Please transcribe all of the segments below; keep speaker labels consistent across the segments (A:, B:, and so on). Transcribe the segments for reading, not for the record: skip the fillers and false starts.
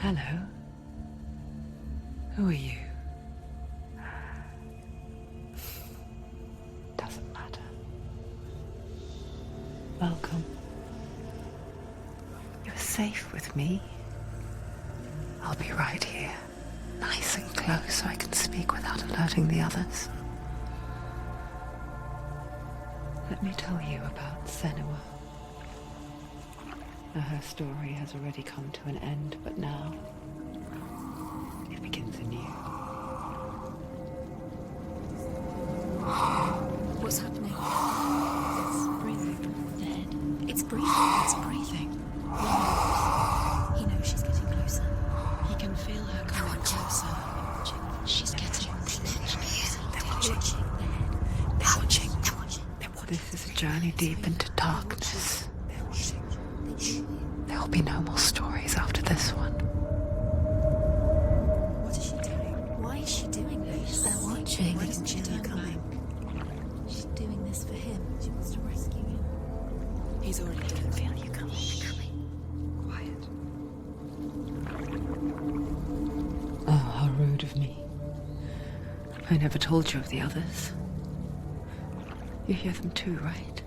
A: Hello. Who are you? Doesn't matter. Welcome. You're safe with me. I'll be right here, nice and close so I can speak without alerting the others. Let me tell you about Senua. Her story has already come to an end, but now it begins anew.
B: What's happening? It's breathing. Dead. It's breathing. It's breathing. He knows she's getting closer. He can feel her coming closer. She's getting closer.
A: They're watching. They're watching. They're watching. This is a journey deep into darkness. They're watching. There will be no more stories after this one.
B: What is she doing? Why is she doing this? They're watching. Why doesn't she turn coming? She's doing this for him. She wants to rescue him. He's already dead. I can feel you coming. Quiet.
A: Oh, how rude of me. I never told you of the others. You hear them too, right?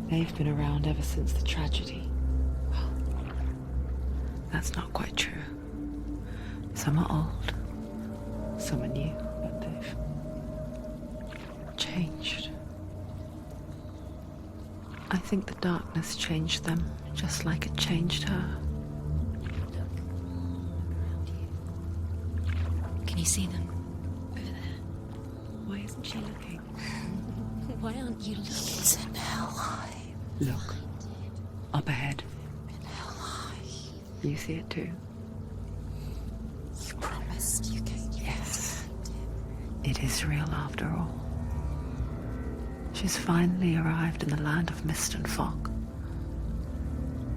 A: They've been around ever since the tragedy. Well, that's not quite true. Some are old, some are new, but they've changed. I think the darkness changed them, just like it changed her.
B: Can you see them? Over there. Why isn't she looking? Why aren't you looking?
C: It's in Helheim.
A: Look, up ahead.
C: In Helheim.
A: You see it too?
C: You promised you came.
A: Yes. It is real after all. She's finally arrived in the land of mist and fog.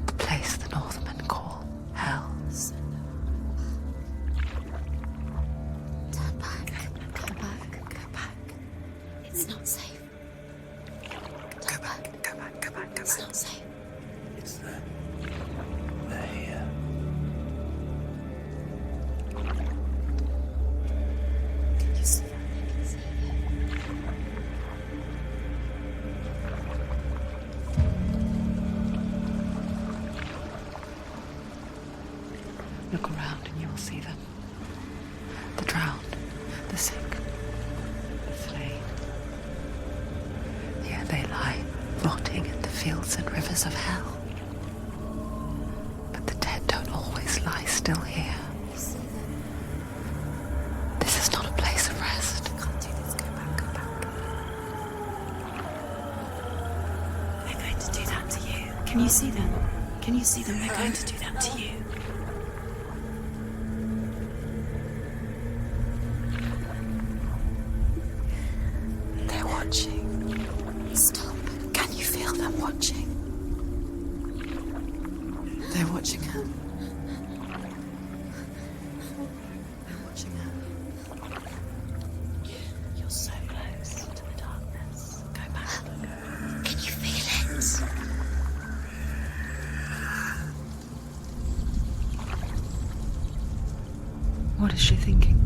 A: The place the Northmen call Hell.
C: Turn back. Go back. Go back.
B: It's not safe.
C: Go back. Go back. Go back. Go
B: It's
C: back.
B: not safe.
D: It's them. They're here.
C: Can you see that?
B: I can see it.
A: Look around and you will see them. The drowned, the sick, the slain. Here they lie, rotting in the fields and rivers of hell. But the dead don't always lie still here.
C: You see them?
A: This is not a place of rest.
C: You can't do this. Go back. Go back.
B: They're going to do that to you. Can you see them? Can you see them? They're going to do that to you.
C: They're watching. Stop. Can you feel them watching? They're watching her. They're watching her.
B: You're so close to the darkness. Go back.
C: Can you feel it?
A: What is she thinking?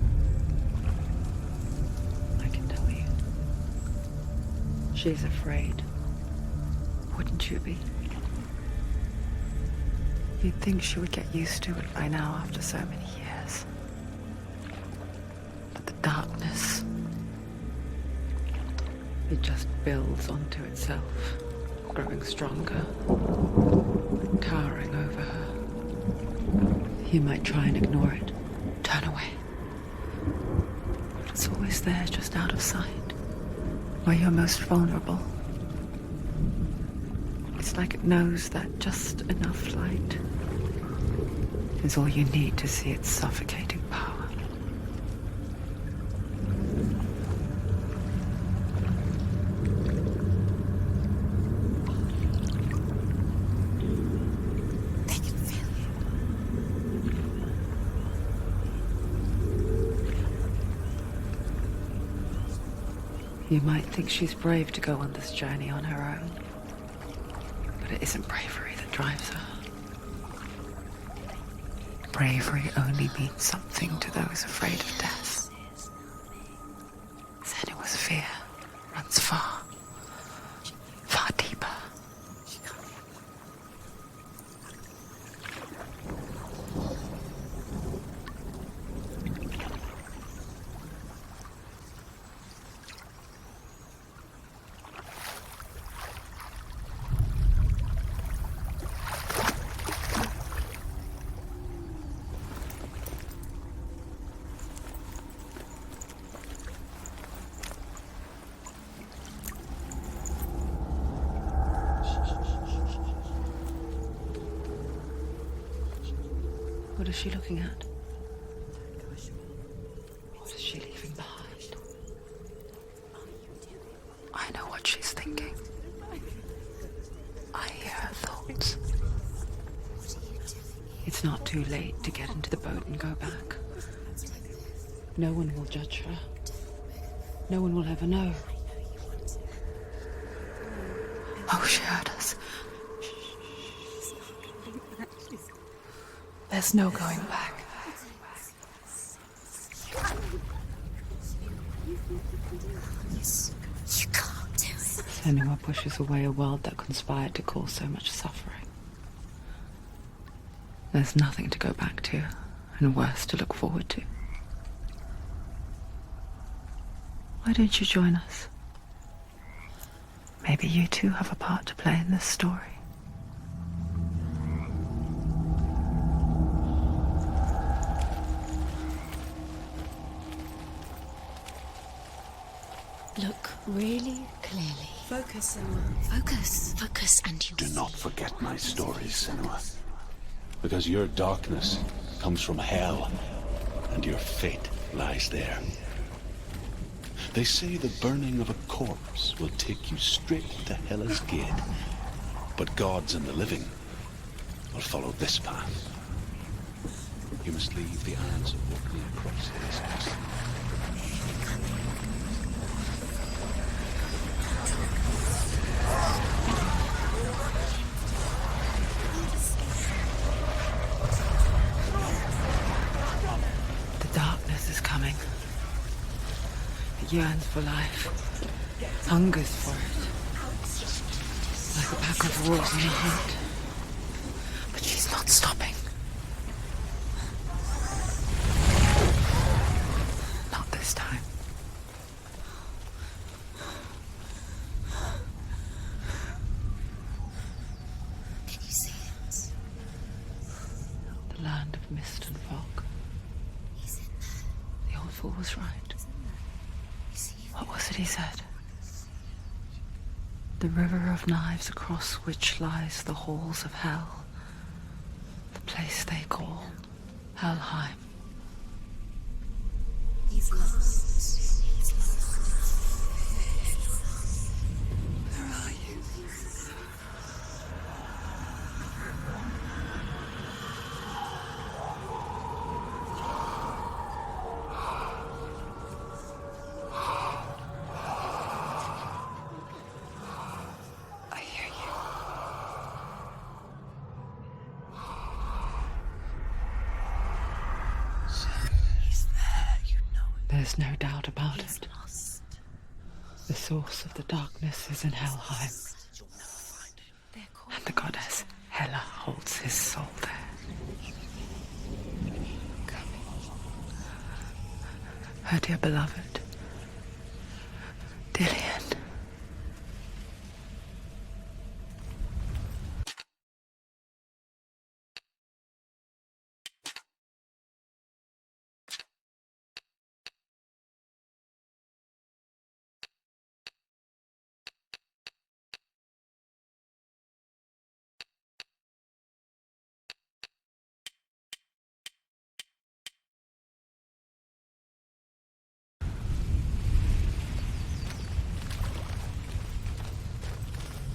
A: I can tell you. She's afraid. Wouldn't you be? You'd think she would get used to it by now after so many years. But the darkness, it just builds onto itself, growing stronger, towering over her. You might try and ignore it, turn away. But it's always there, just out of sight, where you're most vulnerable. It's like it knows that just enough light is all you need to see its suffocating power.
C: They can feel you.
A: You might think she's brave to go on this journey on her own, but it isn't bravery that drives her. bravery only means something to those afraid of death. Senua's fear runs far, far deeper. What is she looking at? What is she leaving behind? I know what she's thinking. I hear her thoughts. It's not too late to get into the boat and go back. No one will judge her. No one will ever know. Oh, she heard us. There's no going back.
B: You can't do it.
A: Senua pushes away a world that conspired to cause so much suffering. There's nothing to go back to, and worse to look forward to. Why don't you join us? Maybe you too have a part to play in this story.
B: Look really clearly.
C: Focus, Senua.
B: Focus, and you
D: Do not forget my stories, Senua. Because your darkness comes from hell, and your fate lies there. They say the burning of a corpse will take you straight to Hela's gate. But gods and the living will follow this path. You must leave the Isles of Orkney across Hela's.
A: The darkness is coming. It yearns for life, hungers for it, like a pack of wolves on a hunt. But she's not stopping. Not this time.
B: Can you see it?
A: The land of mist and fog.
B: He's in there.
A: The old fool was right.
B: You see him?
A: What was it he said? The river of knives across which lies the halls of hell. The place they call Helheim.
B: He's lost. He's lost.
A: Where are you? I hear you.
C: He's there, you know it.
A: There's no doubt about
B: He's
A: it.
B: lost.
A: The source of the darkness is in Helheim,
C: You'll never find him.
B: They're called.
A: and the goddess Hela holds his soul there. Her dear beloved, Dillian.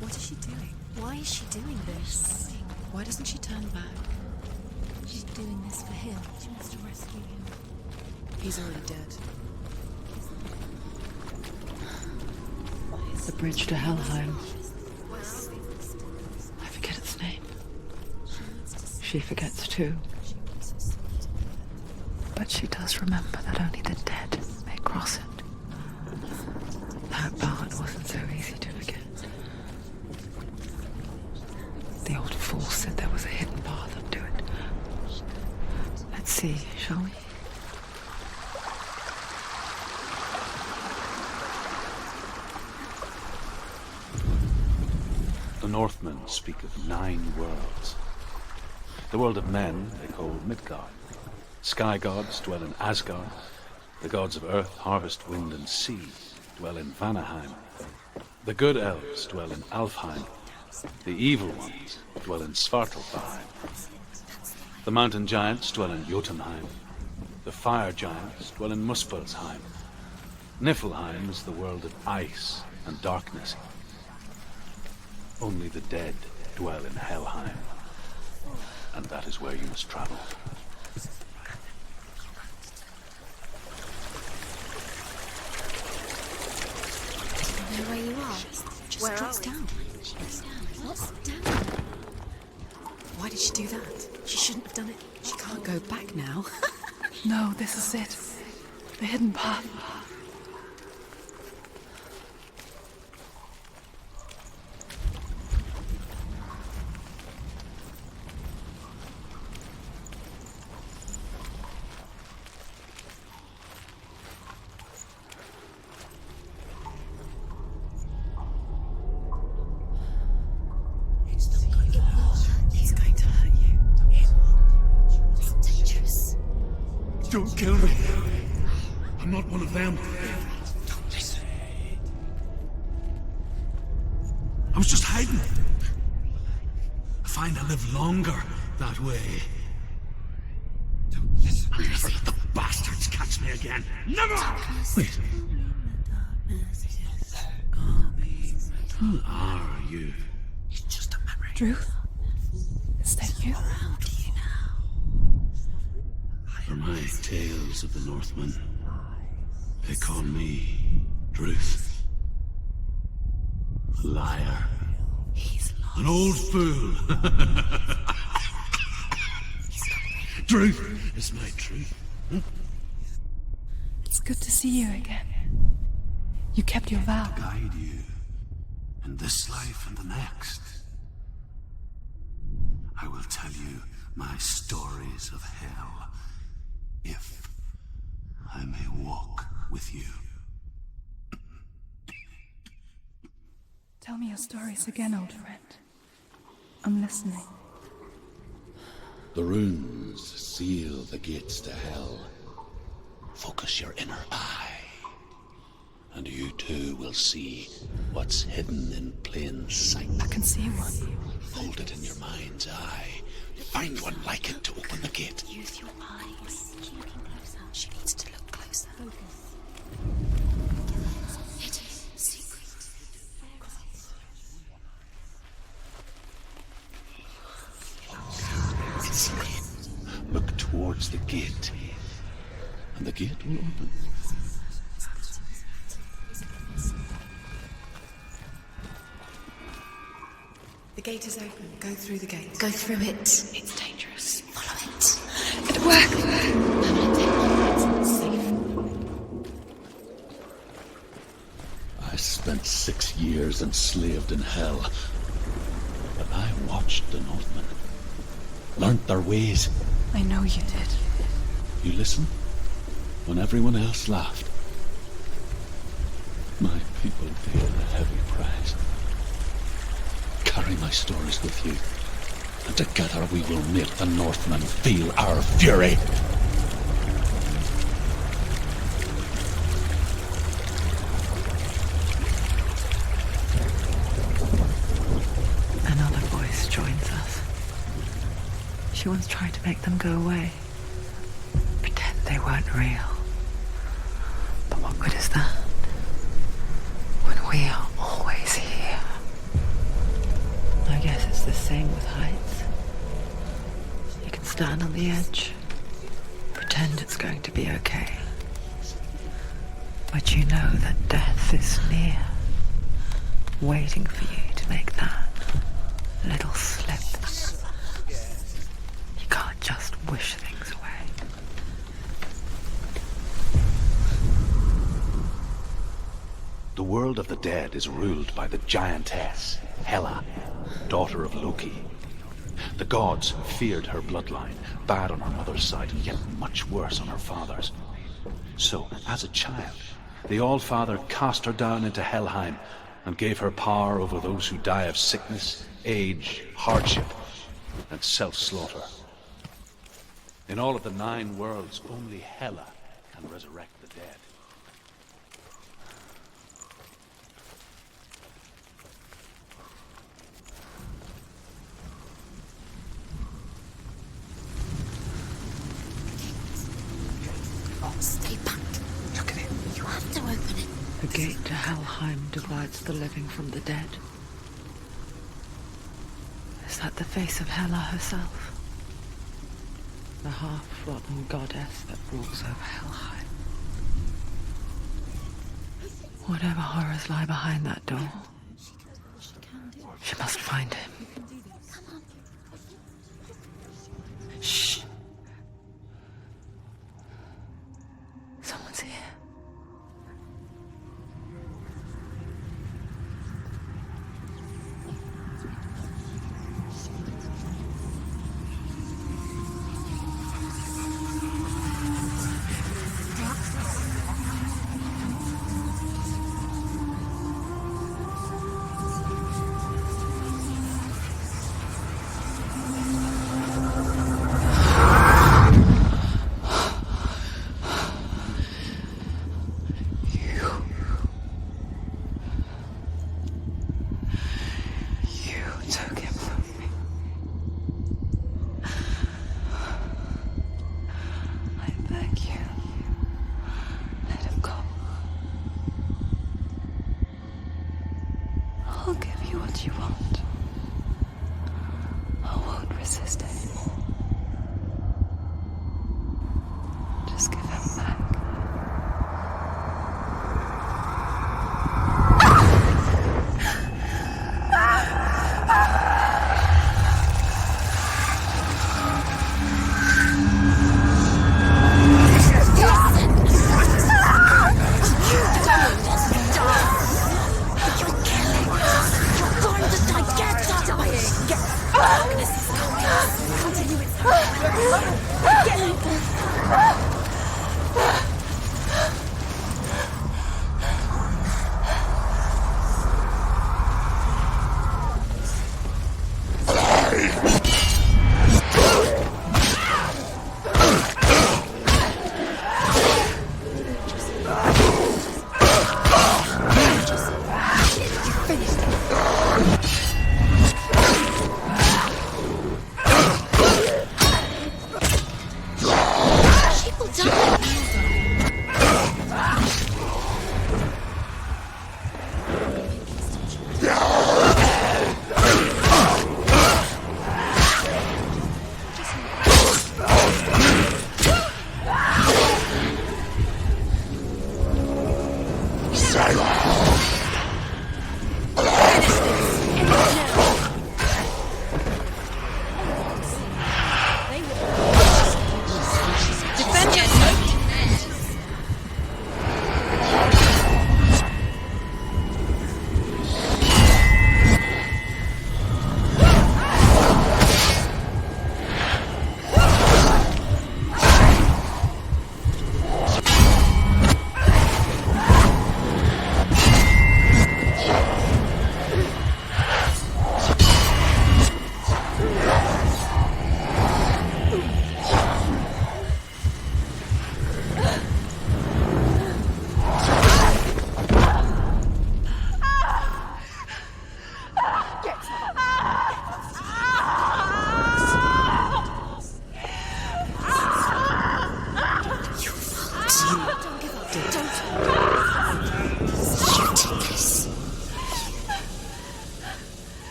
C: What is she doing?
B: Why is she doing this?
C: Why doesn't she turn back?
B: She's doing this for him. She wants to rescue him.
C: He's already dead.
A: The bridge to Helheim. I forget its name. She forgets too.
C: She wants us.
A: But she does remember that only the dead may cross it. That part wasn't so easy to forget. The old fool said there was a hidden path up to it. Let's see, shall we?
D: The Northmen speak of 9 worlds. The world of men they call Midgard. Sky gods dwell in Asgard. The gods of earth, harvest, wind, and sea dwell in Vanaheim. The good elves dwell in Alfheim. The evil ones dwell in Svartalfheim. The mountain giants dwell in Jotunheim. The fire giants dwell in Muspelheim. Niflheim is the world of ice and darkness. Only the dead dwell in Helheim. And that is where you must travel.
B: You know where you are? Just
C: Where
B: drop
C: are we?
B: down. What's down? Why did she do that? She shouldn't have done it. She can't go back now.
A: No, this is it. The hidden path.
B: He's going to hurt you. It's dangerous.
E: Don't kill me. I'm not one of them.
B: Don't listen.
E: I was just hiding. I find I live longer that way.
B: Don't listen.
E: I'll never let the bastards catch me again. Never! Wait. Who are you?
B: It's just a memory.
A: Druth? Is that you?
B: Around you now.
E: For my tales of the Northmen, they call me Druth. A liar.
B: He's lost.
E: An old fool. Truth is my truth.
A: It's good to see you again. You kept your vow.
E: Guide you in this life and the next. I will tell you my stories of hell, if I may walk with you.
A: Tell me your stories again, old friend. I'm listening.
D: The runes seal the gates to hell. Focus your inner eye, and you too will see what's hidden in plain sight.
A: I can see one.
D: Hold it in your mind's eye. Find one like it to open the gate.
B: Use your eyes. She's looking closer. She needs to look closer. It is secret.
D: It's in. Look towards the gate, and the gate will open.
C: The gate is open. Go through the gate.
B: Go through it.
C: It's dangerous.
B: Follow it.
A: It worked!
B: It's safe.
D: I spent 6 years enslaved in hell, but I watched the Northmen, learnt their ways.
A: I know you did.
D: You listen when everyone else laughed. My people paid a heavy price. Carry my stories with you, and together we will make the Northmen feel our fury.
A: Another voice joins us. She once tried to make them go away. Pretend they weren't real. But what good is that? When we are always here. I guess it's the same with heights. You can stand on the edge, pretend it's going to be okay. But you know that death is near, waiting for you to make that little slip. You can't just wish things away.
D: The world of the dead is ruled by the giantess, Hela, daughter of Loki. The gods feared her bloodline, bad on her mother's side, and yet much worse on her father's. So, as a child, the All-Father cast her down into Helheim and gave her power over those who die of sickness, age, hardship, and self-slaughter. In all of the 9 worlds, only Hela can resurrect the dead.
B: Stay back.
C: Look at it.
B: You have to open it.
A: The gate to Helheim divides the living from the dead. Is that the face of Hela herself? The half-rotten goddess that rules over Helheim. Whatever horrors lie behind that door, she must find him. Shh. Someone's here. I'll give you what you want. I won't resist anymore. Just give him back.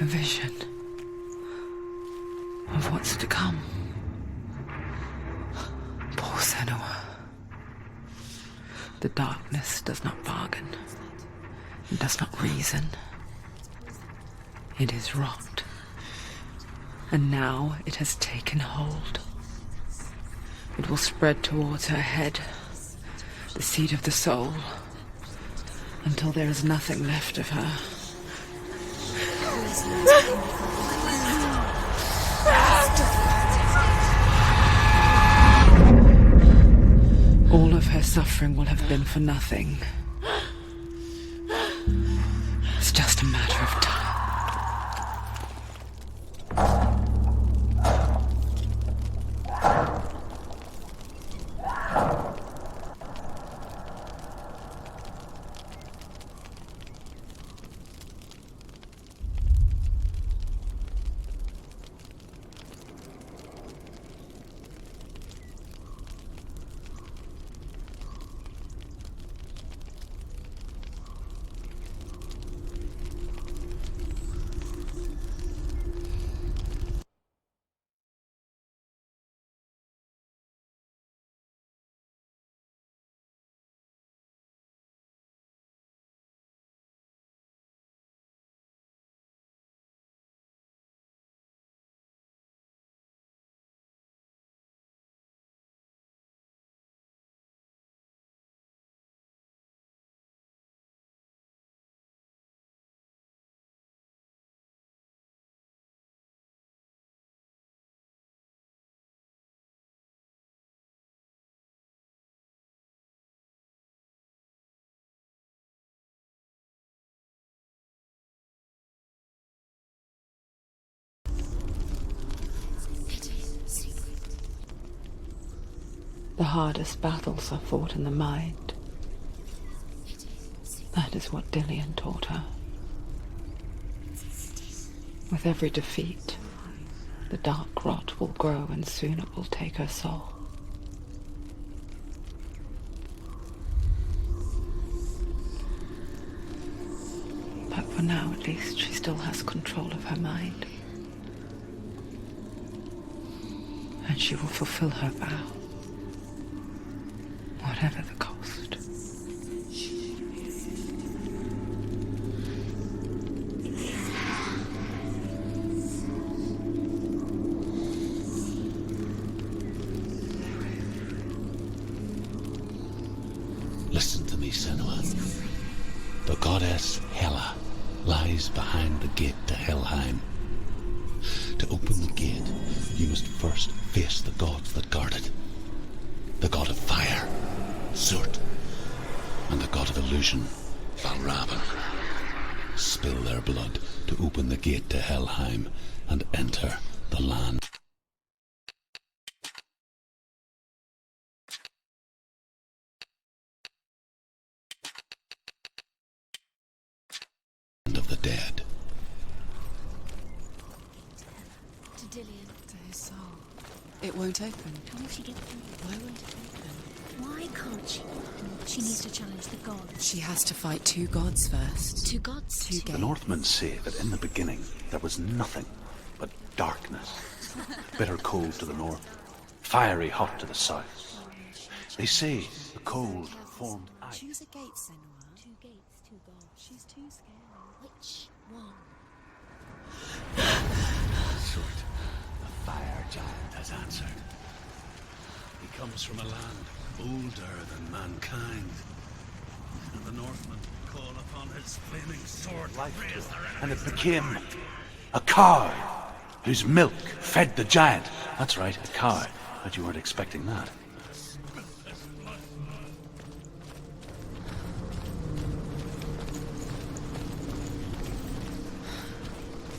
A: A vision. of what's to come. Poor Senua. The darkness does not bargain. It does not reason. It is wrought. And now it has taken hold. It will spread towards her head, the seat of the soul, until there is nothing left of her. All of her suffering will have been for nothing. It's just a matter of time. The hardest battles are fought in the mind. That is what Dillian taught her. With every defeat, the dark rot will grow and soon it will take her soul. But for now, at least, she still has control of her mind. And she will fulfill her vow. Whatever the cost.
D: Listen to me, Senua. The goddess Hela lies behind the gate to Helheim. To open the gate, you must first face the gods that guard it. The god of fire, Surt, and the god of illusion, Valravan. Spill their blood to open the gate to Helheim and enter the land of the dead.
B: To Dillian.
C: To his soul. It won't open.
B: How will she get through?
C: Why won't it open?
B: Why can't she? She needs to challenge the gods.
C: She has to fight two gods first.
B: Two gods?
C: Two
D: The
C: gates.
D: Northmen say that in the beginning there was nothing but darkness. Bitter cold to the north, fiery hot to the south. They say the cold formed ice.
C: Choose a gate, Senua.
B: Two gates, two gods.
C: She's too scared.
B: Which one?
D: Surt, the fire giant, has answered. He comes from a land older than mankind. And the Northmen call upon his flaming sword to raise their enemies. And it became a cow whose milk fed the giant. That's right, a cow. But you weren't expecting that.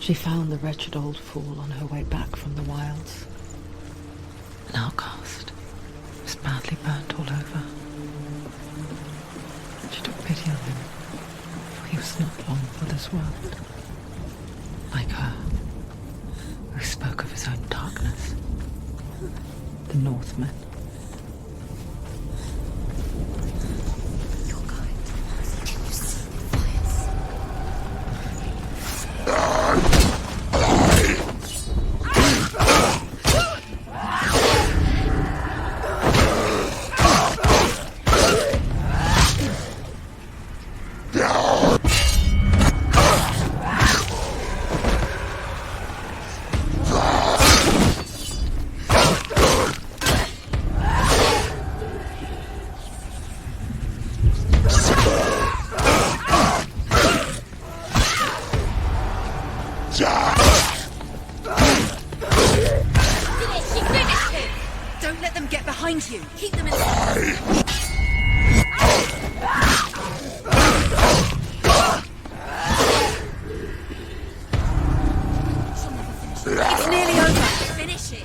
A: She found the wretched old fool on her way back from the wilds. An outcast. He was badly burnt all over. She took pity on him, for he was not long for this world. Like her, who spoke of his own darkness. The Northmen.
B: Your kind. Can you see the fires? behind you. Keep them in. It's nearly over. Finish it.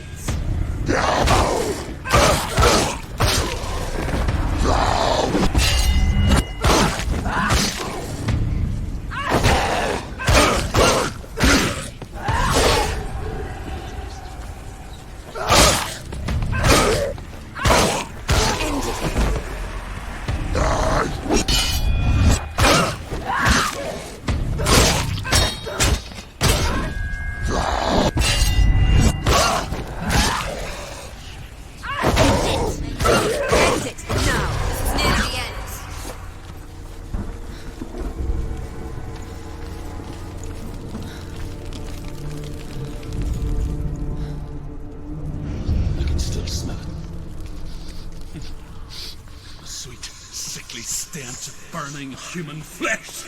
E: Burning human flesh.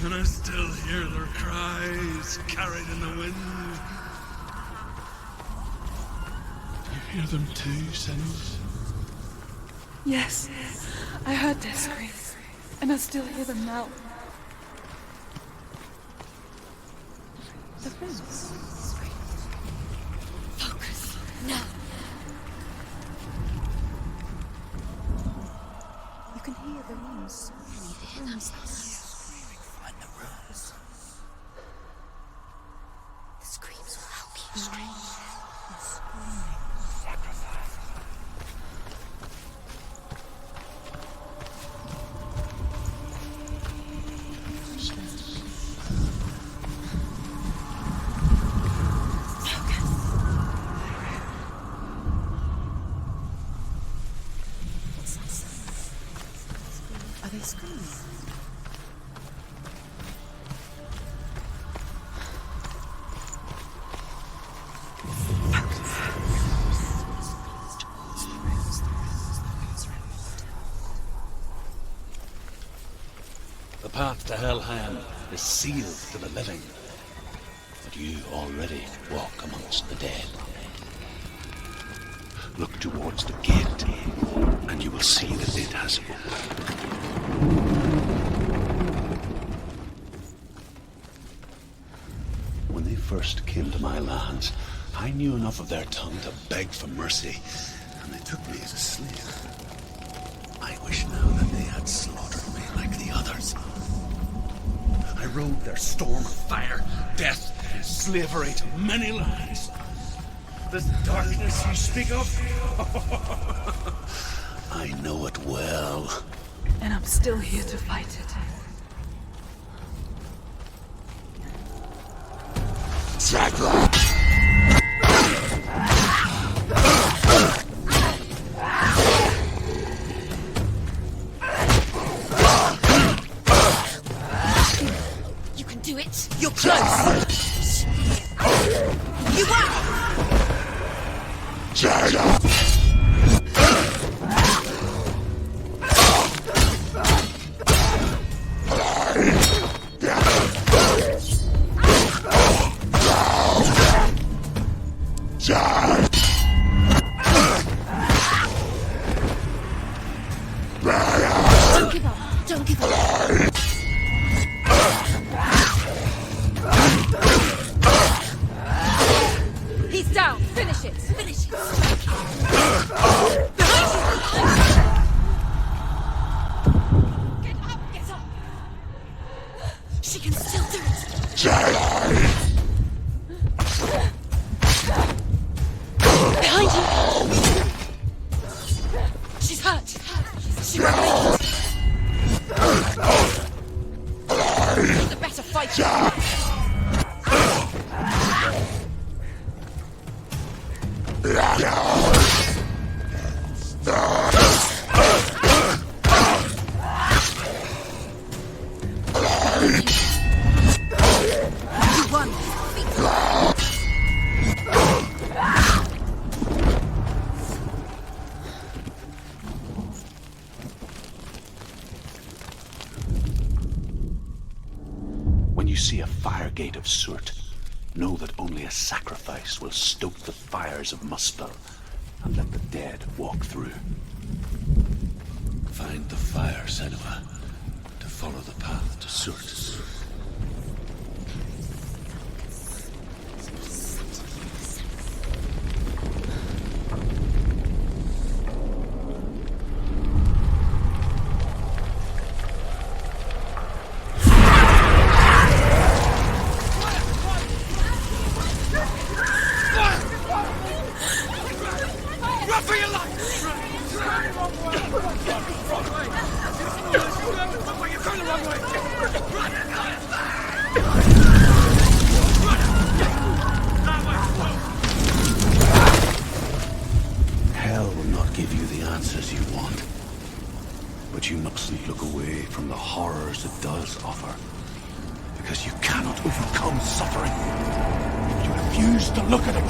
E: And I still hear their cries carried in the wind. Do you hear them too, Senua?
F: Yes, I heard their screams, and I still hear them now. The fence.
B: Focus. Now. You can hear the runes. Can you hear them?
E: Find the runes.
B: The screams will help you.
C: Are they screaming?
D: The path to Helheim is sealed to the living, but you already walk amongst the dead. Look towards the gate, and you will see that it has opened. When they first came to my lands, I knew enough of their tongue to beg for mercy, and they took me as a slave. I wish now that they had slaughtered me like the others. I rode their storm of fire, death, and slavery to many lands. This darkness you speak of, I know it well.
F: And I'm still here to fight it.
B: You can do it. You're close. You won. Don't give up. Don't give up. He's down. Finish it. Finish it. Behind you. Get up. Get up. She can still do it. Behind you. She's hurt. She won't make it. You're the better fighter. You won.
D: When you see a fire gate of soot, know that only a sacrifice will stoke the fires of Muspel and let the dead walk through.
E: Find the fire, Senua, to follow the path to Surt. Hell will not give you the answers you want. But you mustn't look away from the horrors it does offer. Because you cannot overcome suffering. You refuse to look at it.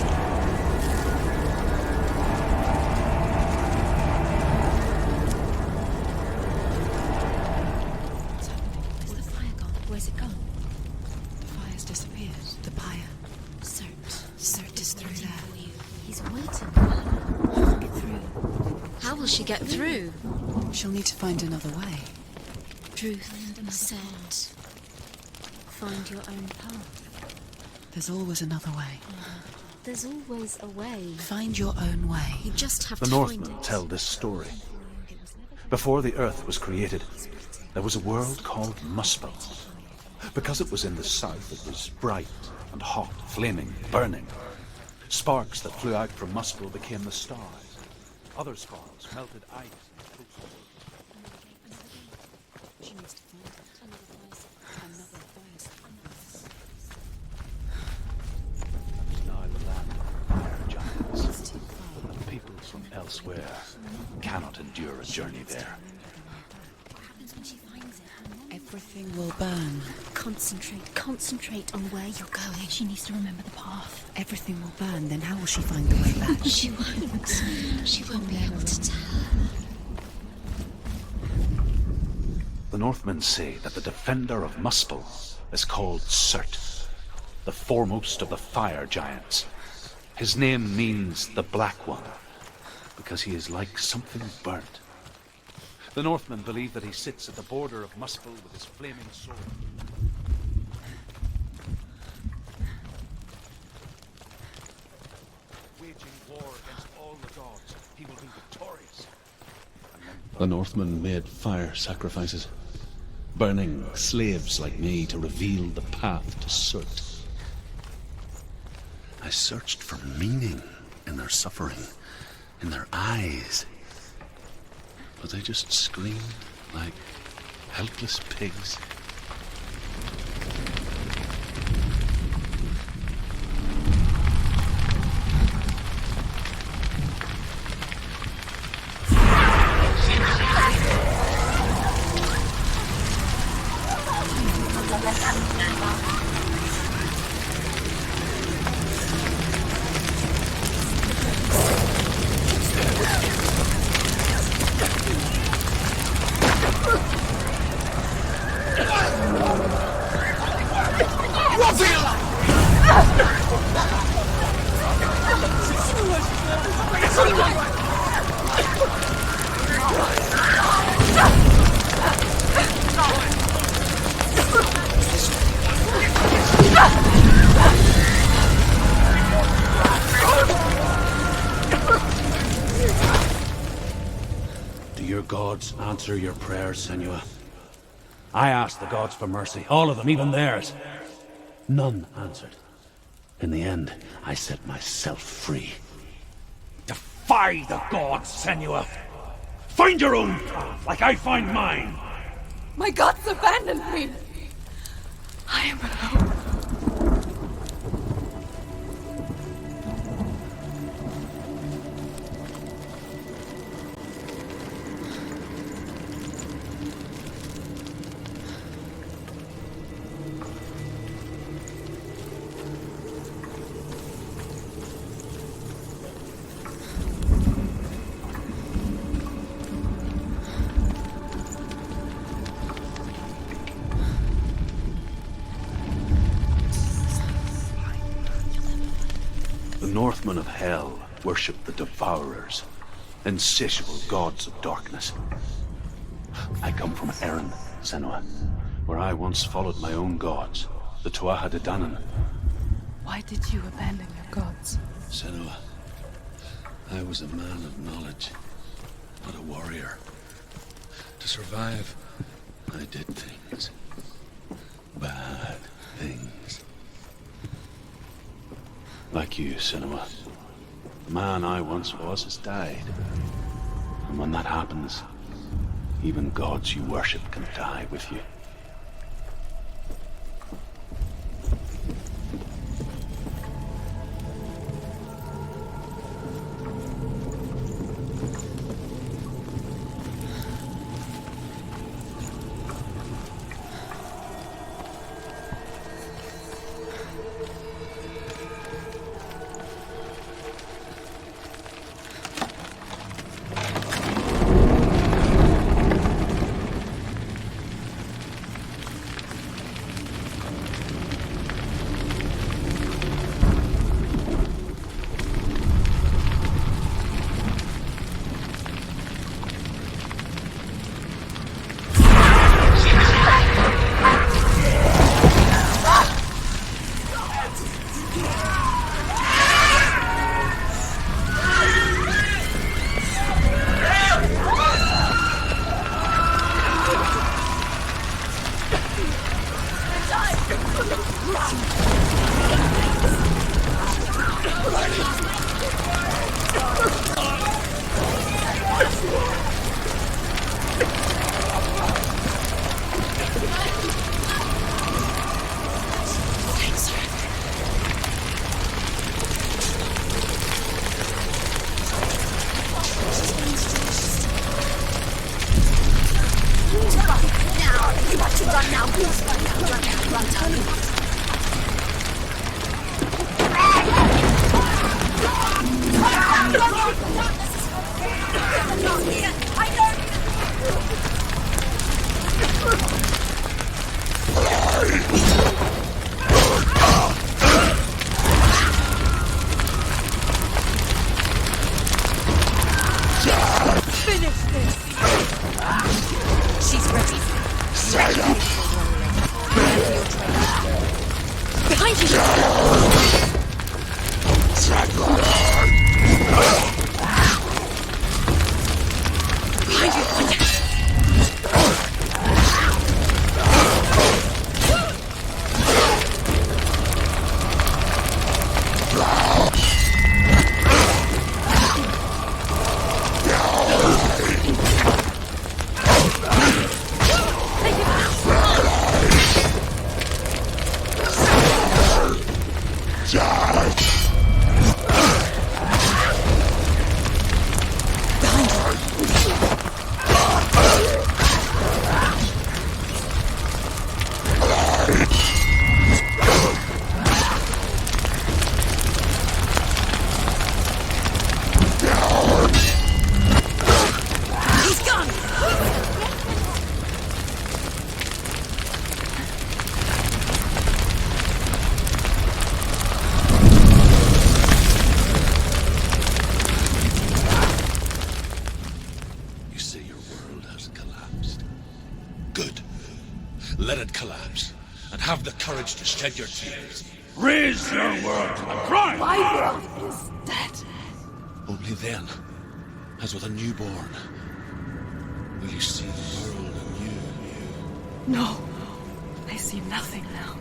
B: Where's it gone? The fire's disappeared. The pyre. Surt is through there.
C: He's waiting for her. She'll get through. How will she get through?
A: She'll need to find another way.
C: Truth, ascent. Find your own path.
A: There's always another way.
C: There's always a way.
A: Find your own way.
C: You just have
D: The
C: to find
D: Northmen
C: it.
D: tell this story. Before the earth was created, there was a world called Muspel. Because it was in the south, it was bright and hot, flaming, burning. Sparks that flew out from Muspel became the stars. Other sparks melted ice and coastal.
B: She needs to find it. Another place.
D: Now the land of fire giants. And people from elsewhere cannot endure a journey there.
B: What happens when she finds it?
A: Everything will burn.
C: Concentrate on where you're going.
B: She needs to remember the path.
A: Everything will burn, then how will she find the way back?
C: She won't. She won't be able to tell.
D: The Northmen say that the defender of Muspel is called Surt, the foremost of the fire giants. His name means the Black One, because he is like something burnt. The Northmen believe that he sits at the border of Muspel with his flaming sword. Waging war against all the gods, he will be victorious. The Northmen made fire sacrifices, burning slaves like me to reveal the path to Surt.
E: I searched for meaning in their suffering, in their eyes. But they just screamed like helpless pigs. Do your gods answer your prayers, Senua? I asked the gods for mercy, all of them, even theirs. None answered. In the end, I set myself free. Defy the gods, Senua! Find your own path, like I find mine!
F: My gods abandoned me! I am alone.
D: The Northmen of Hell worship the Devourers, insatiable gods of darkness. I come from Erin, Senua, where I once followed my own gods, the Tuatha De Danann.
F: Why did you abandon your gods?
D: Senua, I was a man of knowledge, but a warrior. To survive, I did things. Bad things. Like you, Senua. The man I once was has died. And when that happens, even gods you worship can die with you.
G: Let it collapse, and have the courage to shed your tears.
E: Raise your world to the crime!
F: My world is dead.
G: Only then, as with a newborn, will you see the world anew.
F: No, I see nothing now.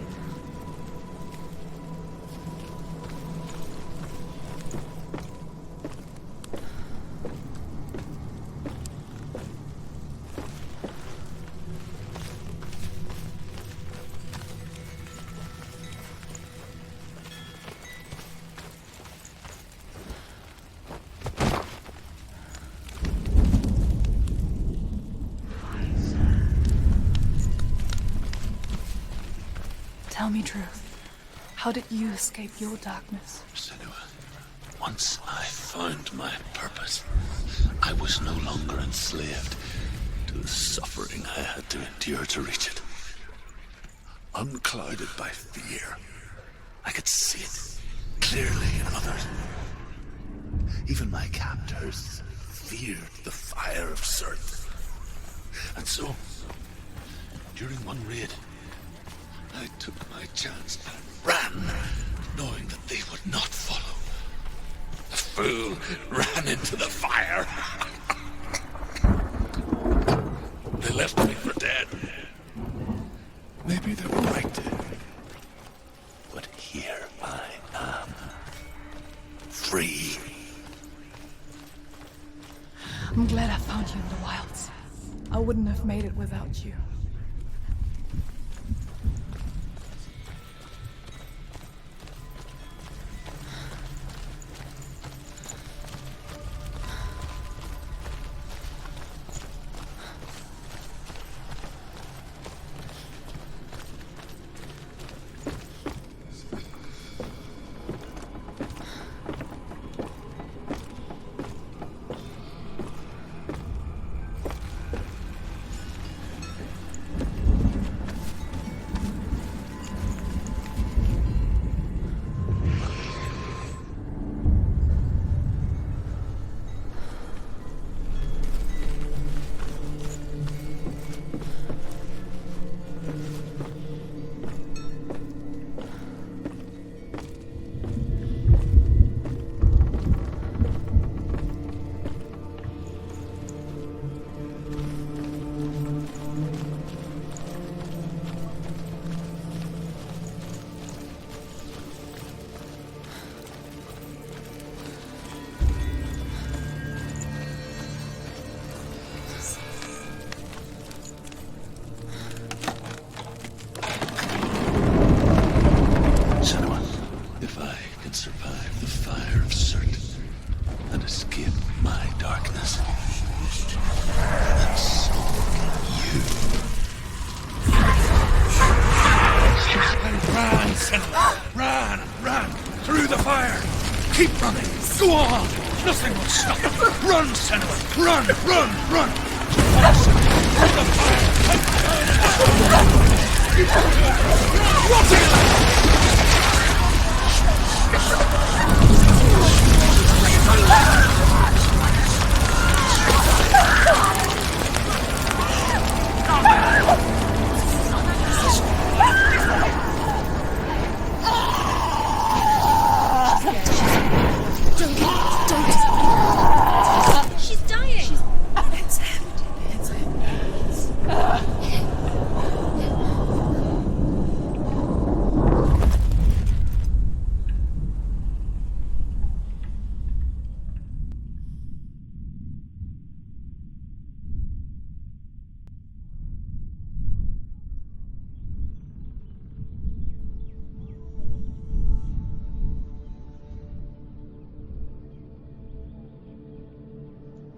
F: Tell me truth. How did you escape your darkness?
D: Senua, once I found my purpose, I was no longer enslaved to the suffering I had to endure to reach it. Unclouded by fear, I could see it clearly in others. Even my captors feared the fire of Surt. And so, during one raid, I took my chance and ran, knowing that they would not follow. The fool ran into the fire. They left me for dead. Maybe they were right. But here I am. Free.
F: I'm glad I found you in the wilds. I wouldn't have made it without you.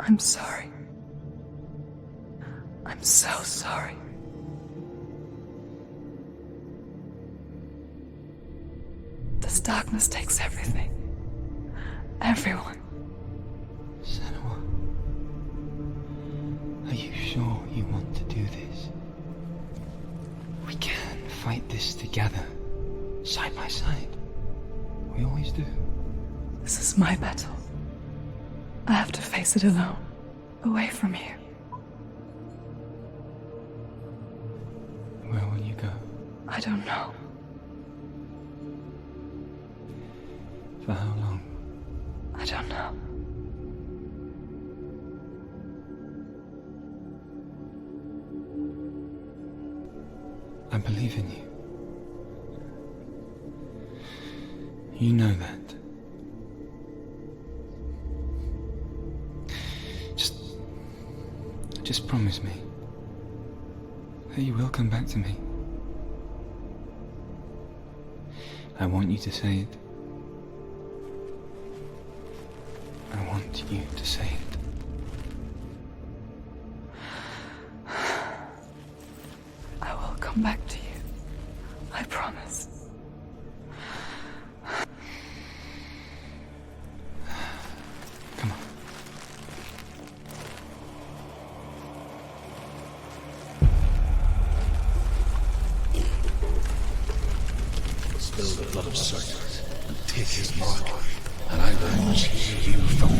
F: I'm sorry. I'm so sorry. This darkness takes everything. Everyone.
H: Senua, are you sure you want to do this? We can fight this together, side by side. We always do.
F: This is my battle. I have to face it alone, away from you.
H: Where will you go?
F: I don't know.
H: For how long?
F: I don't know.
H: I believe in you. You know that. Just promise me that you will come back to me. I want you to say it. I want you to say it.
F: I will come back to you. I promise.
H: Come on.
D: Spill the blood of Surt and take his mark, and I will cheer you from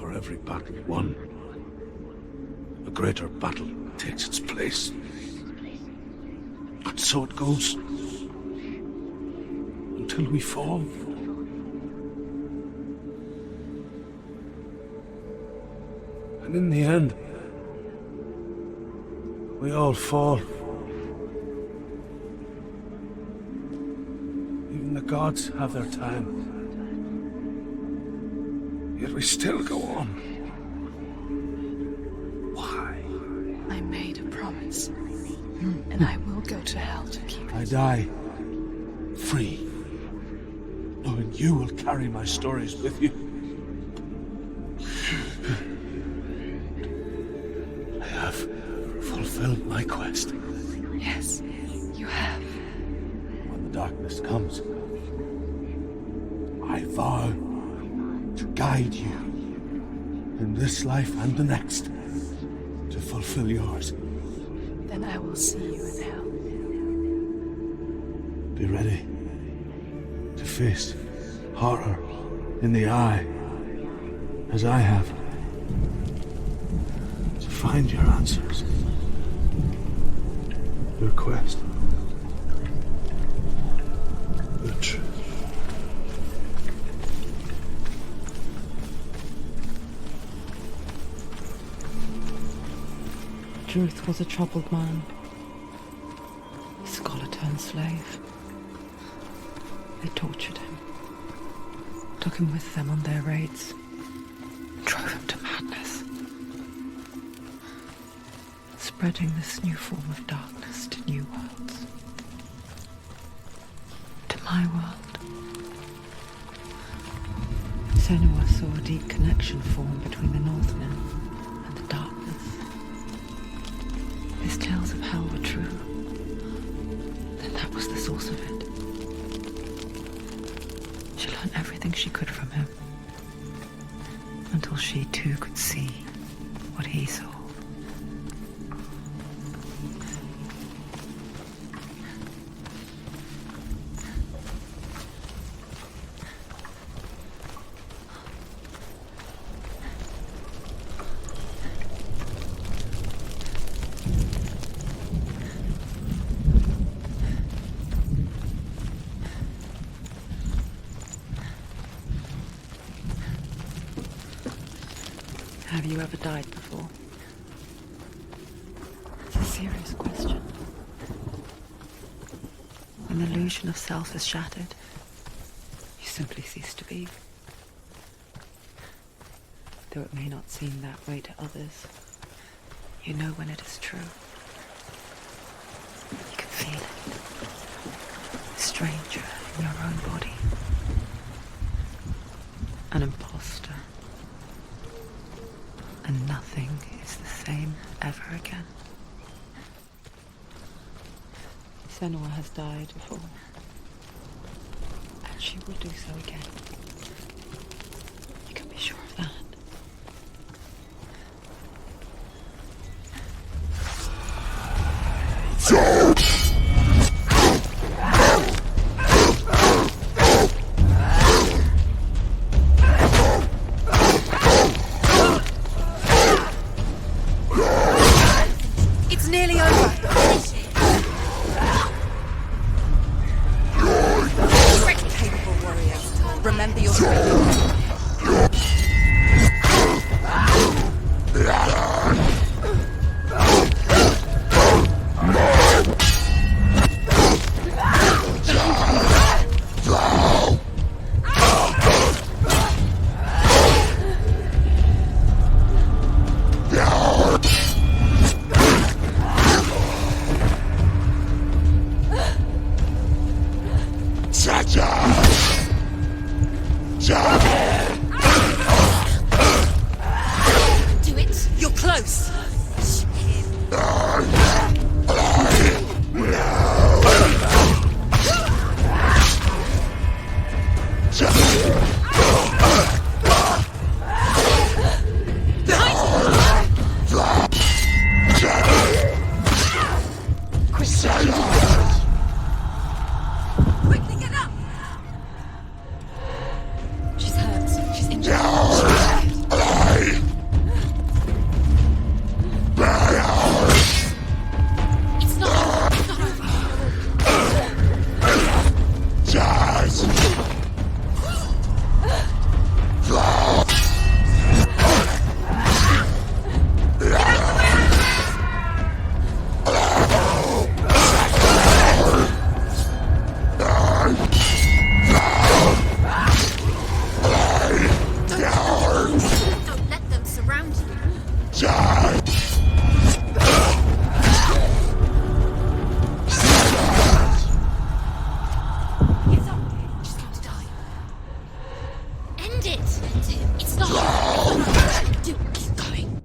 E: for every battle won, a greater battle takes its place. And so it goes. Until we fall. And in the end, we all fall. Even the gods have their time. Yet we still go on. Why?
F: I made a promise. And I will go to hell to keep it.
E: I die free, knowing you will carry my stories with you. I have fulfilled my quest.
F: Yes, you have.
E: When the darkness comes, I vow to guide you in this life and the next to fulfill yours.
F: Then I will see you in hell.
E: Be ready to face horror in the eye, as I have, to find your answers, your quest, the truth.
A: Druth was a troubled man. Scholar turned slave. They tortured him, took him with them on their raids, drove him to madness, spreading this new form of darkness to new worlds. To my world. Senua saw a deep connection form between the Northmen and the darkness. His tales of hell were true. Then that was the source of it. She learned everything she could from him, until she too could see what he saw. Have you ever died before? It's a serious question. When the illusion of self is shattered, you simply cease to be. Though it may not seem that way to others, you know when it is true. You can feel it. A stranger in your own body. An imposter. And nothing is the same ever again. Senua has died before, and she will do so again. You can be sure of that.
B: She's hurt. End it! It's not. Do keep going.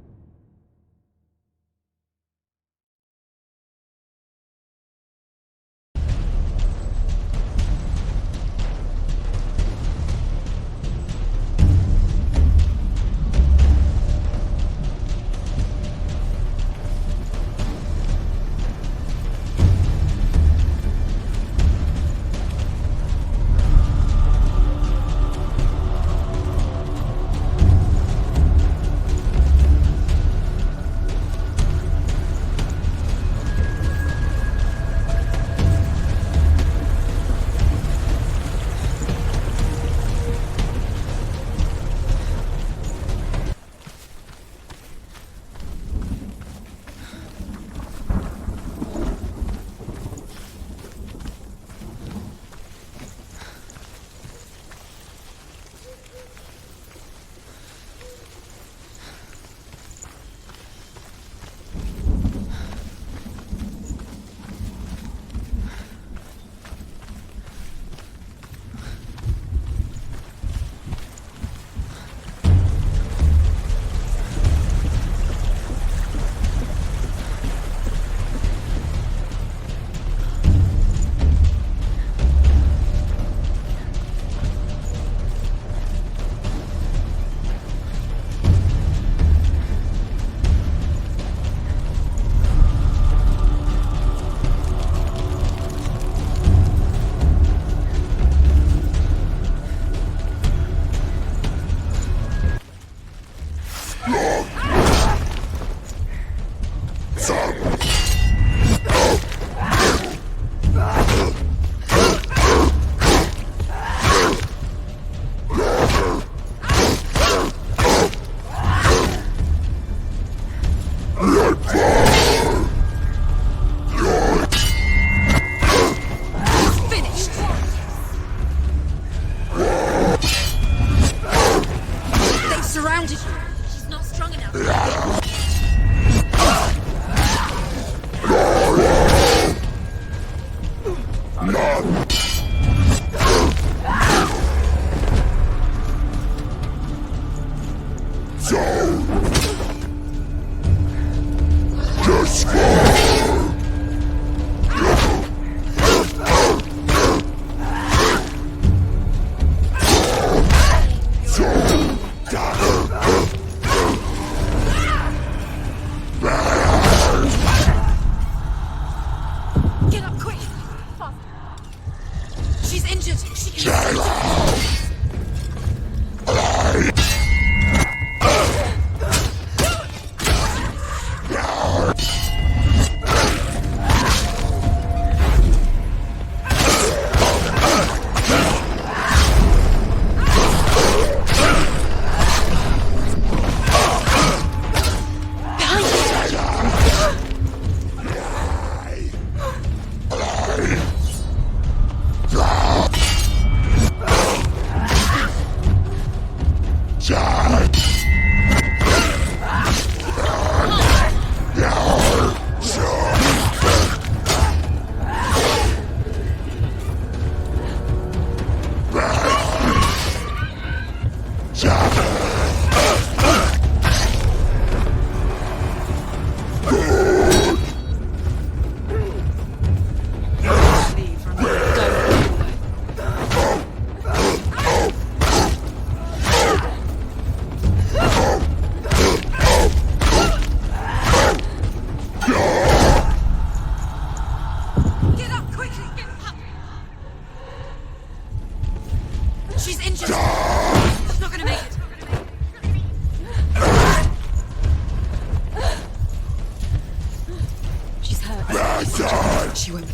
C: She won't.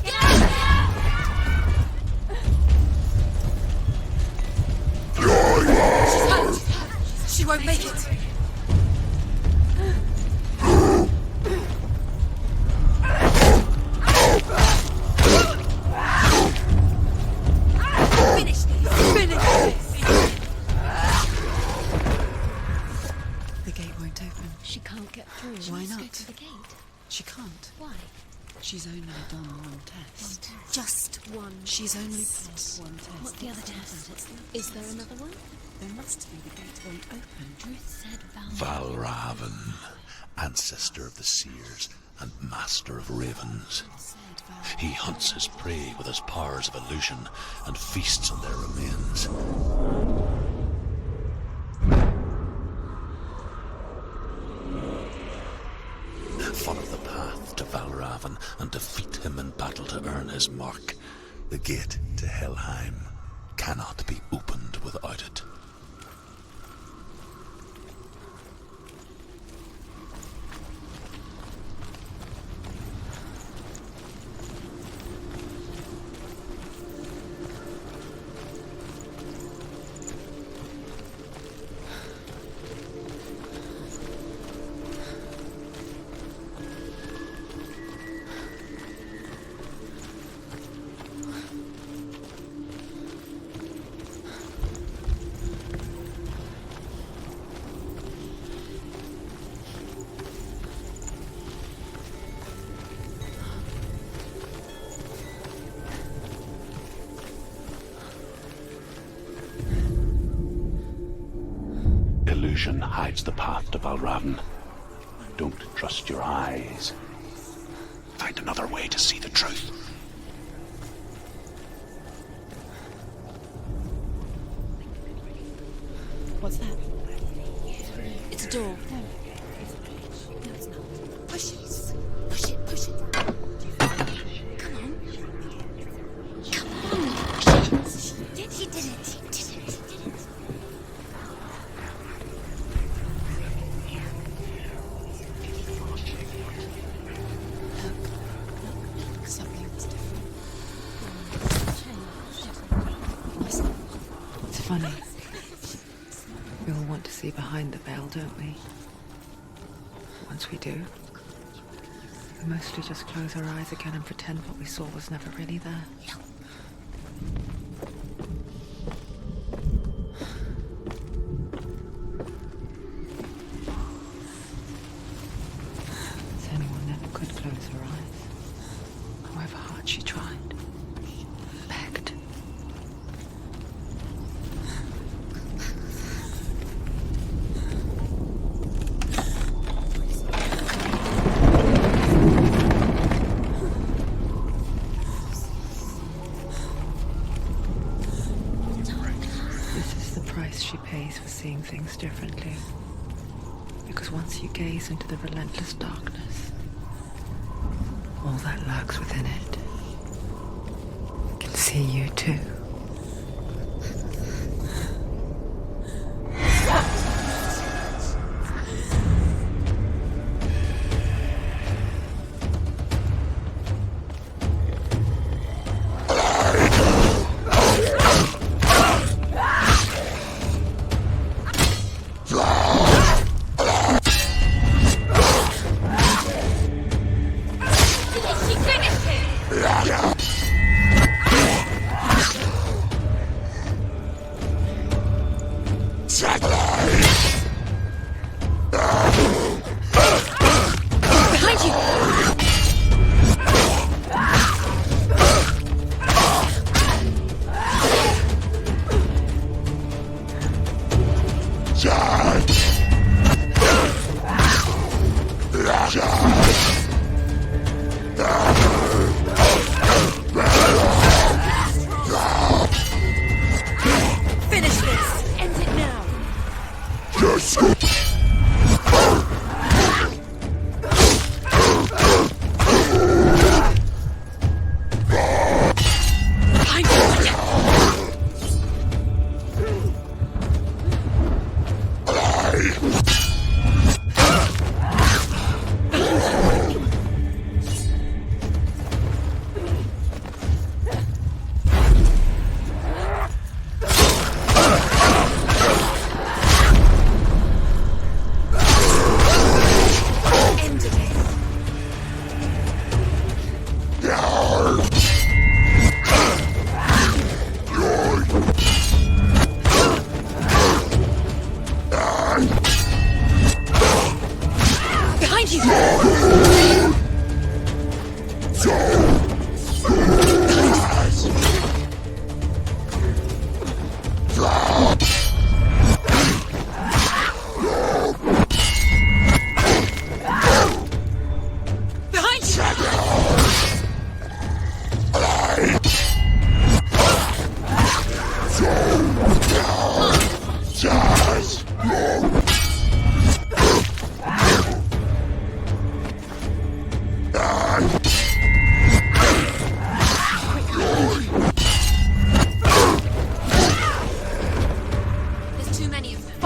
C: She won't make it.
B: Finish this. Finish this.
C: The gate won't open.
B: She can't get through.
C: Why
B: Let's
C: not?
B: go to the gate.
C: She can't.
B: Why? She's only done one test.
C: Just one.
B: She's only passed one test.
C: What's the other test? Is there another one?
B: There must be. The gate won't open.
C: Druth said
G: Valravan, ancestor of the seers and master of ravens. He hunts his prey with his powers of illusion and feasts on their remains. Follow the path to Valravan and defeat him in battle to earn his mark. The gate to Helheim cannot be opened without it.
D: Illusion hides the path to Valravan. Don't trust your eyes. Find another way to see the truth.
B: What's that?
C: it's a door.
B: No.
C: No, it's not. Push it. Push it. Push it. Come on. Come on. He did it.
B: Something's different.
A: It's funny. We all want to see behind the veil, don't we? Once we do, we mostly just close our eyes again and pretend what we saw was never really there. Senua never could close her eyes, however hard she tried. Begged. This is the price she pays for seeing things differently. Because once you gaze into the relentless darkness, all that lurks within it can see you too.
C: Finish this. End it now.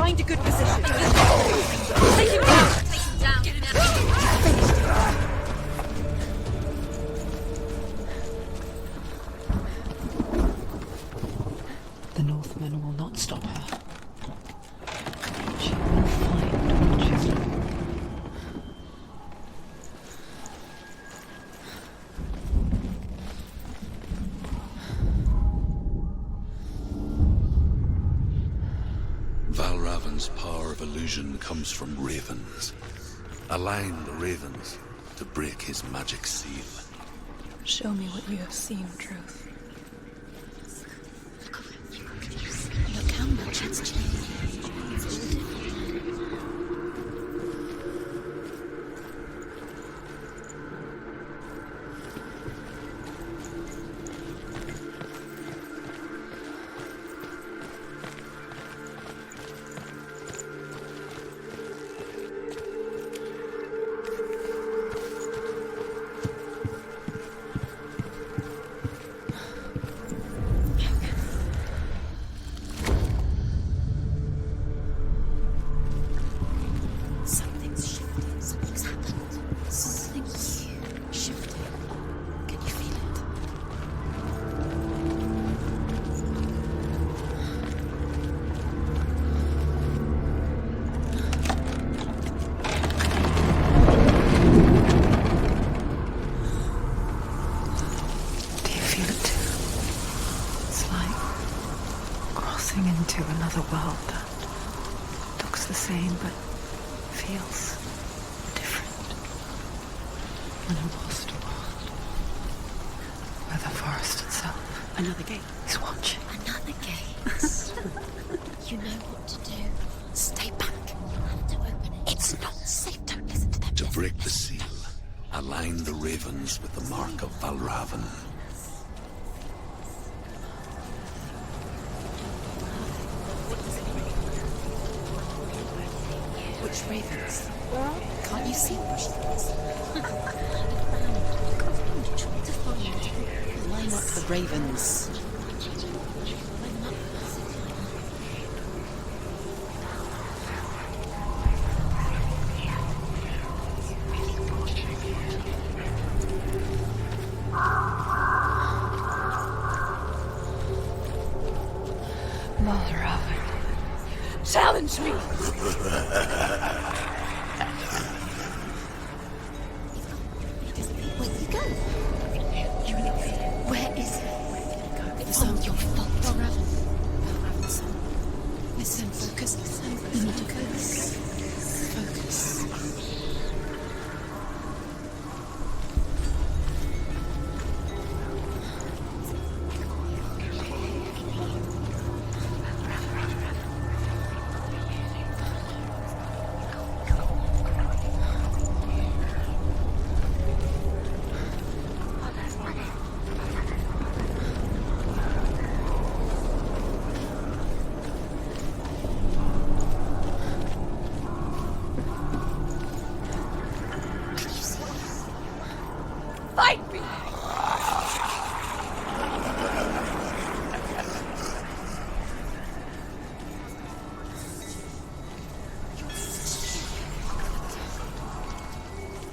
B: Find a good position. Take him down! Take him down!
A: The Northmen will not stop her. She will find what she's looking for.
G: Valravan's power of illusion comes from ravens. Align the ravens to break his magic seal.
F: Show me what you have seen, Truth.
B: Look how much it's changed. It's all different. Something's shifting. Something's happened. Something's shifting. Can you feel it?
A: Do you feel it too? It's like crossing into another world that looks the same but feels different. An imposter world where the forest itself
B: Another gate.
A: is watching.
C: Another gate. You know what to do. Stay back. You have to open it. It's not safe. Don't listen to them.
G: To break the seal, align the ravens with the mark of Valravan.
B: Which ravens? Can't you see which ones? Line up the ravens.
A: Valravan.
F: Challenge me!
C: Where you go? Where is it?
B: It's not your fault. Valravan, son. Listen, focus. You need to focus. Focus.
F: Fight me!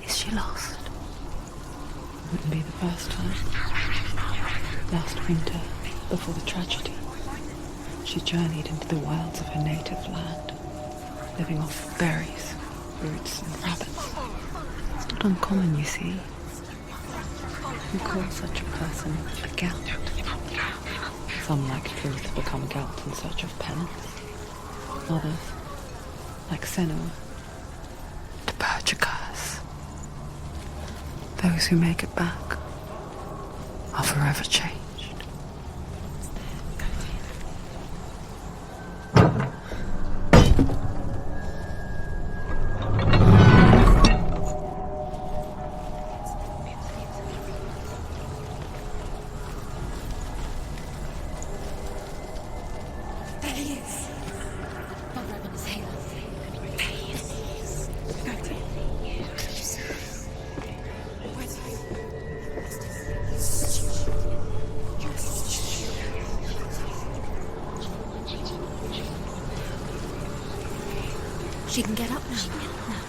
A: Is she lost? Wouldn't be the first time. Last winter, before the tragedy, she journeyed into the wilds of her native land, living off berries, roots, and rabbits. It's not uncommon, you see. We call such a person a Gelt. Some, like Truth, become Gelt in search of penance. Others, like Senua, to purge a curse. Those who make it back are forever changed.
C: There he is. Valravan is Hela. There he is. Where's he?
B: She can get up now.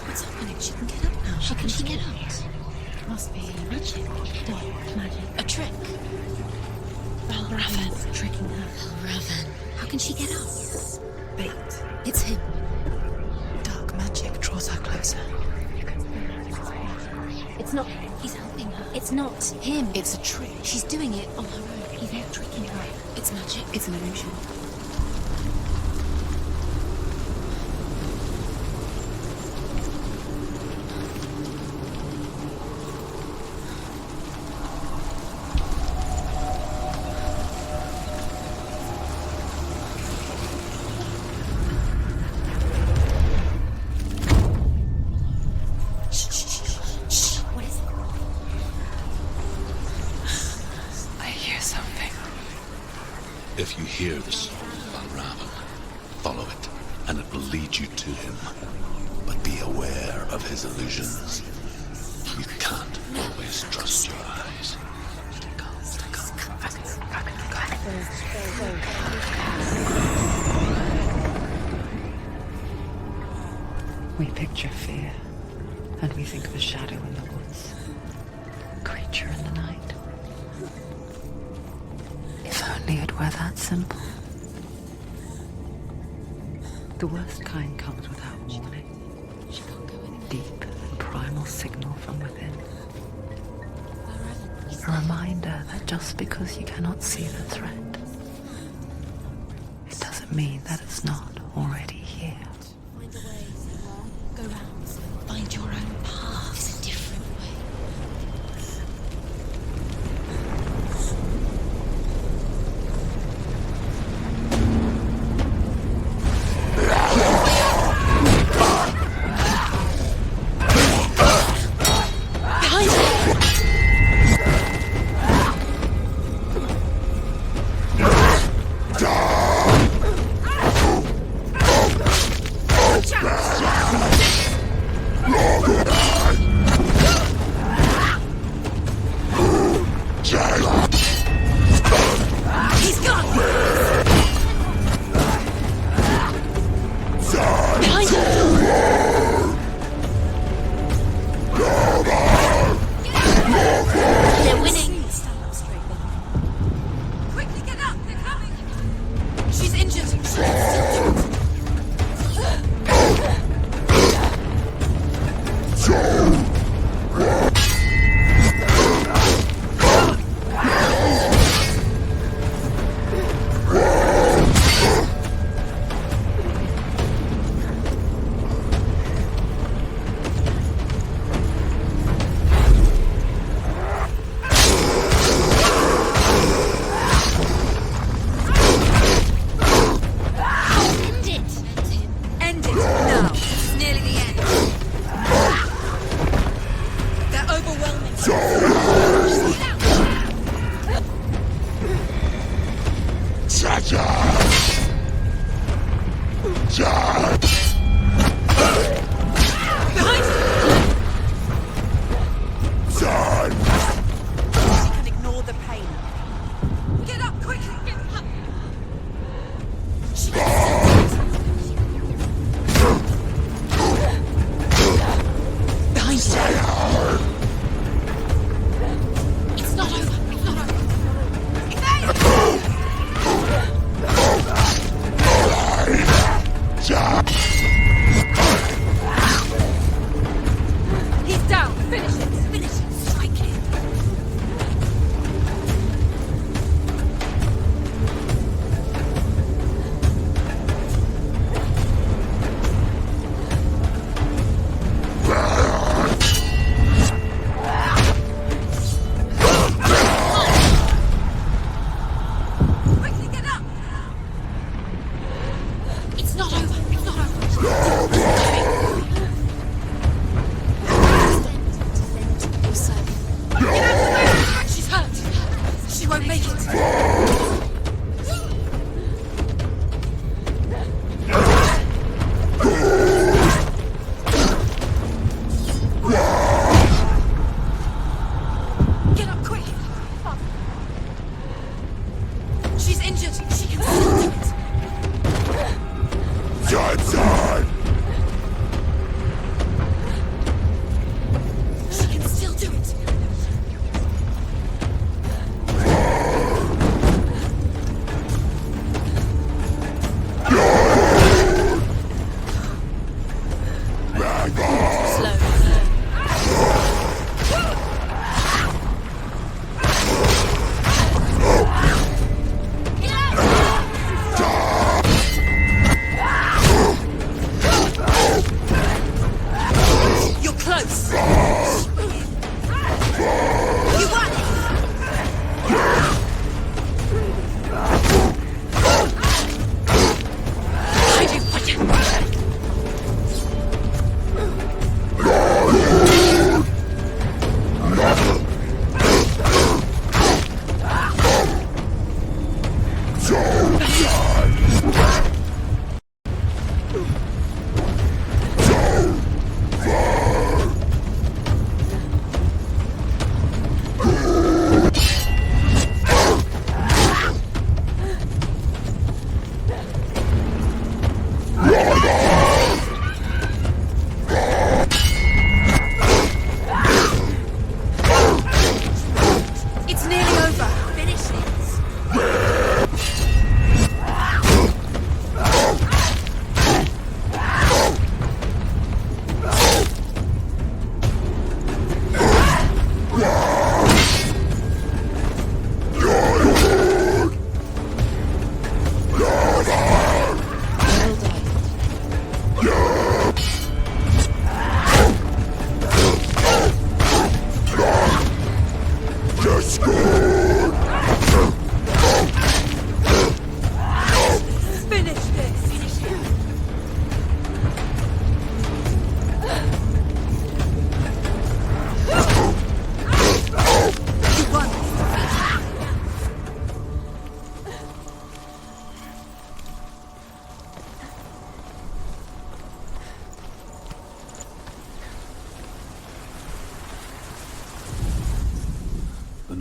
B: What's happening? She can get up now. How can she get up? Must be magic. Dark magic. A trick. Raven tricking her. Raven. How can she get up? Bait. It's him. Dark magic draws her closer. It's not him. He's helping her. It's not him. It's a trick. She's doing it on her own. He's not tricking her. It's magic. It's an illusion.
G: If you hear the song about Raven, follow it, and it will lead you to him. But be aware of his illusions. You can't always trust your eyes.
A: We picture fear, and we think of a shadow in the woods, a creature in the night. If only it were that simple. The worst kind comes without warning. Deep and primal signal from within. A reminder that just because you cannot see the threat, it doesn't mean that it's not already here.
B: Find a way, Senua. Go round. Find your own path. It's a different way.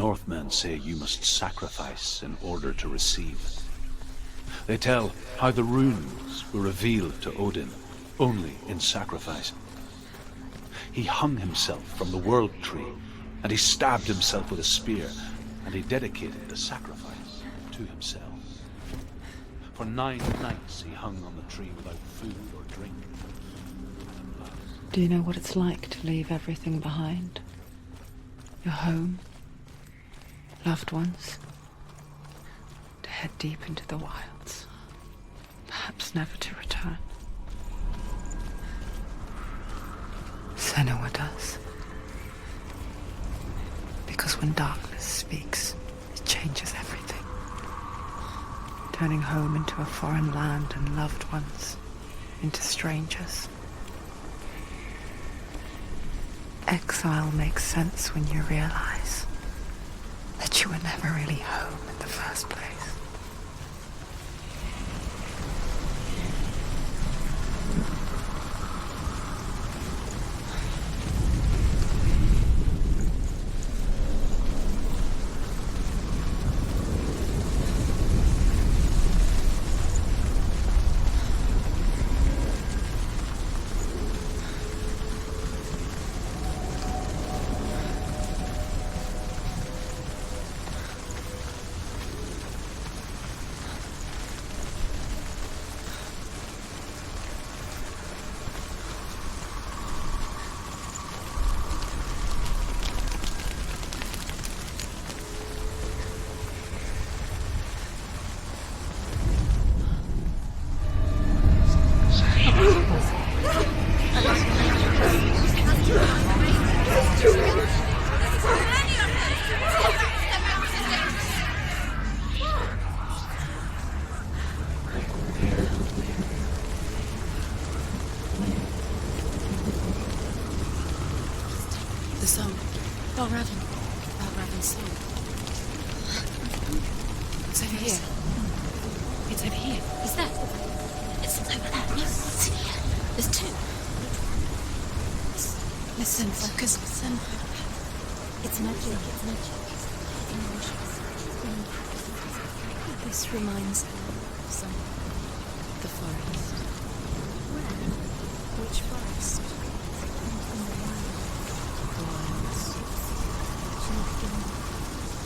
D: Northmen say you must sacrifice in order to receive. They tell how the runes were revealed to Odin only in sacrifice. He hung himself from the world tree, and he stabbed himself with a spear, and he dedicated the sacrifice to himself. For 9 nights he hung on the tree without food or drink.
A: Do you know what it's like to leave everything behind? Your home, loved ones, to head deep into the wilds, perhaps never to return. Senua does. Because when darkness speaks, it changes everything. Turning home into a foreign land and loved ones into strangers. Exile makes sense when you realize that you were never really home in the first place.
B: The song. Balraven's song. It's over here. It's over here.
C: Is that? It's over there. No, it's here. There's 2.
B: Listen, focus, listen.
C: It's magic. It's magic.
B: This reminds me of some. The forest.
C: Where? Which forest?
B: The wilds.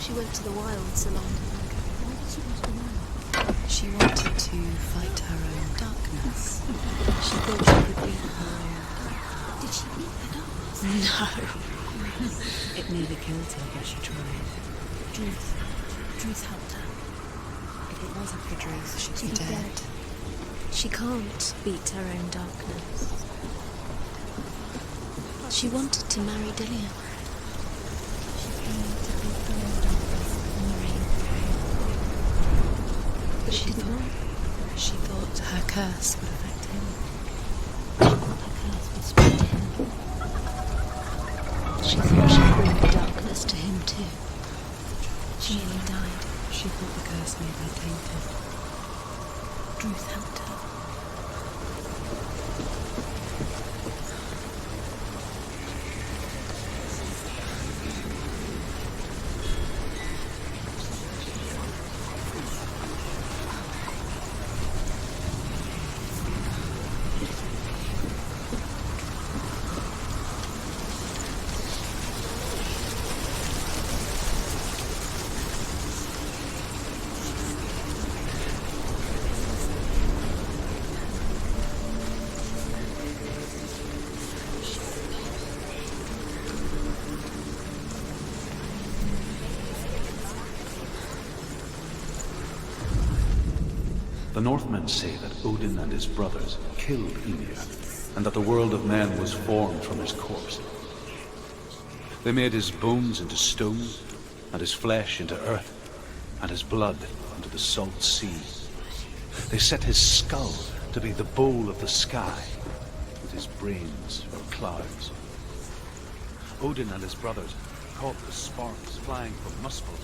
C: She went to the wilds a long time ago. Why did she go to the wilds?
B: She wanted to fight her own darkness.
C: She thought she could beat her own. Did she beat the darkness?
B: No. It nearly killed her, but she tried.
C: Druth helped her.
B: If it wasn't for Druth, she'd be dead.
C: She can't beat her own darkness. She wanted to marry Dillian. She came to beat her own darkness and marry him. But she didn't know.
B: She thought her curse would affect him.
C: Her curse would spread to him. She thought she'd bring the darkness to him too. She nearly died.
B: She thought the curse made her tainted.
C: Druth helped her.
D: The Northmen say that Odin and his brothers killed Ymir, and that the world of men was formed from his corpse. They made his bones into stone, and his flesh into earth, and his blood into the salt sea. They set his skull to be the bowl of the sky, with his brains for clouds. Odin and his brothers caught the sparks flying from Muspel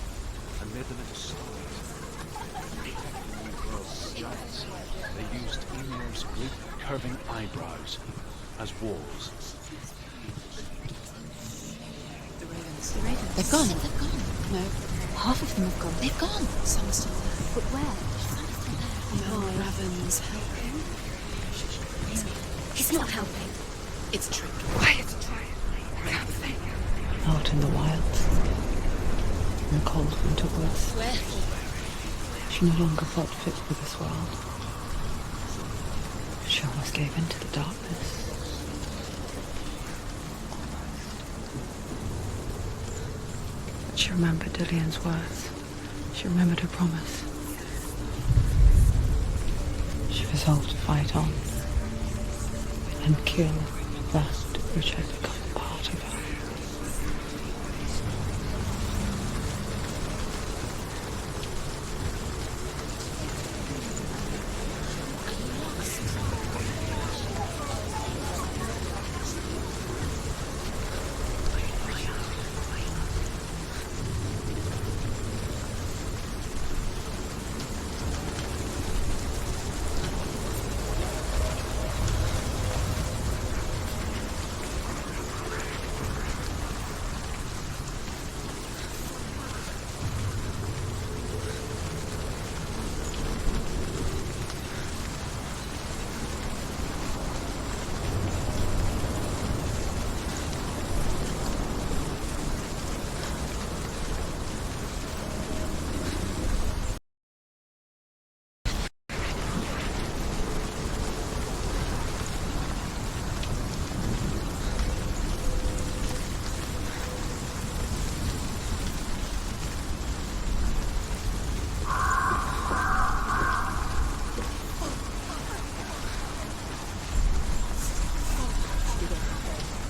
D: and made them into stars. Giants. They used Ymir's great curving eyebrows as walls.
B: The ravens. They've gone.
C: They've gone.
B: No.
C: Half of them have gone.
B: They've gone. Some are still there.
C: But where? Some are still there.
B: No, Raven's helping.
C: He's not helping.
B: It's a trick.
F: Quiet.
A: Out in the wilds, in the cold winter woods,
B: Where?
A: she no longer felt fit for this world. She almost gave in to the darkness. But she remembered Dillian's words. She remembered her promise. She resolved to fight on and kill that which had become part of her.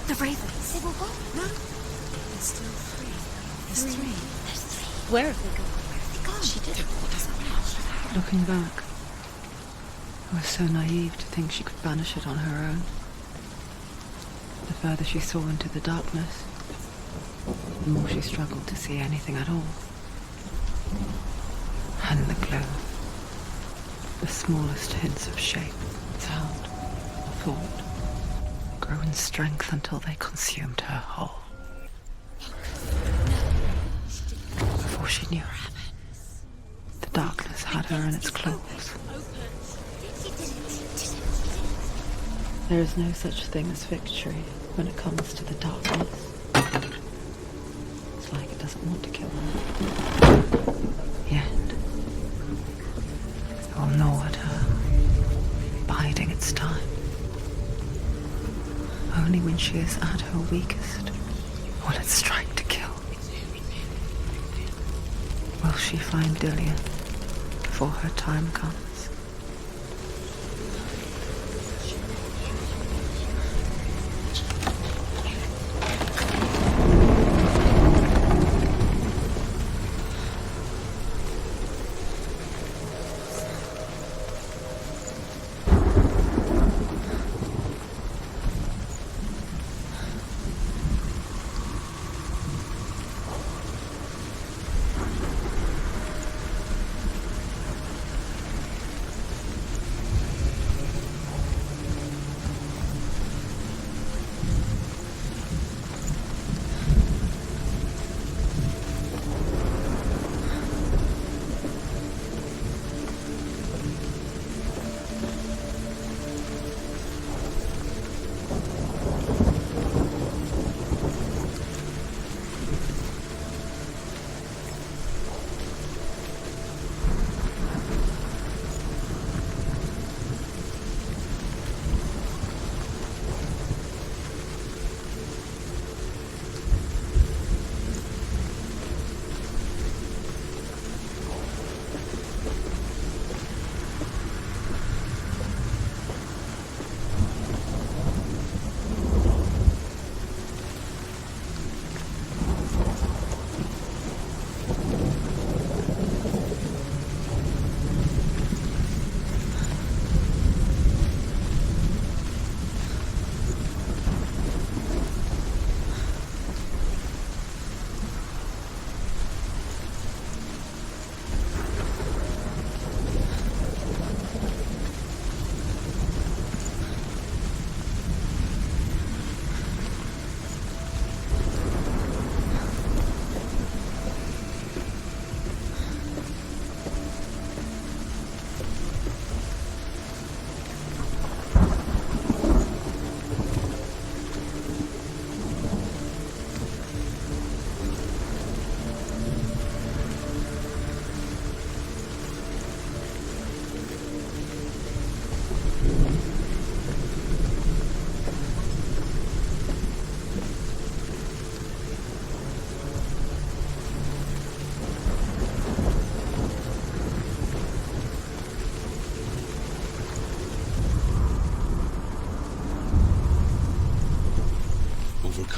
C: The ravens. They've all gone.
B: No. There's still three. There's three.
C: Where have they gone? Where have they gone?
B: She did it. What does that mean?
A: Looking back, I was so naive to think she could banish it on her own. The further she saw into the darkness, the more she struggled to see anything at all. And the glow, the smallest hints of shape, sound, or thought, grew in strength until they consumed her whole. Before she knew, the darkness had her in its claws. There is no such thing as victory when it comes to the darkness. It's like it doesn't want to kill her. Yet, it will gnaw at her, biding its time. Only when she is at her weakest will it strike to kill. Will she find Dillian before her time comes?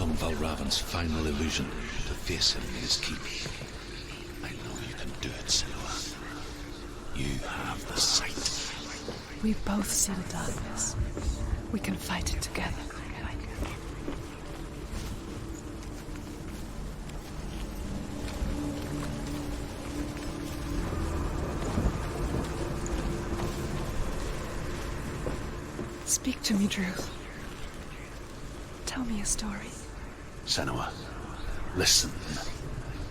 G: become Valravan's final illusion to face him in his keep. I know you can do it, Senua. You have the sight.
F: We both see the darkness. We can fight it together. Speak to me, Drew. Tell me a story.
D: Senua, listen.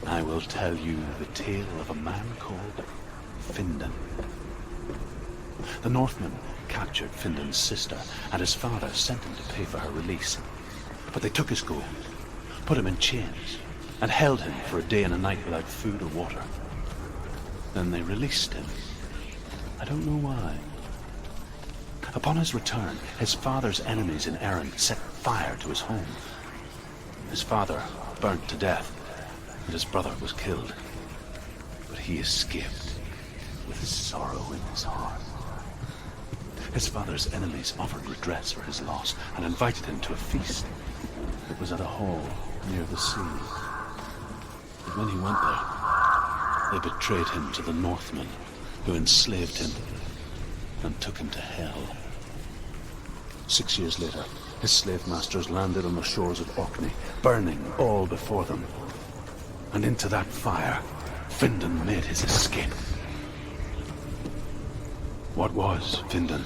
D: I will tell you the tale of a man called Findan. The Northmen captured Findan's sister, and his father sent him to pay for her release. But they took his gold, put him in chains, and held him for a day and a night without food or water. Then they released him. I don't know why. Upon his return, his father's enemies in Erin set fire to his home. His father burnt to death, and his brother was killed. But he escaped with sorrow in his heart. His father's enemies offered redress for his loss and invited him to a feast. It was at a hall near the sea. But when he went there, they betrayed him to the Northmen, who enslaved him and took him to hell. 6 years later, his slave masters landed on the shores of Orkney, burning all before them. And into that fire, Findan made his escape. What was Findan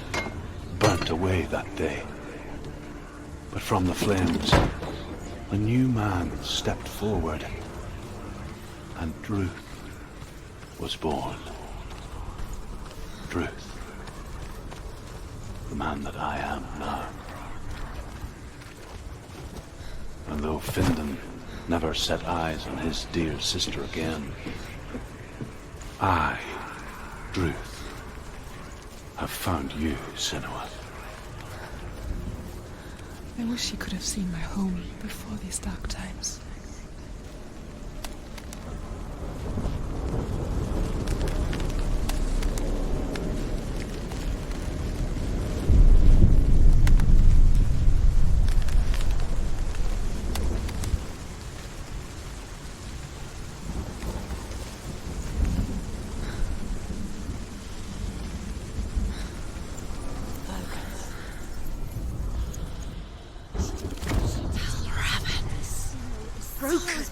D: burnt away that day. But from the flames, a new man stepped forward, and Druth was born. Druth. The man that I am now. And though Findan never set eyes on his dear sister again, I, Druth, have found you, Senua.
F: I wish you could have seen my home before these dark times.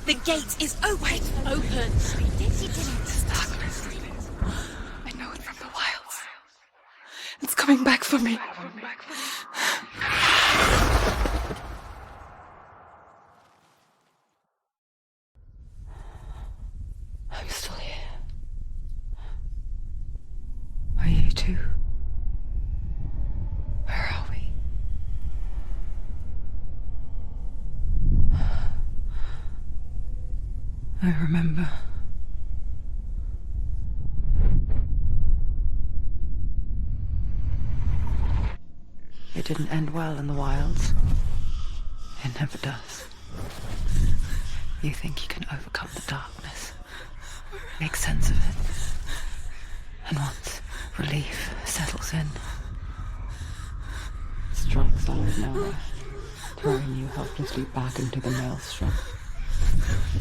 B: The gate is open. Open.
F: It's darkness. I know it from the wilds. It's coming back for me.
A: I'm still here. Are you too? Where are we? I remember. It didn't end well in the wilds. It never does. You think you can overcome the darkness, make sense of it, and once relief settles in, it strikes out of nowhere, throwing you helplessly back into the maelstrom,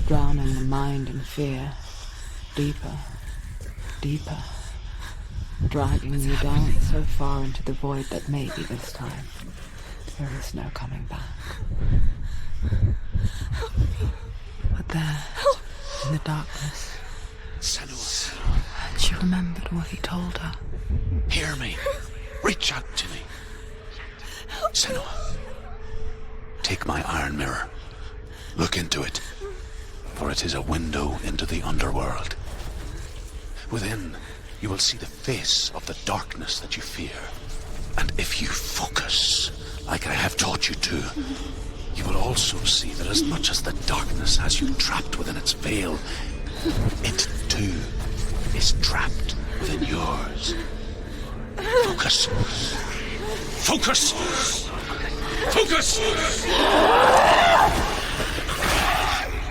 A: drowning the mind in fear, deeper, deeper, dragging you down so far into the void that maybe this time there is no coming back. But there, in the darkness,
G: Senua,
A: she remembered what he told her.
G: hear me. Reach out to me. Senua, take my iron mirror. Look into it, for it is a window into the underworld. Within, you will see the face of the darkness that you fear. And if you focus, like I have taught you to, you will also see that as much as the darkness has you trapped within its veil, it too is trapped within yours. Focus. Focus! Focus!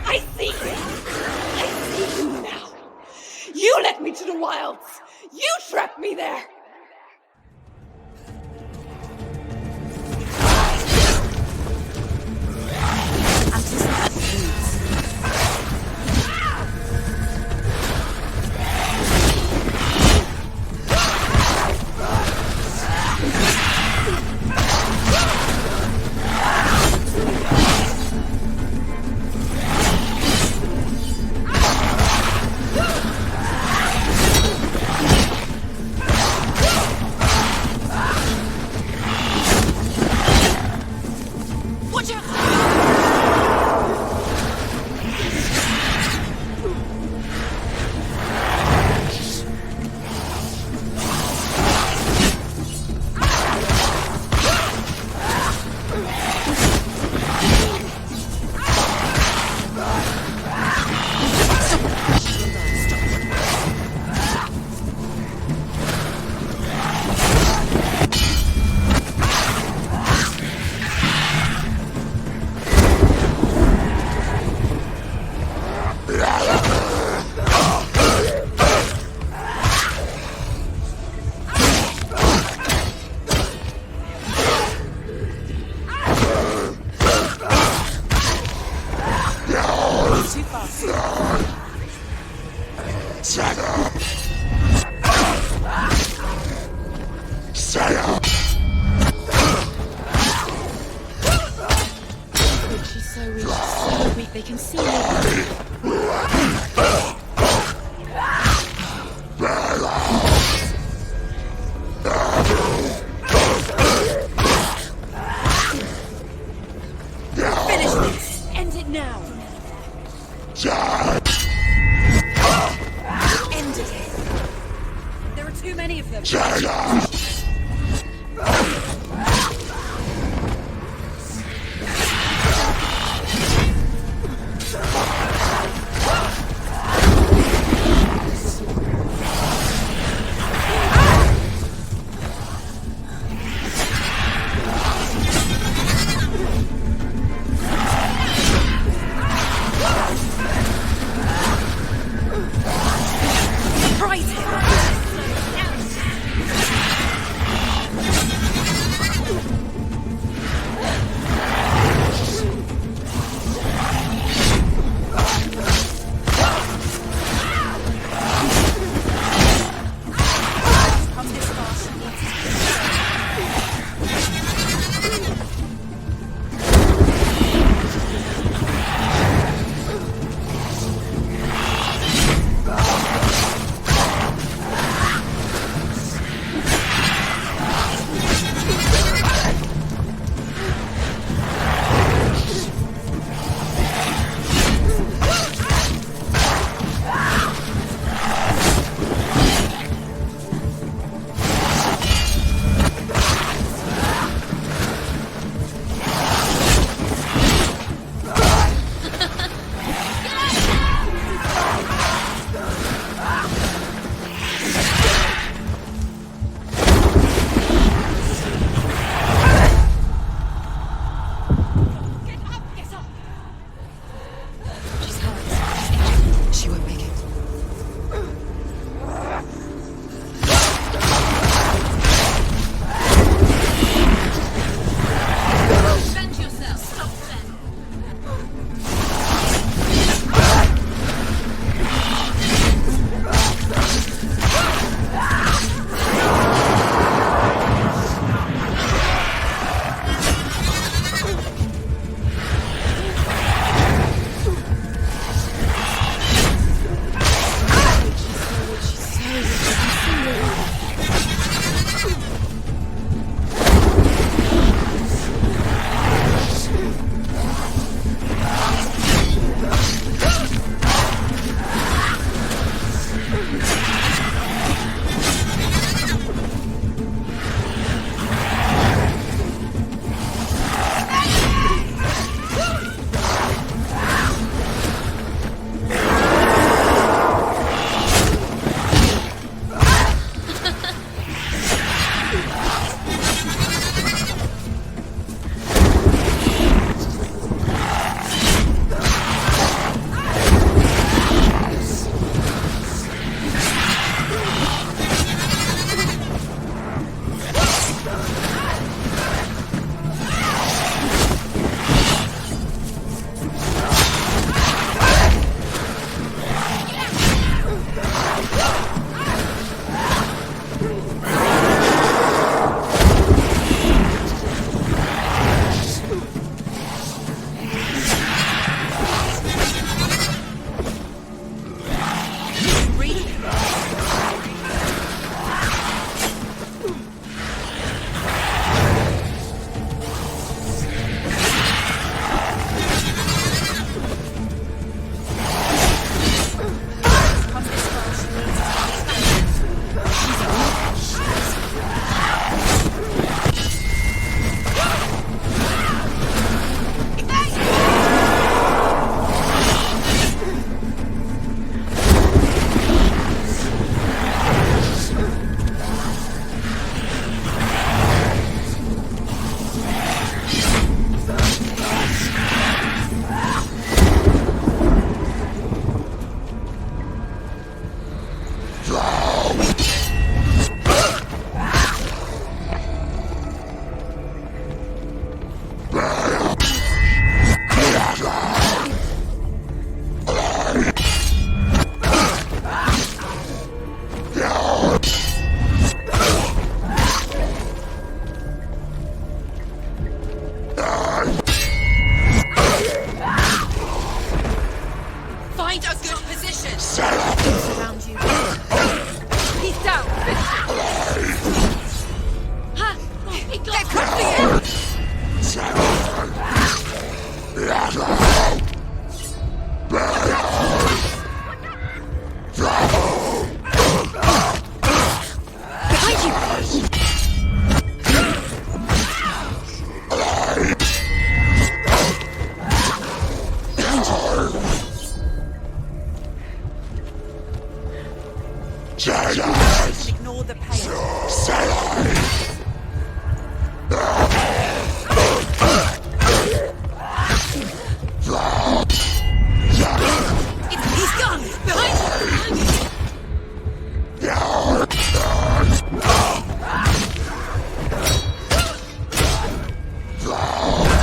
F: I see you! I see you now! You led me to the wilds! You trapped me there!
B: And So weak, they can see me. Finish this! End it now! End it! There are too many of them!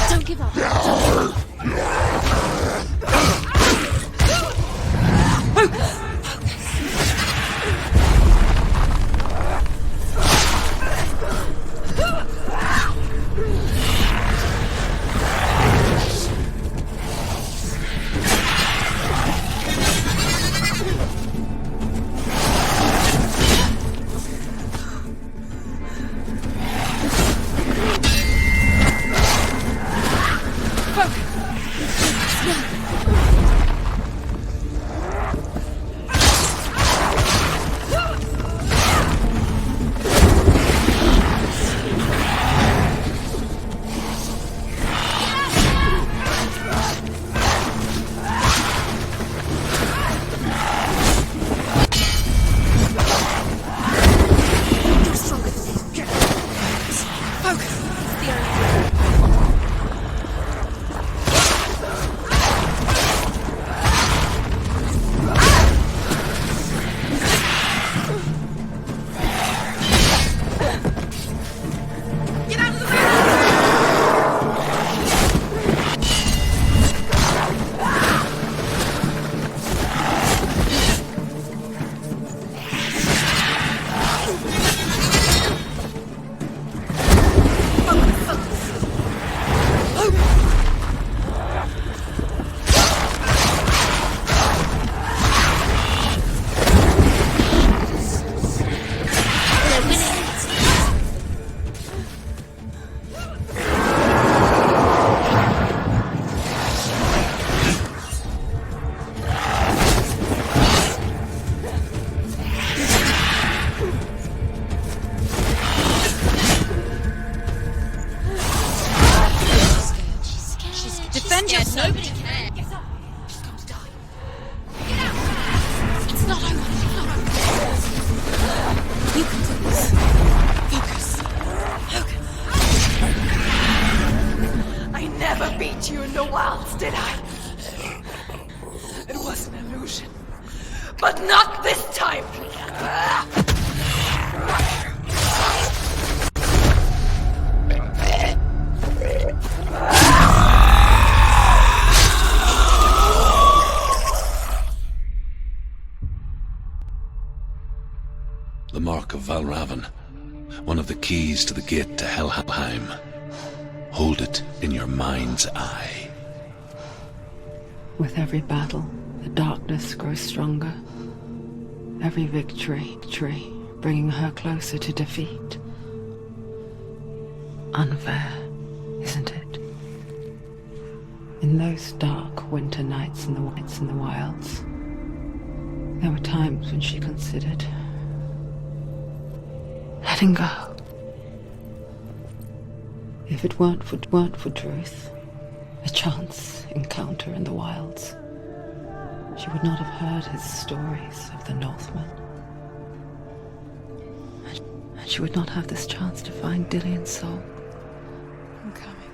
B: Don't give up. Don't give up.
C: Defend yourself. Nobody cares. She's going to die. Get out. It's not over. It's not over. You can do this. Focus. Focus.
F: I never beat you in the wilds, did I? It was an illusion. But not this time!
G: The Mark of Valravn, one of the keys to the gate to Helheim. Hold it in your mind's eye.
A: With every battle, the darkness grows stronger. Every victory, bringing her closer to defeat. Unfair, isn't it? In those dark winter nights in the wilds, there were times when she considered letting go. If it weren't for Druth, a chance encounter in the wilds, she would not have heard his stories of the Northmen. And she would not have this chance to find Dillion's soul.
F: I'm coming.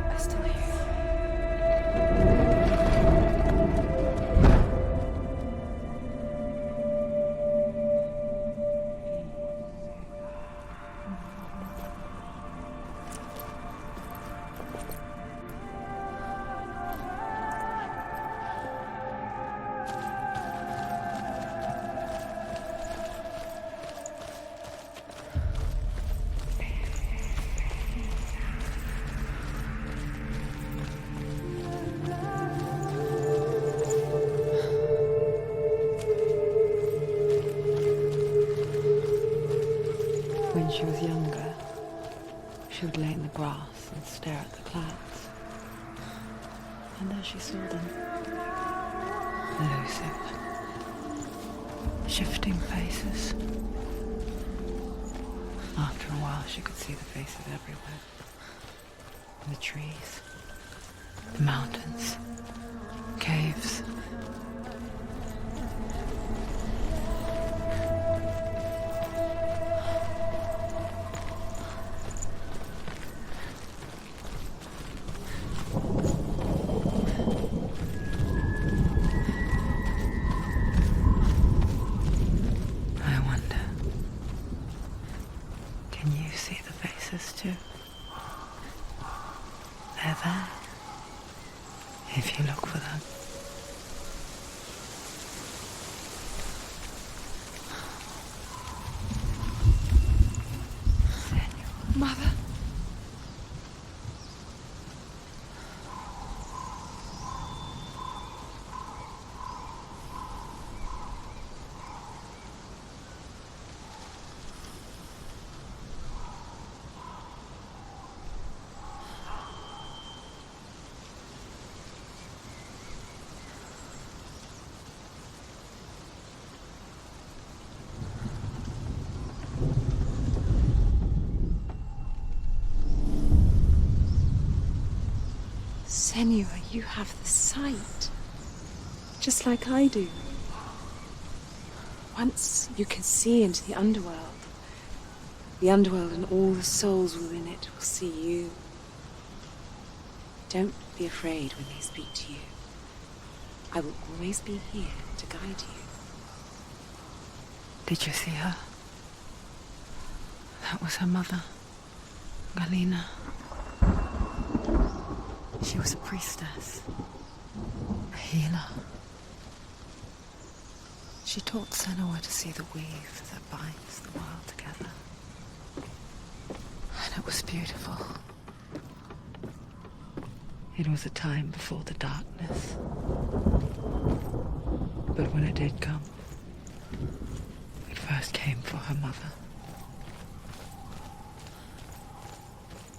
F: I still hear you.
A: When she was younger, she would lay in the grass and stare at the clouds. And there she saw them. Elusive. Shifting faces. After a while, she could see the faces everywhere. The trees, the mountains, caves. I wonder, can you see the faces? pieces too. They're there, if you look for them.
B: Mother? Senua, you have the sight. Just like I do. Once you can see into the underworld and all the souls within it will see you. Don't be afraid when they speak to you. I will always be here to guide you.
A: Did you see her? That was her mother, Galina. She was a priestess, a healer. She taught Senua to see the weave that binds the world together. And it was beautiful. It was a time before the darkness. But when it did come, it first came for her mother.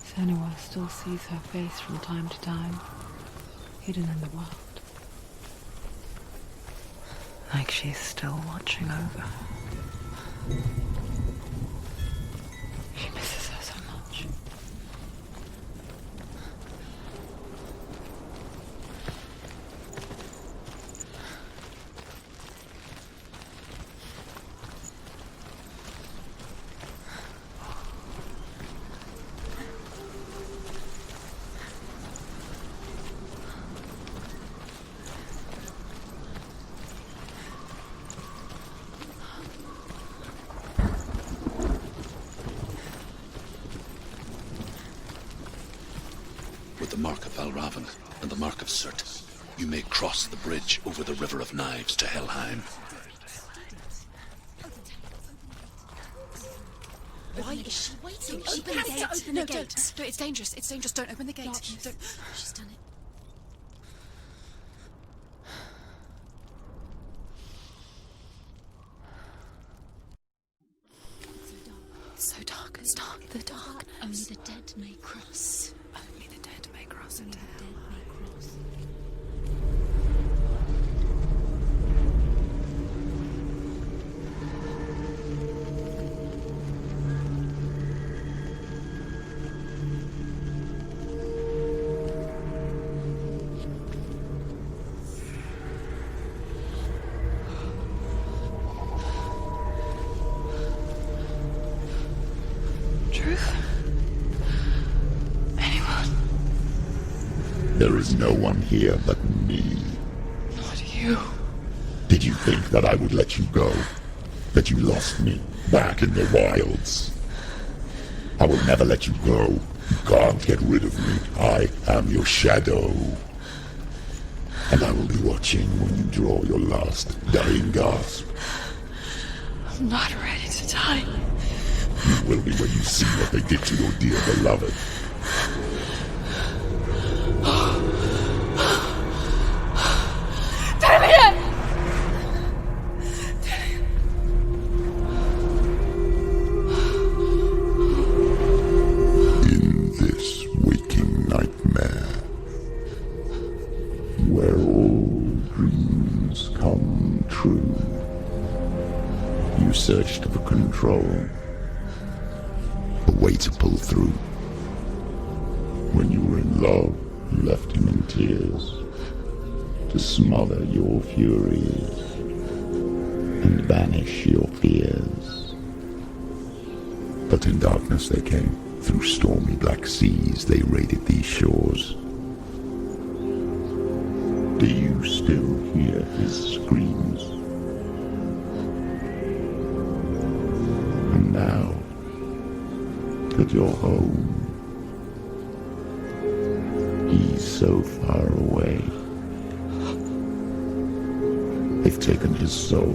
A: Senua still sees her face from time to time, hidden in the world. Like she's still watching over her. She misses her so much.
G: With the mark of Valravan and the mark of Surt, you may cross the bridge over the River of Knives to Helheim.
B: Why is she waiting?
C: She
B: Open
C: has
B: the
C: to
B: gate.
C: open the gate. No, it's dangerous. It's dangerous. Don't open the gate.
B: Darkness.
C: Don't.
B: She's done it.
C: It's so dark. It's dark. The dark.
B: Only the dead may cross.
C: Only the dead may cross
B: Only
C: into
B: the
C: hell.
B: dead may cross.
A: Truth? Anyone?
I: There is no one here but me.
A: Not you.
I: Did you think that I would let you go? That you lost me back in the wilds? I will never let you go. You can't get rid of me. I am your shadow. And I will be watching when you draw your last dying gasp.
A: I'm not ready to die.
I: You will be when you see what they did to your dear beloved. In this waking nightmare, where all dreams come true, you searched for control, a way to pull through. When you were in love, you left him in tears, to smother your furies and banish your fears. But in darkness they came, through stormy black seas they raided these shores. Do you still hear his screams? And now, look at your home. He's so far away. They've taken his soul.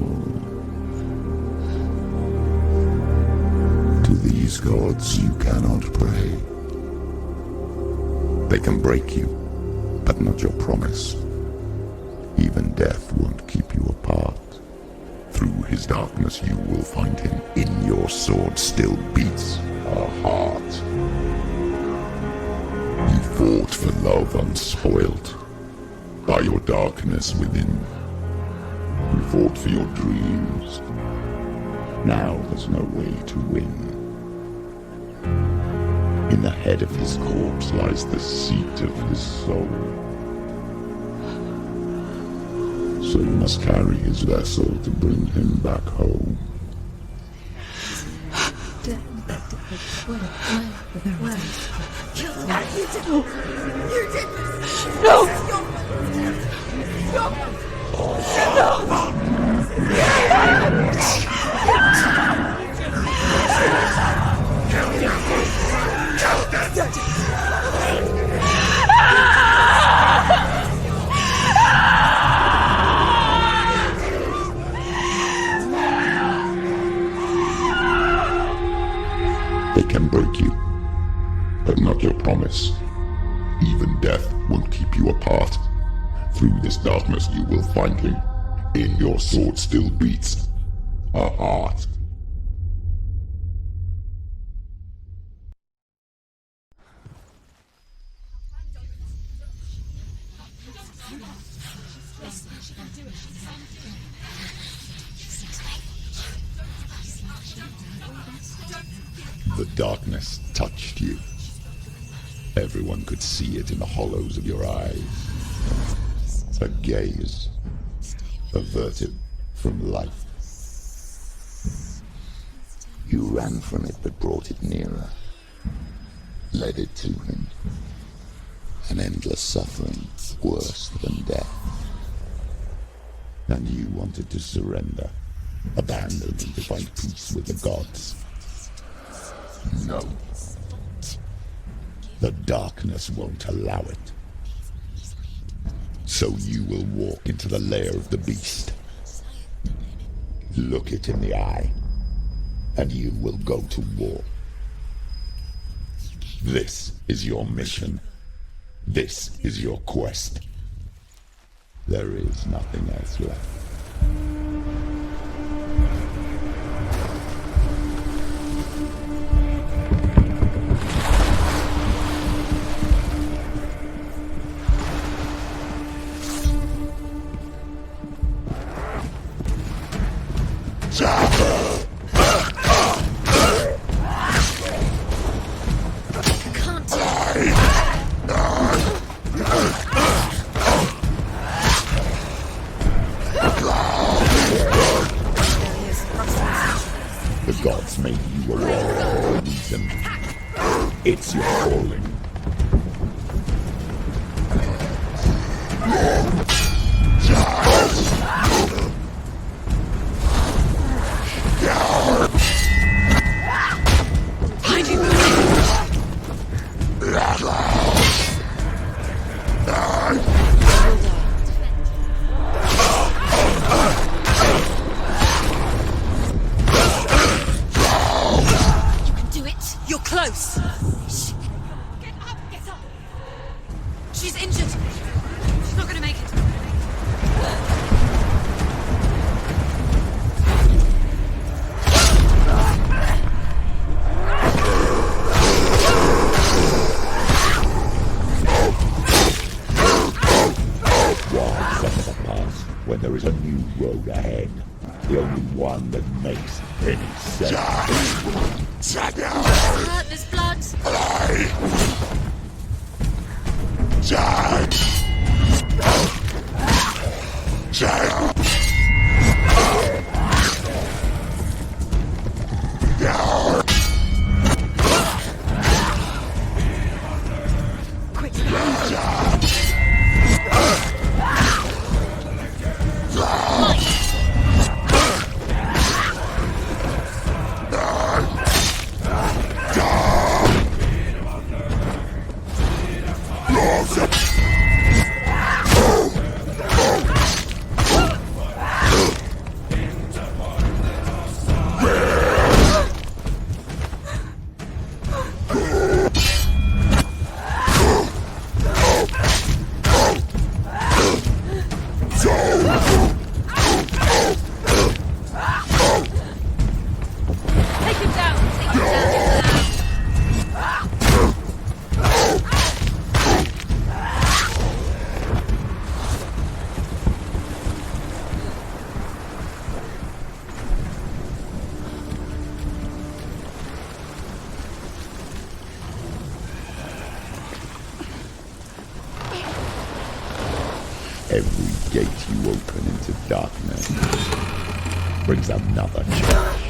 I: To these gods you cannot pray. They can break you, but not your promise. Even death won't keep you apart. Through his darkness you will find him. In your sword still beats a heart. You fought for love unspoilt by your darkness within. You fought for your dreams. Now there's no way to win. In the head of his corpse lies the seat of his soul. So you must carry his vessel to bring him back home. They can break you, but not your promise. Even death won't keep you apart. Through this darkness you will find him. In your sword still beats a heart. The darkness touched you. Everyone could see it in the hollows of your eyes. A gaze averted from life. You ran from it but brought it nearer. Led it to him. An endless suffering worse than death. And you wanted to surrender. Abandon and to find peace with the gods. No. The darkness won't allow it. So you will walk into the lair of the beast. Look it in the eye, and you will go to war. This is your mission. This is your quest. There is nothing else left. The gods made you a warrior for a reason. It's your calling.
C: Close! Get up! Get up! She's injured! She's not gonna make it!
I: Why suffer the past when there is a new road ahead? The only one that makes any sense.
C: Hurt, there's blood!
I: Die! Every gate you open into darkness brings another challenge.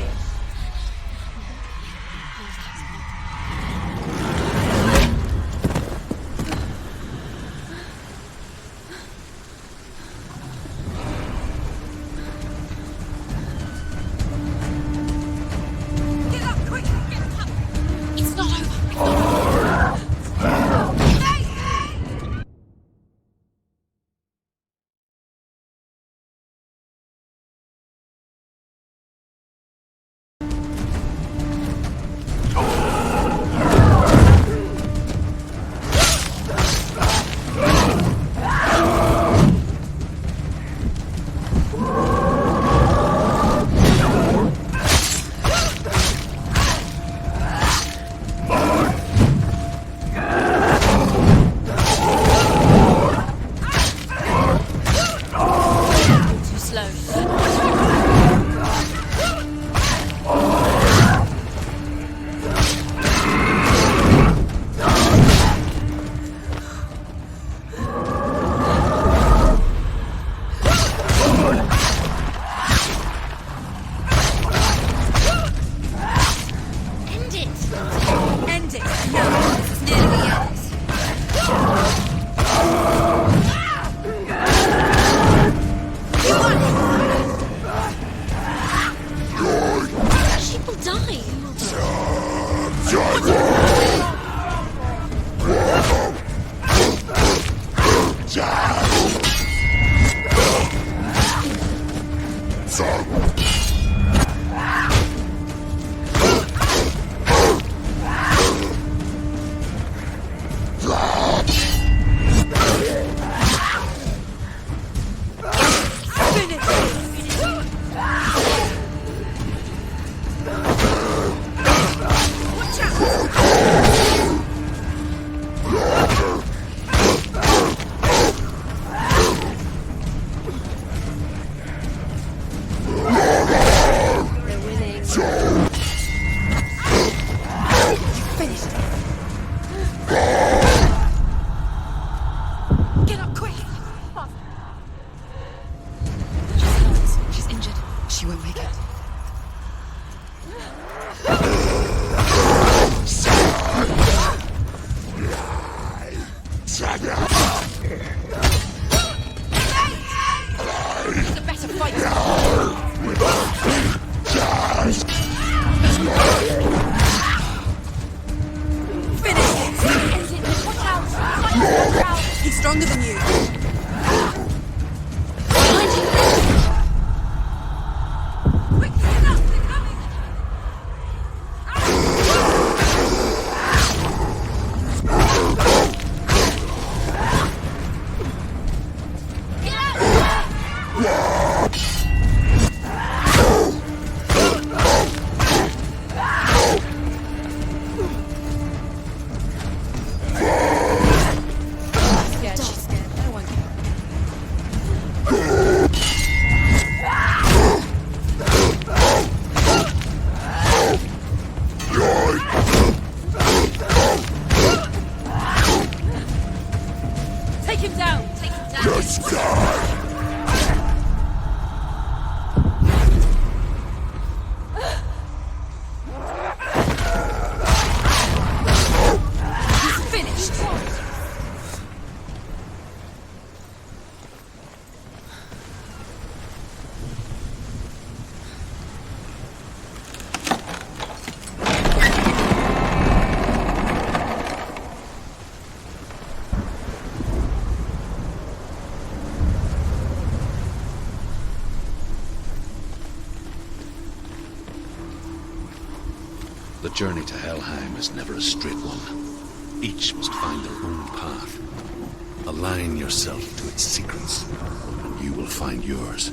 G: The journey to Helheim is never a straight one. Each must find their own path. Align yourself to its secrets, and you will find yours.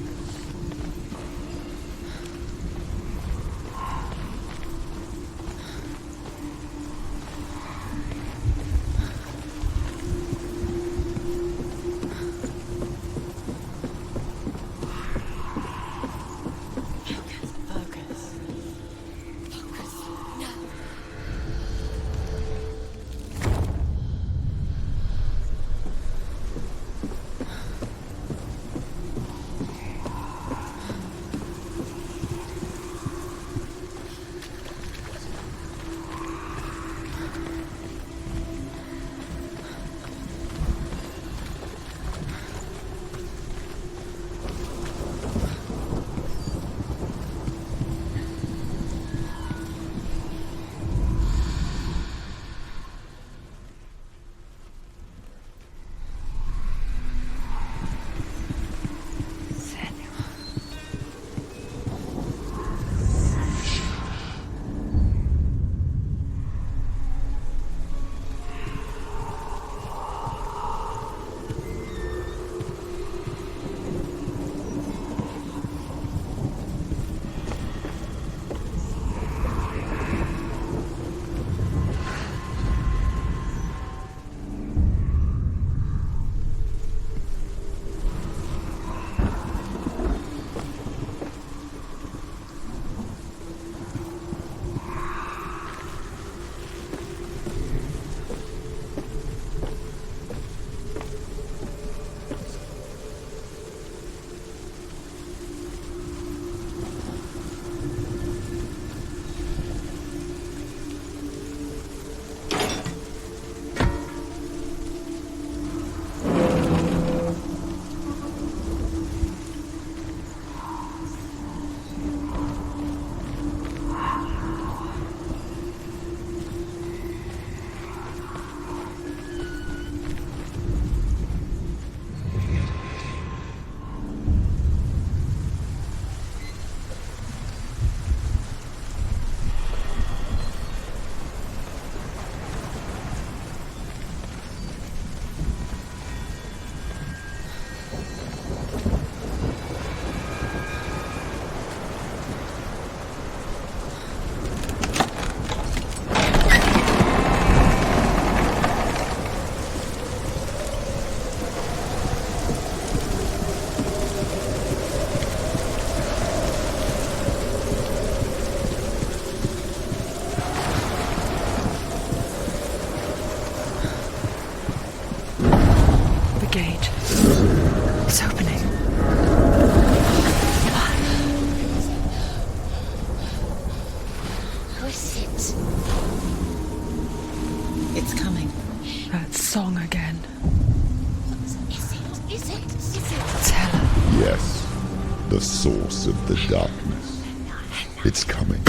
B: It's coming.
A: That song again.
B: Is it?
A: It's Hela.
I: Yes, the source of the darkness. It's coming.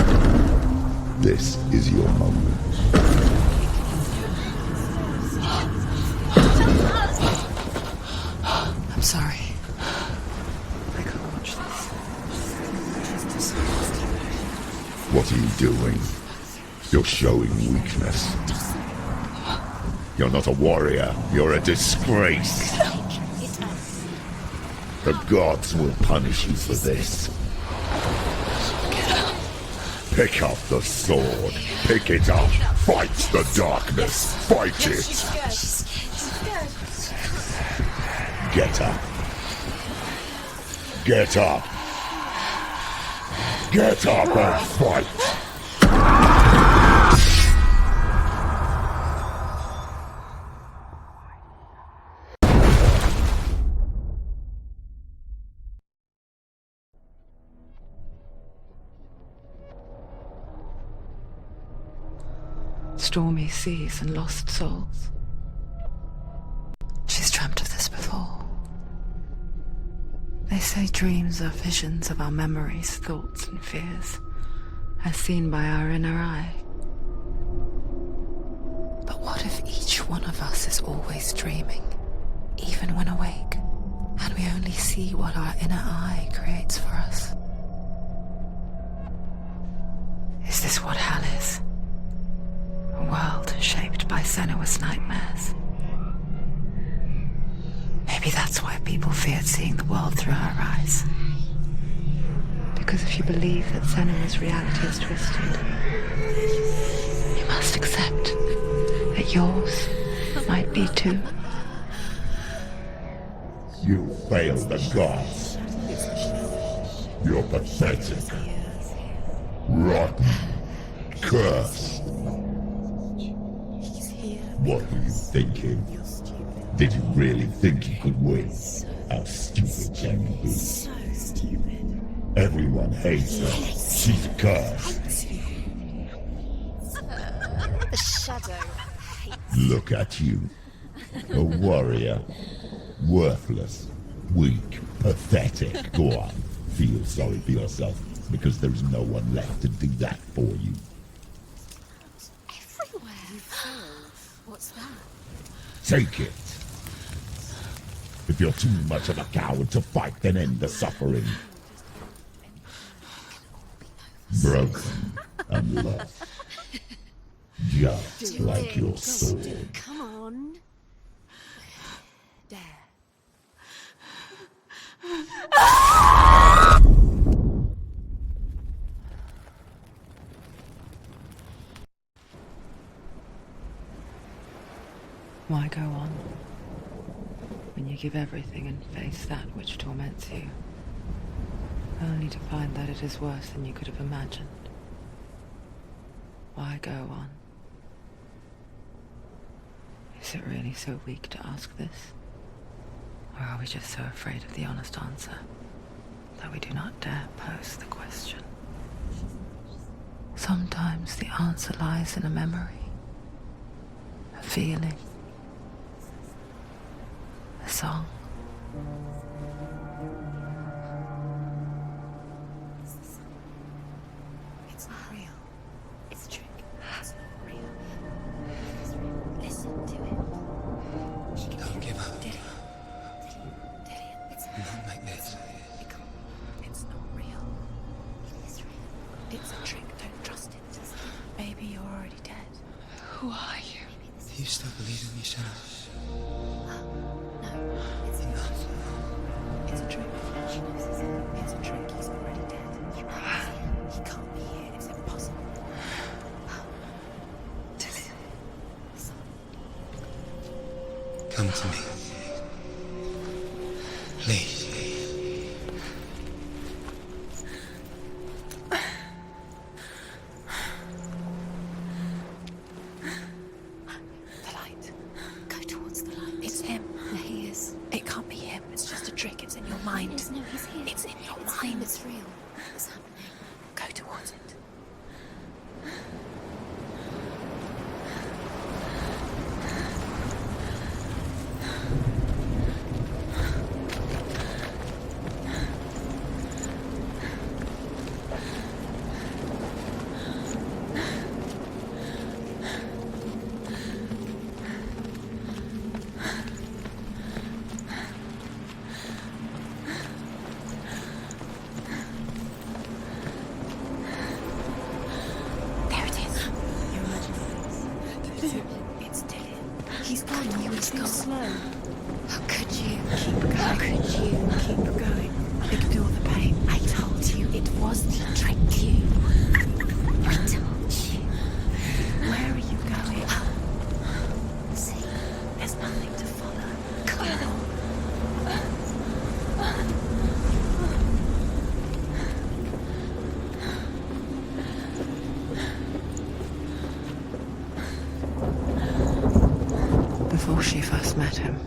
I: This is your moment.
A: I'm sorry. I can't watch this.
I: What are you doing? You're showing weakness. You're not a warrior. You're a disgrace. The gods will punish you for this. Pick up the sword. Pick it up. Fight the darkness. Fight it. Get up. Get up. Get up and fight.
A: Stormy seas and lost souls. She's dreamt of this before. They say dreams are visions of our memories, thoughts and fears, as seen by our inner eye. But what if each one of us is always dreaming, even when awake, and we only see what our inner eye creates for us? Is this what hell is? A world shaped by Senua's nightmares. Maybe that's why people feared seeing the world through her eyes. Because if you believe that Senua's reality is twisted, you must accept that yours might be too.
I: You failed the gods. You're pathetic. Rotten. Cursed. What were you thinking? Did you really think you could win? How stupid can you be?
B: So stupid.
I: Everyone hates her. She's cursed.
B: The shadow hates.
I: Look at you. A warrior. Worthless. Weak. Pathetic. Go on. Feel sorry for yourself, because there is no one left to do that for you.
B: Everywhere. What's that?
I: Take it. If you're too much of a coward to fight, then end the suffering. Broken and lost. Just like your sword.
B: Come on. Dare.
A: Why go on when you give everything and face that which torments you, only to find that it is worse than you could have imagined? Why go on? Is it really so weak to ask this? Or are we just so afraid of the honest answer that we do not dare pose the question? Sometimes the answer lies in a memory, a feeling, a song.
B: It's not real. It's a trick. It's not real. It's real. Listen to it. She can
H: Don't give up.
B: Dillian. It's
H: Not like this.
B: It's not real. It is real. It's a trick. Don't trust it. Baby, you're already dead.
A: Who are you?
H: Do you still believe in me, Senua?
B: No, it's not. It's a trick. She knows it's a trick. He's already dead. He can't be here. It's impossible.
A: Dillian.
H: Come to me. Please.
B: The light. Go towards the light. It's him. There he is. It can't be him. It's just a trick. It's in your mind. No, he's here. It's in your mind. It's real. It's happening. Go towards it. time you was gone.
A: Slow.
B: How could you?
A: Keep going.
B: How could you?
A: Keep going. Ignore the pain.
B: I told you it wasn't a trick, you. I told you.
A: Where are you going?
B: See,
A: There's nothing to follow.
B: come on.
A: Before she first met him,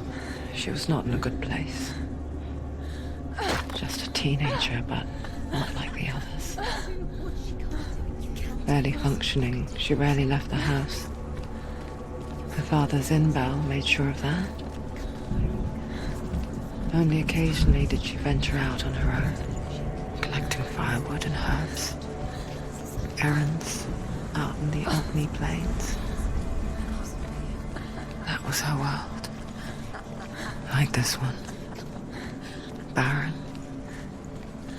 A: she was not in a good place. Just a teenager, but not like the others. Barely functioning, she rarely left the house. Her father's in-bell made sure of that. Only occasionally did she venture out on her own, collecting firewood and herbs. Errands out in the Orkney plains. That was her world. Like this one. Barren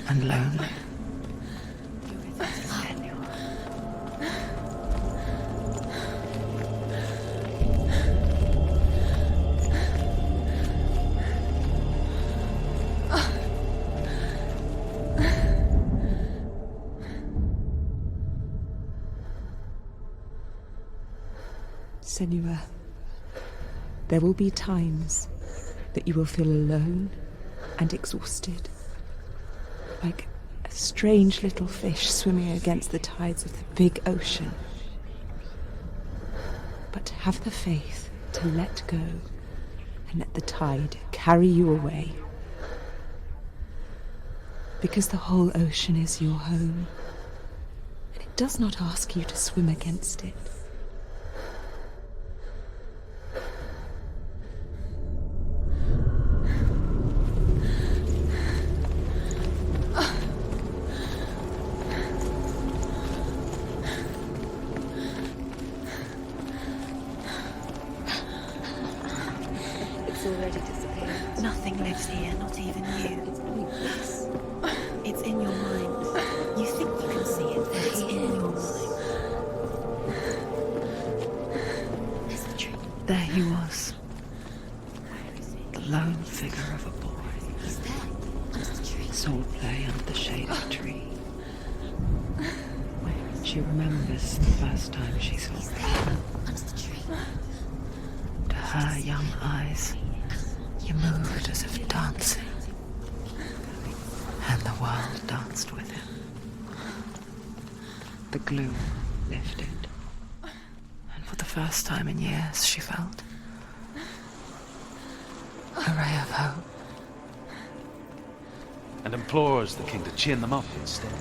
A: and lonely.
J: Senua, there will be times that you will feel alone and exhausted, like a strange little fish swimming against the tides of the big ocean. But have the faith to let go and let the tide carry you away. Because the whole ocean is your home, and it does not ask you to swim against it.
B: Already disappeared.
A: Nothing lives here, not even you. It's in your mind. You think you can see it, but it's in your mind.
B: There's the tree.
A: There he was. The lone figure of a boy.
B: He's there, under the tree.
A: Swordplay under the shade of a tree. She remembers the first time she saw
B: He's
A: him.
B: there, under the tree.
A: To her young eyes, he moved as if dancing. And the world danced with him. The gloom lifted. And for the first time in years, she felt a ray of hope.
E: And implores the king to chain them up instead.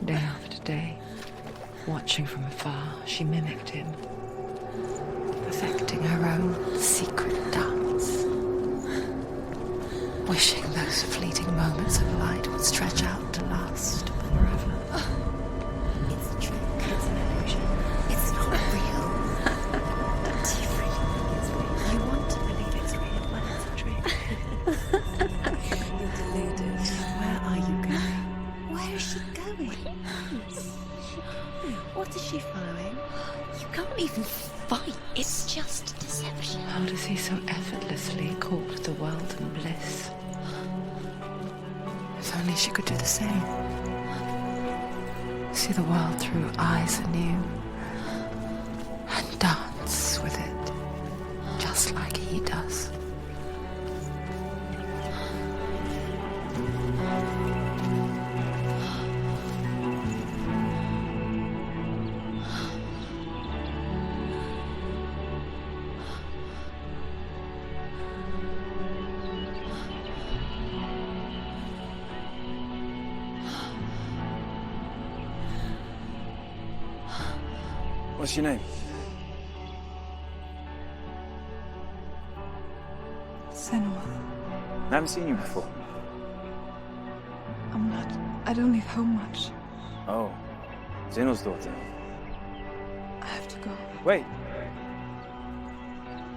A: Day after day, watching from afar, she mimicked him, perfecting her own secret dance, wishing those fleeting moments of light would stretch out to last forever.
B: It's a trick. It's an illusion. It's not real. Do you really think it's real?
A: You want to believe it's real when it's a trick.
B: You're deluded.
A: Where are you going?
B: Where is she going?
A: What is she following?
B: You can't even fight. It's just deception.
A: How does he so effortlessly court the world and bliss? If only she could do the same. See the world through eyes anew and dance with it, just like he does.
K: What's your name?
L: Senua.
K: I haven't seen you before.
L: I don't leave home much.
K: Oh, Zenua's daughter.
L: I have to go.
K: Wait.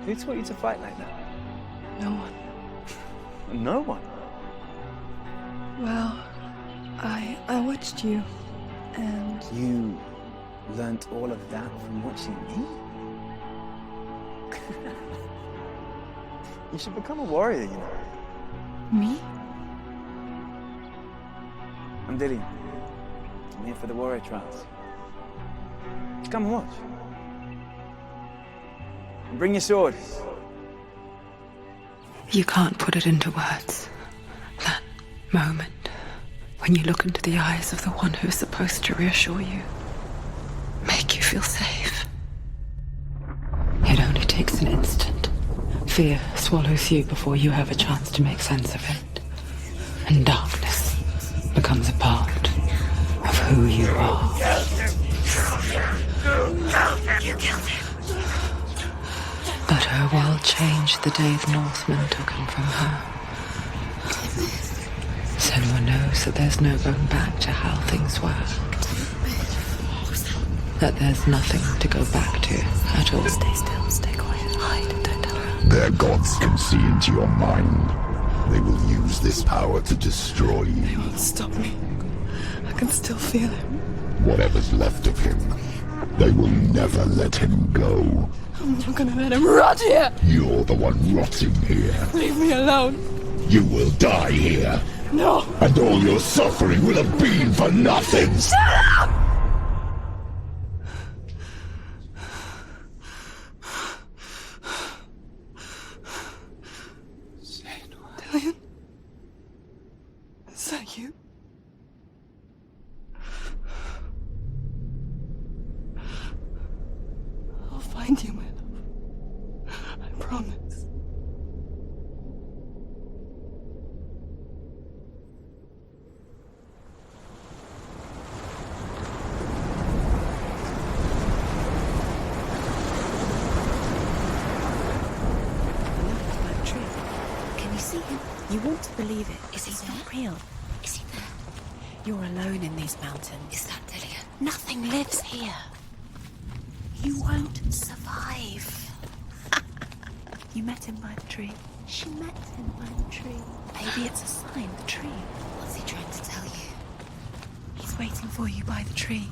K: Who taught you to fight like that?
L: No one.
K: No one?
L: Well, I watched you, and...
K: You learnt all of that from watching me? You should become a warrior, you know.
L: Me?
K: I'm Dillian. I'm here for the warrior trials. Just come and watch. And bring your sword.
A: You can't put it into words. That moment when you look into the eyes of the one who's supposed to reassure you, make you feel safe. It only takes an instant. Fear swallows you before you have a chance to make sense of it. And darkness becomes a part of who you are.
C: You killed him.
A: But her world changed the day the Northmen took him from her. Senua knows that there's no going back to how things were. That there's nothing to go back to at all.
C: Stay still, stay quiet, hide, don't tell her.
I: Their gods can see into your mind. They will use this power to destroy you.
L: They won't stop me. I can still feel him.
I: Whatever's left of him, they will never let him go.
L: I'm not gonna let him rot here!
I: You're the one rotting here.
L: Leave me alone!
I: You will die here.
L: No!
I: And all your suffering will have been for nothing!
L: Shut up! Dillian? Is that you? I'll find you, my love. I promise.
B: You want to believe it.
C: Is he
B: It's
C: there?
B: not real.
C: Is he there?
B: You're alone in these mountains.
C: Is that Dillian?
B: Nothing lives here. You won't survive. You met him by the tree. She met him by the tree. Maybe it's a sign, the tree.
C: What's he trying to tell you?
B: He's waiting for you by the tree.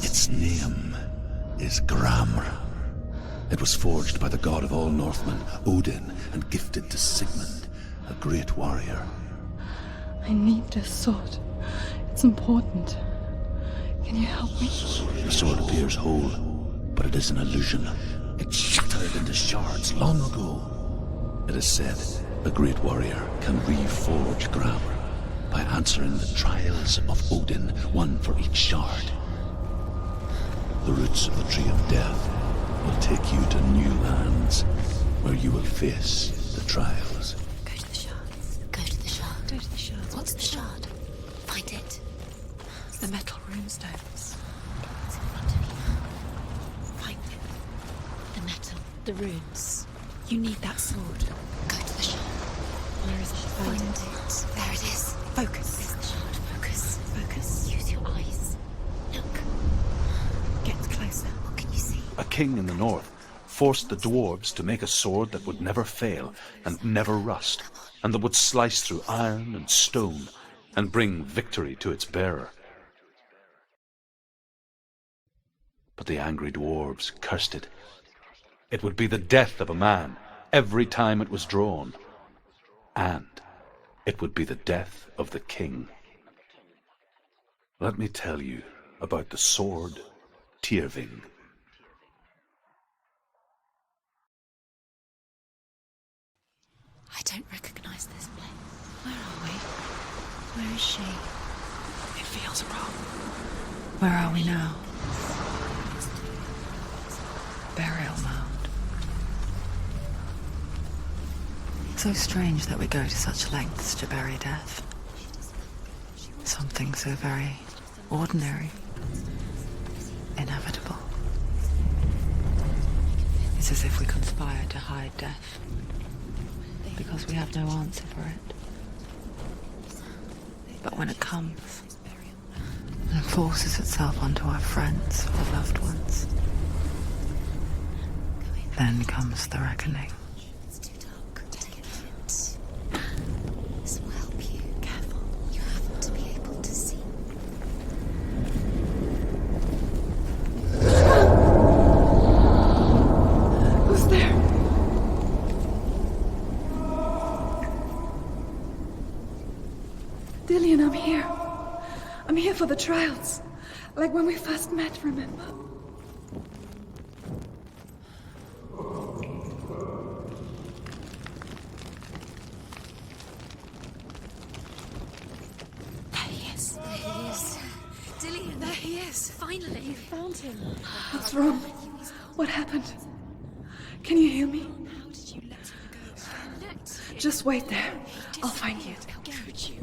G: Its name is Gramr. It was forged by the god of all Northmen, Odin, and gifted to Sigmund, a great warrior.
L: I need this sword. It's important. Can you help me?
G: The sword appears whole, but it is an illusion. It shattered into shards long ago. It is said a great warrior can reforge Gramr by answering the trials of Odin, one for each shard. The roots of the Tree of Death will take you to new lands, where you will face the trials.
C: Go to the shards. Go to the shard.
B: Go to the shard.
C: What's the shard? Find it.
B: It's the metal runestones.
C: It's in front of you. Find it. The metal. The runes.
B: You need that sword.
C: Go to the shard.
B: Where is it? Find it. There it is. Focus. There's the shard. Focus. Focus. Use your eyes. Look. Get closer. What can you see?
D: A king in the north forced the dwarves to make a sword that would never fail and never rust, and that would slice through iron and stone and bring victory to its bearer. But the angry dwarves cursed it. It would be the death of a man every time it was drawn, and it would be the death of the king. Let me tell you about the sword Tyrving.
B: I don't recognize this place. Where are we? Where is she? It feels wrong.
A: Where are we now? Burial mound. So strange that we go to such lengths to bury death. Something so very ordinary, inevitable. It's as if we conspire to hide death, because we have no answer for it. But when it comes, and forces itself onto our friends or loved ones, then comes the reckoning.
B: It's too dark. Take it. This will help you. Careful. You have to be able to see.
L: Who's there? Dillian, I'm here. I'm here for the trials. Like when we first met, remember?
B: There he is. There he is. Dillian, there he is. Finally. You found him.
L: What's wrong? What happened? Can you hear me?
B: How did you let him go?
L: Just wait there. I'll find you.
B: How could you?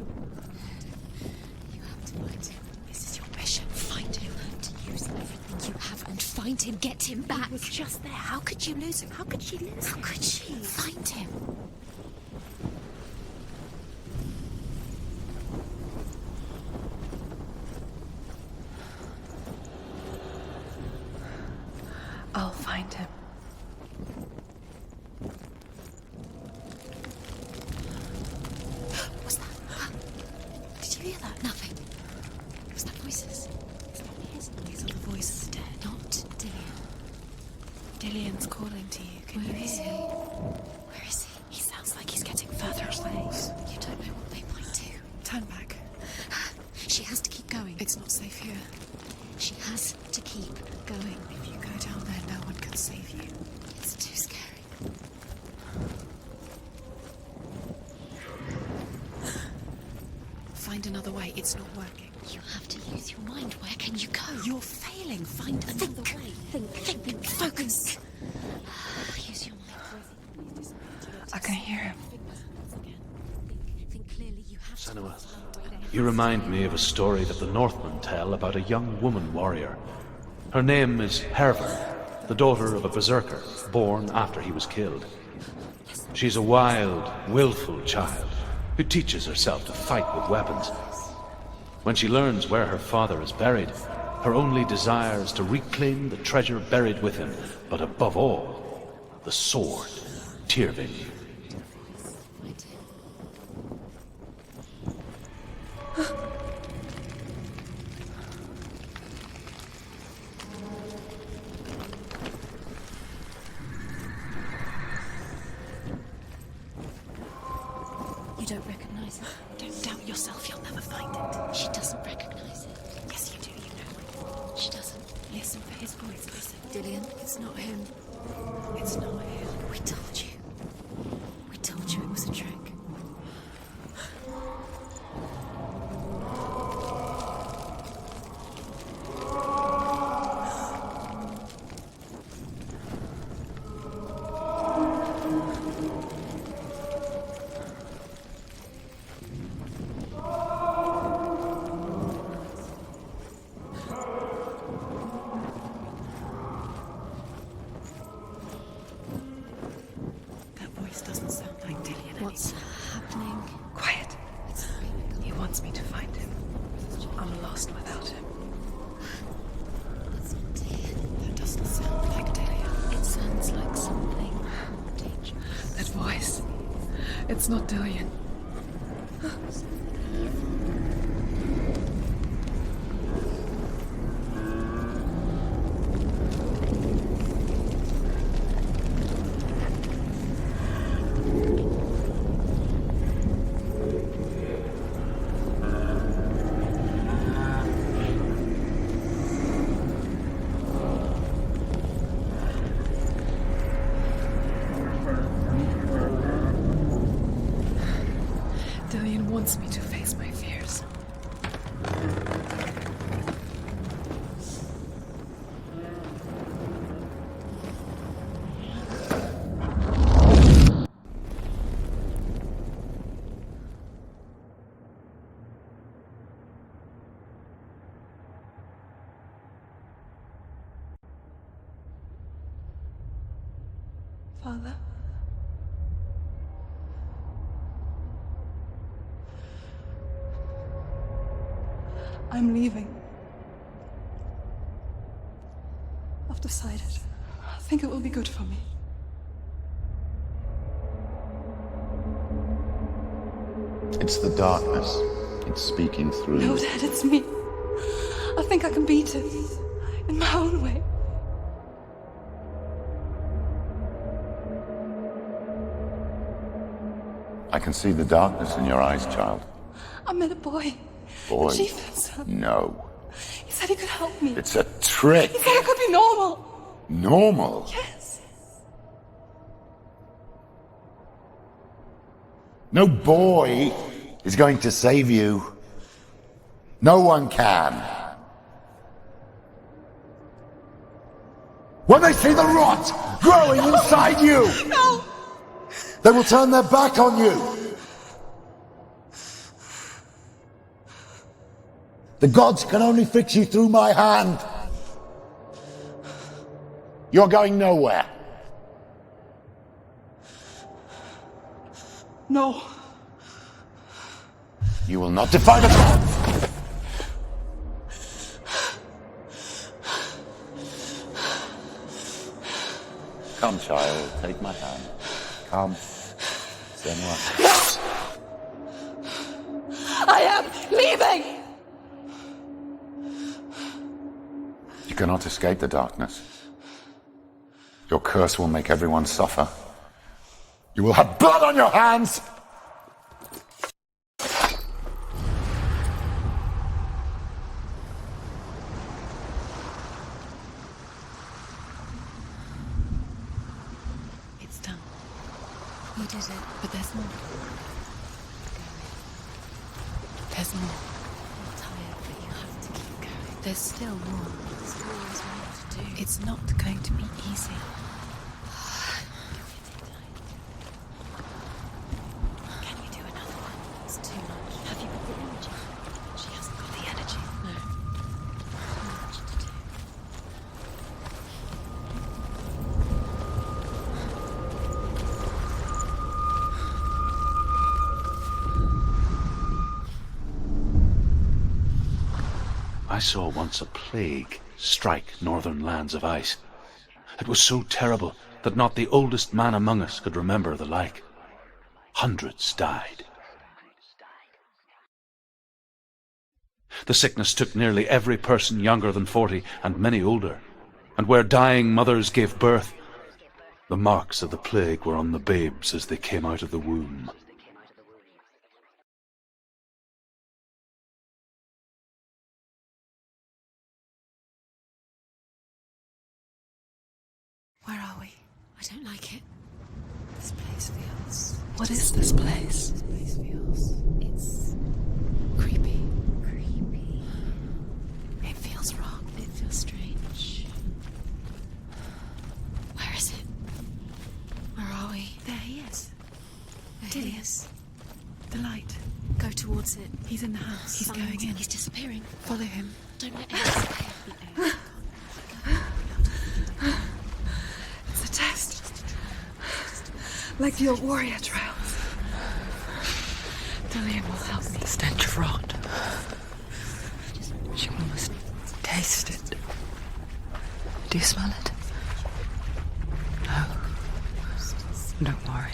B: You have to find him. This is your mission. Find him. You have to use everything you have and find him. Get him back. He was just there. How could you lose him? How could she lose him? How could she? Find him.
L: I'll find him.
B: What's that? Did you hear that? Nothing. Was that voices? It's not his. These are the voices dead. Not Dillian. Dillian's calling to you. Can you hear him? Where is he? He sounds like he's getting further away. You don't know what they might do. Turn back. She has to keep going. It's not safe here. She has to keep going. If you go down there, no one can save you. It's too scary. Find another way. It's not working. You have to use your mind. Where can you go? You're failing. Find another way. Think. Focus. Use your mind.
L: I can hear him.
B: Think clearly. You have to.
D: Senua, you remind me of a story that the Northmen tell about a young woman warrior. Her name is Hervin, the daughter of a berserker, born after he was killed. She's a wild, willful child who teaches herself to fight with weapons. When she learns where her father is buried, her only desire is to reclaim the treasure buried with him, but above all, the sword, Tyrving.
B: You don't recognize it. Don't doubt yourself. You'll never find it. She doesn't recognize it. Yes, you do. You know it. She doesn't. Listen for his voice. Listen. Dillian, it's not him. It's not him. We told you. We told you it was a trick.
L: voice. It's not Dillian. Dillian wants me to face my fears. Father? I'm leaving. I've decided. I think it will be good for me.
I: It's the darkness. It's speaking through
L: No,
I: you.
L: Dad, it's me. I think I can beat it. In my own way.
I: I can see the darkness in your eyes, child.
L: I met a boy.
I: Boy.
L: The chief son.
I: No.
L: He said he could help me.
I: It's a trick.
L: He said I could be normal.
I: Normal?
L: Yes.
I: No boy is going to save you. No one can. When they see the rot growing inside you,
L: No!
I: they will turn their back on you. The gods can only fix you through my hand. You're going nowhere.
L: No.
I: You will not defy the gods. Come, child, take my hand. Come. Senua.
F: I am leaving!
I: You cannot escape the darkness. Your curse will make everyone suffer. You will have blood on your hands!
A: It's done.
B: You did it.
A: But there's more. There's more.
B: I'm tired, but you have to keep going.
A: There's still more.
B: There's always more to do.
A: It's not going to be easy.
B: Can you do another one? It's too much. Have you got the energy?
A: She hasn't got the energy.
B: No. Too much to do.
D: I saw once a plague strike northern lands of ice. It was so terrible that not the oldest man among us could remember the like. Hundreds died. The sickness took nearly every person younger than 40 and many older, and where dying mothers gave birth, the marks of the plague were on the babes as they came out of the womb.
B: Where are we? I don't like it. This place feels...
A: What is this place?
B: This place feels... It's... creepy. Creepy. It feels wrong. It feels strange. Where is it? Where are we?
A: There he is.
B: There he is.
A: The light.
B: Go towards it.
A: He's in the house. He's
B: Find
A: going in.
B: He's disappearing.
A: Follow him.
B: Don't let anyone
L: It's a test. Like the old warrior trials. Dillian will help me.
A: The stench of rot. She must taste it. Do you smell it? No. Don't worry.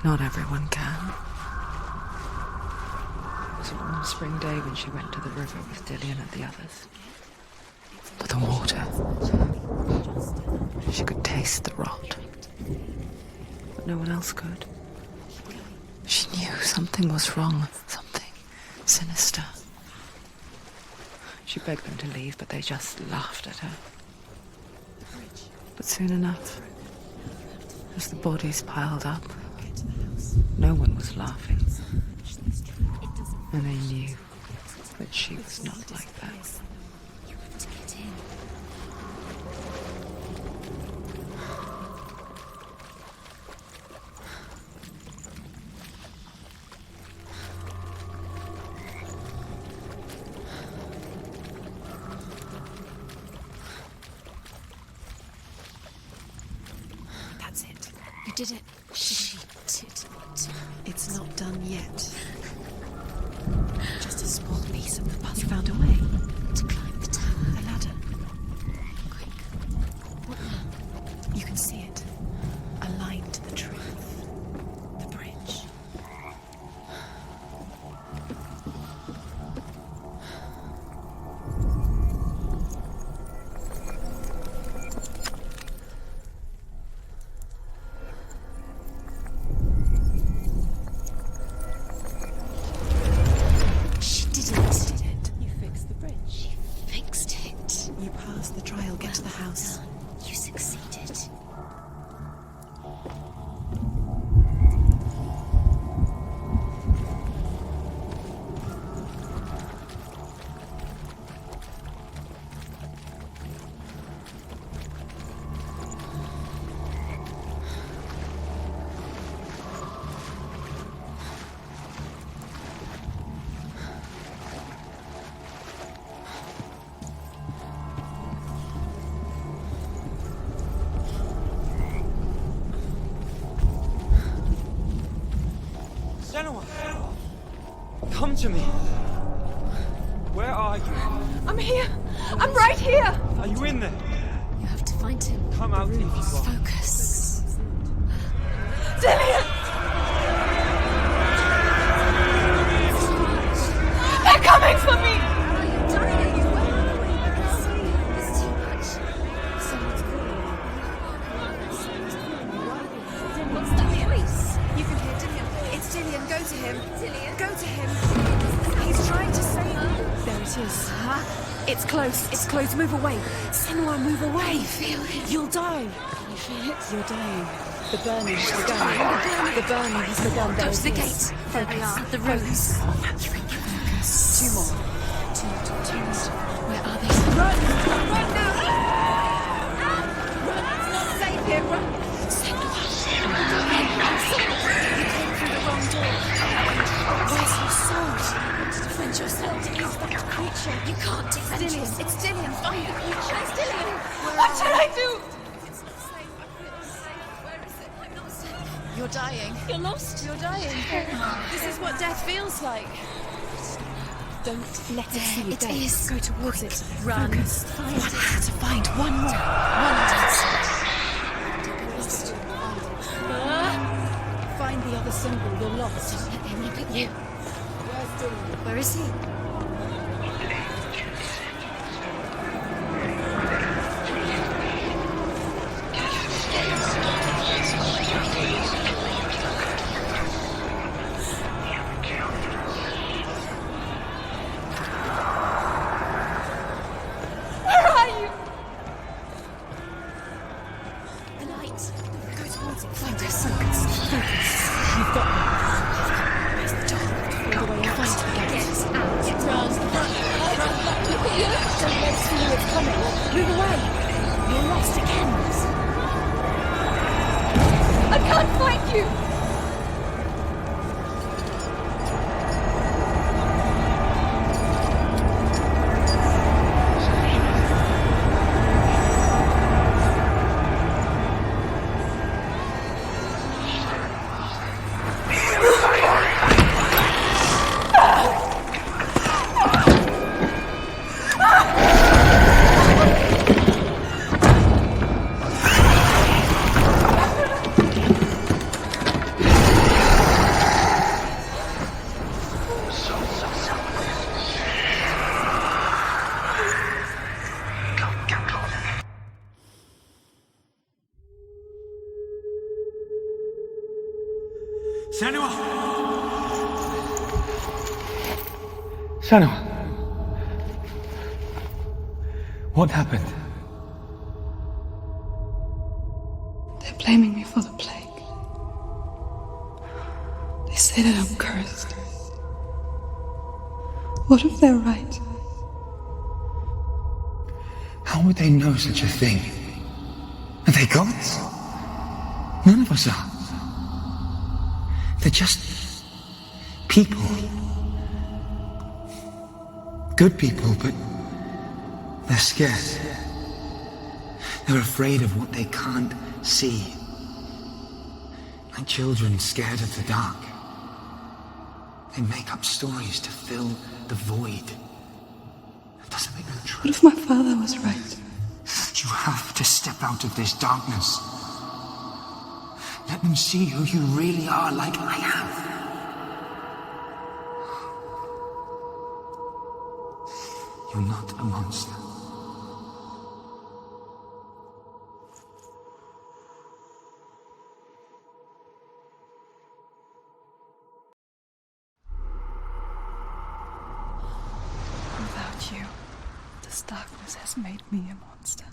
A: Not everyone can. It was a warm spring day when she went to the river with Dillian and the others. But the water... She could taste the rot. But no one else could. She knew something was wrong. Something sinister. She begged them to leave, but they just laughed at her. But soon enough, as the bodies piled up, no one was laughing. And they knew that she was not like that.
B: That's it. You did it. She did it. It's not done yet. Just a small piece of the puzzle.
A: You found a way
B: to climb the tower.
A: A ladder.
B: Quick. What now? You can see it. Aligned to the truth. The bridge. She did it.
A: You fixed the bridge.
B: She fixed it.
A: You passed the trial. Get to the house.
B: Done. You succeeded.
H: Senua! Come to me! Where are you?
L: I'm here! I'm right here!
H: Are you in there?
B: You have to find him.
H: Come out if you are.
B: Focus.
L: Dillian! They're coming for me!
B: It's too much. Someone's calling you. What's that voice?
L: You can hear Dillian. It's Dillian. Go to him. Dillian? Go to him. He's trying to save you. There it is. It's close. It's close. Move away. Senua, move away.
B: Feel it.
L: You'll die.
B: Can you feel it?
L: You're dying. The burning has begun. The burning has begun.
B: Go
L: There
B: to the
L: it
B: gate.
L: is.
B: There we are. The rooms. Focus.
L: Two more.
B: Two more. Where are they?
L: Run! Run now! Run! It's not safe here. Run!
B: You came through the wrong door. Where's your sword? To defend yourself against that creature. You can't defend yourself.
L: It's Dillian.
B: Find the creature.
L: It's Dillian. What should I do?
B: It's not safe. I feel safe. Where is it? I'm not safe. You're dying. You're lost.
L: You're dying. This is what death feels like. Don't let it see you.
B: It is.
L: Go towards it.
B: Run.
L: Focus.
B: Find
L: You
B: it.
L: have to find one more.
B: One answer.
L: Find the other symbol. You're lost.
B: Don't let him look at you. Where is he?
L: Where are you?
B: The light. Go towards it.
L: Focus. You've got me.
B: Where's the door?
L: All the way out.
B: Get out.
H: Senua! Senua! What happened?
M: They're blaming me for the plague. They say that I'm cursed. What if they're right?
H: How would they know such a thing? Are they gods? None of us are. They're just people. Good people, but they're scared. They're afraid of what they can't see. Like children scared of the dark. They make up stories to fill the void. That doesn't make them true.
M: What if my father was right?
H: You have to step out of this darkness. Let them see who you really are, like I have. You're not a monster.
M: Without you, this darkness has made me a monster.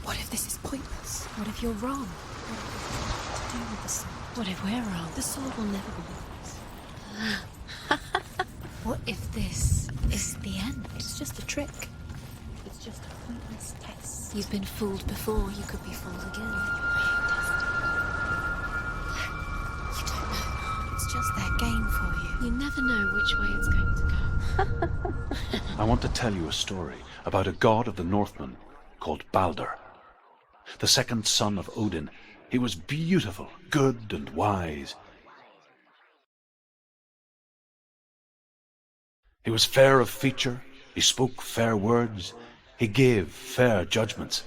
B: What if this is pointless? What if you're wrong? What if it's nothing to do with the sword? What if we're wrong? The sword will never be yours. What if this is the end? It's just a trick. It's just a pointless test. You've been fooled before, you could be fooled again. You don't know. It's just their game for you. You never know which way it's going to go.
D: I want to tell you a story about a god of the Northmen called Balder. The second son of Odin. He was beautiful, good and wise. He was fair of feature, he spoke fair words, he gave fair judgments.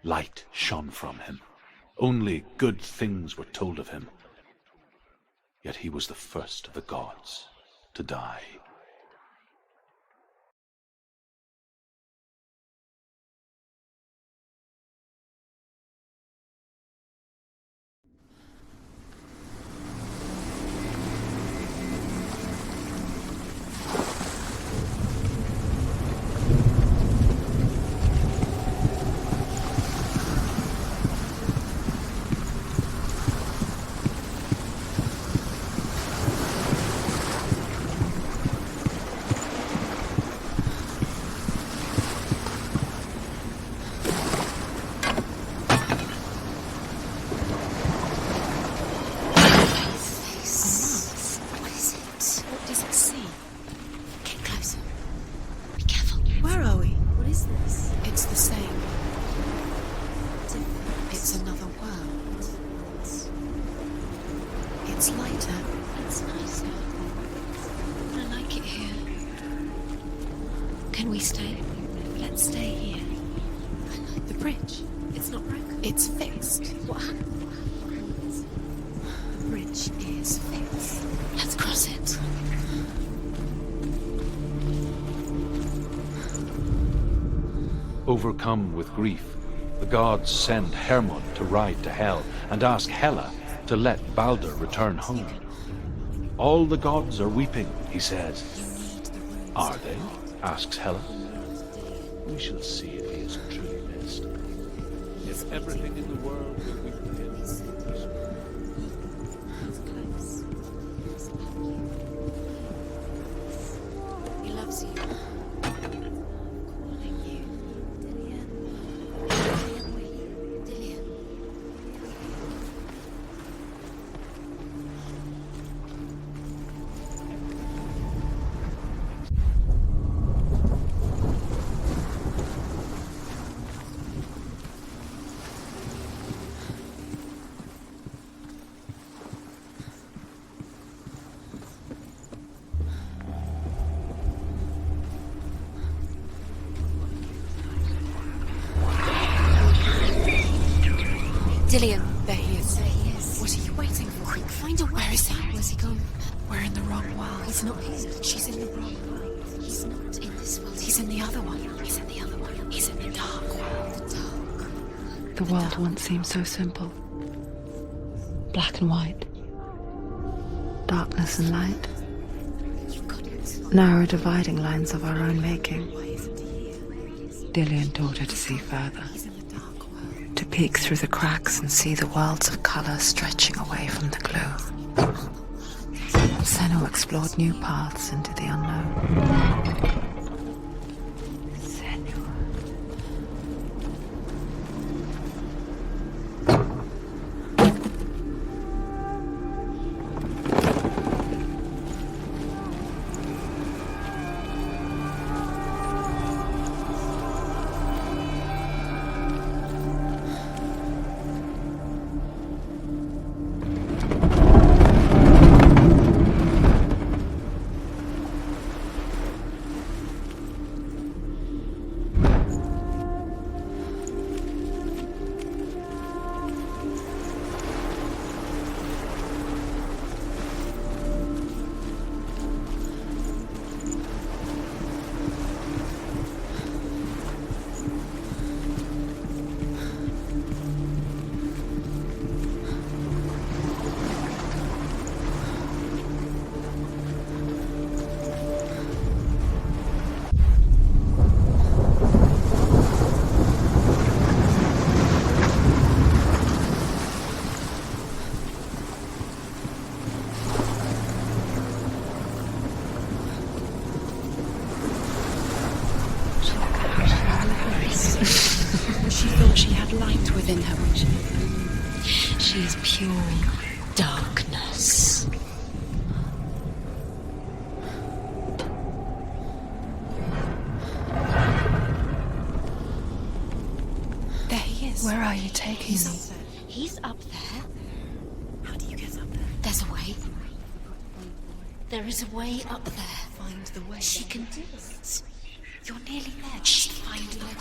D: Light shone from him. Only good things were told of him. Yet he was the first of the gods to die.
B: Can we stay? Let's stay here. I like the bridge. It's not broken. It's fixed. What happened? The bridge is fixed. Let's cross it.
D: Overcome with grief, the gods send Hermod to ride to Hell and ask Hela to let Balder return home. All the gods are weeping, he says. Are they? Asks Hela. We shall see if he is truly missed. If everything in the world will weep for him.
B: He loves you. Dillian, there he is. There he is. What are you waiting for? Quick, find a way. Where is he? Where's he gone? We're in the wrong world. He's not here. She's in the wrong world. He's not in this world. He's in the other one. He's in the other one. He's in the dark world. The dark.
A: The world once seemed so simple. Black and white. Darkness and light. Narrow dividing lines of our own making. Dillian taught her to see further. To peek through the cracks and see the worlds of colour stretching away from the glue. Senua explored new paths into the unknown.
B: She thought she had light within her when she is pure darkness.
L: There he is.
B: Where are you taking me?
C: He's up there.
L: How do you get up there?
C: There's a way. There is a way up there.
L: Find the way.
C: She can do it. You're nearly there. Just find the way.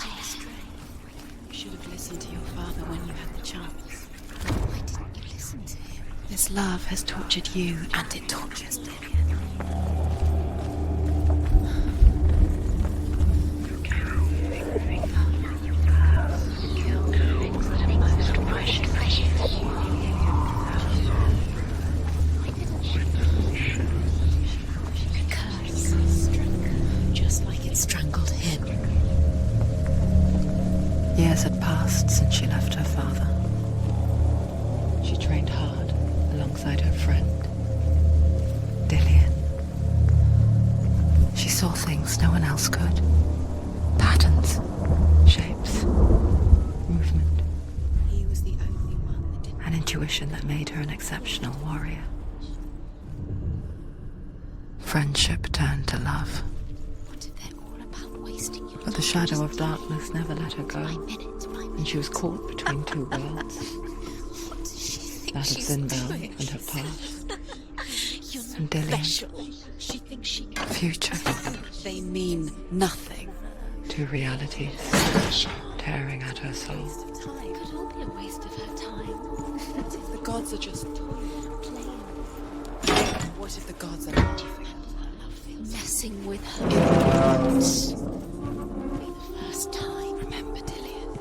B: You should have listened to your father when you had the chance.
C: Why didn't you listen to him?
B: This love has tortured you, and it tortures Dillian.
C: Just like it strangled him.
A: Years had passed since she left her father. She trained hard alongside her friend, Dillian. She saw things no one else could. Patterns, shapes, movement.
B: He was the only one that didn't.
A: An intuition that made her an exceptional warrior. Friendship turned to love.
C: What if they're all about wasting your
A: But the shadow of darkness never let her go, and she was caught between two worlds.
C: What does she think
A: That of
C: she's
A: Zinbel
C: doing?
A: and her past,
C: You're
A: and
C: not
A: Dillian.
C: special. She thinks she can.
A: Future.
B: They mean nothing.
A: Two realities tearing at her soul.
C: It could all be a waste of her time.
B: The gods are just
C: Playing,
B: What if the gods are not different?
C: messing with her. It won't be the first time.
B: Remember, Dillian?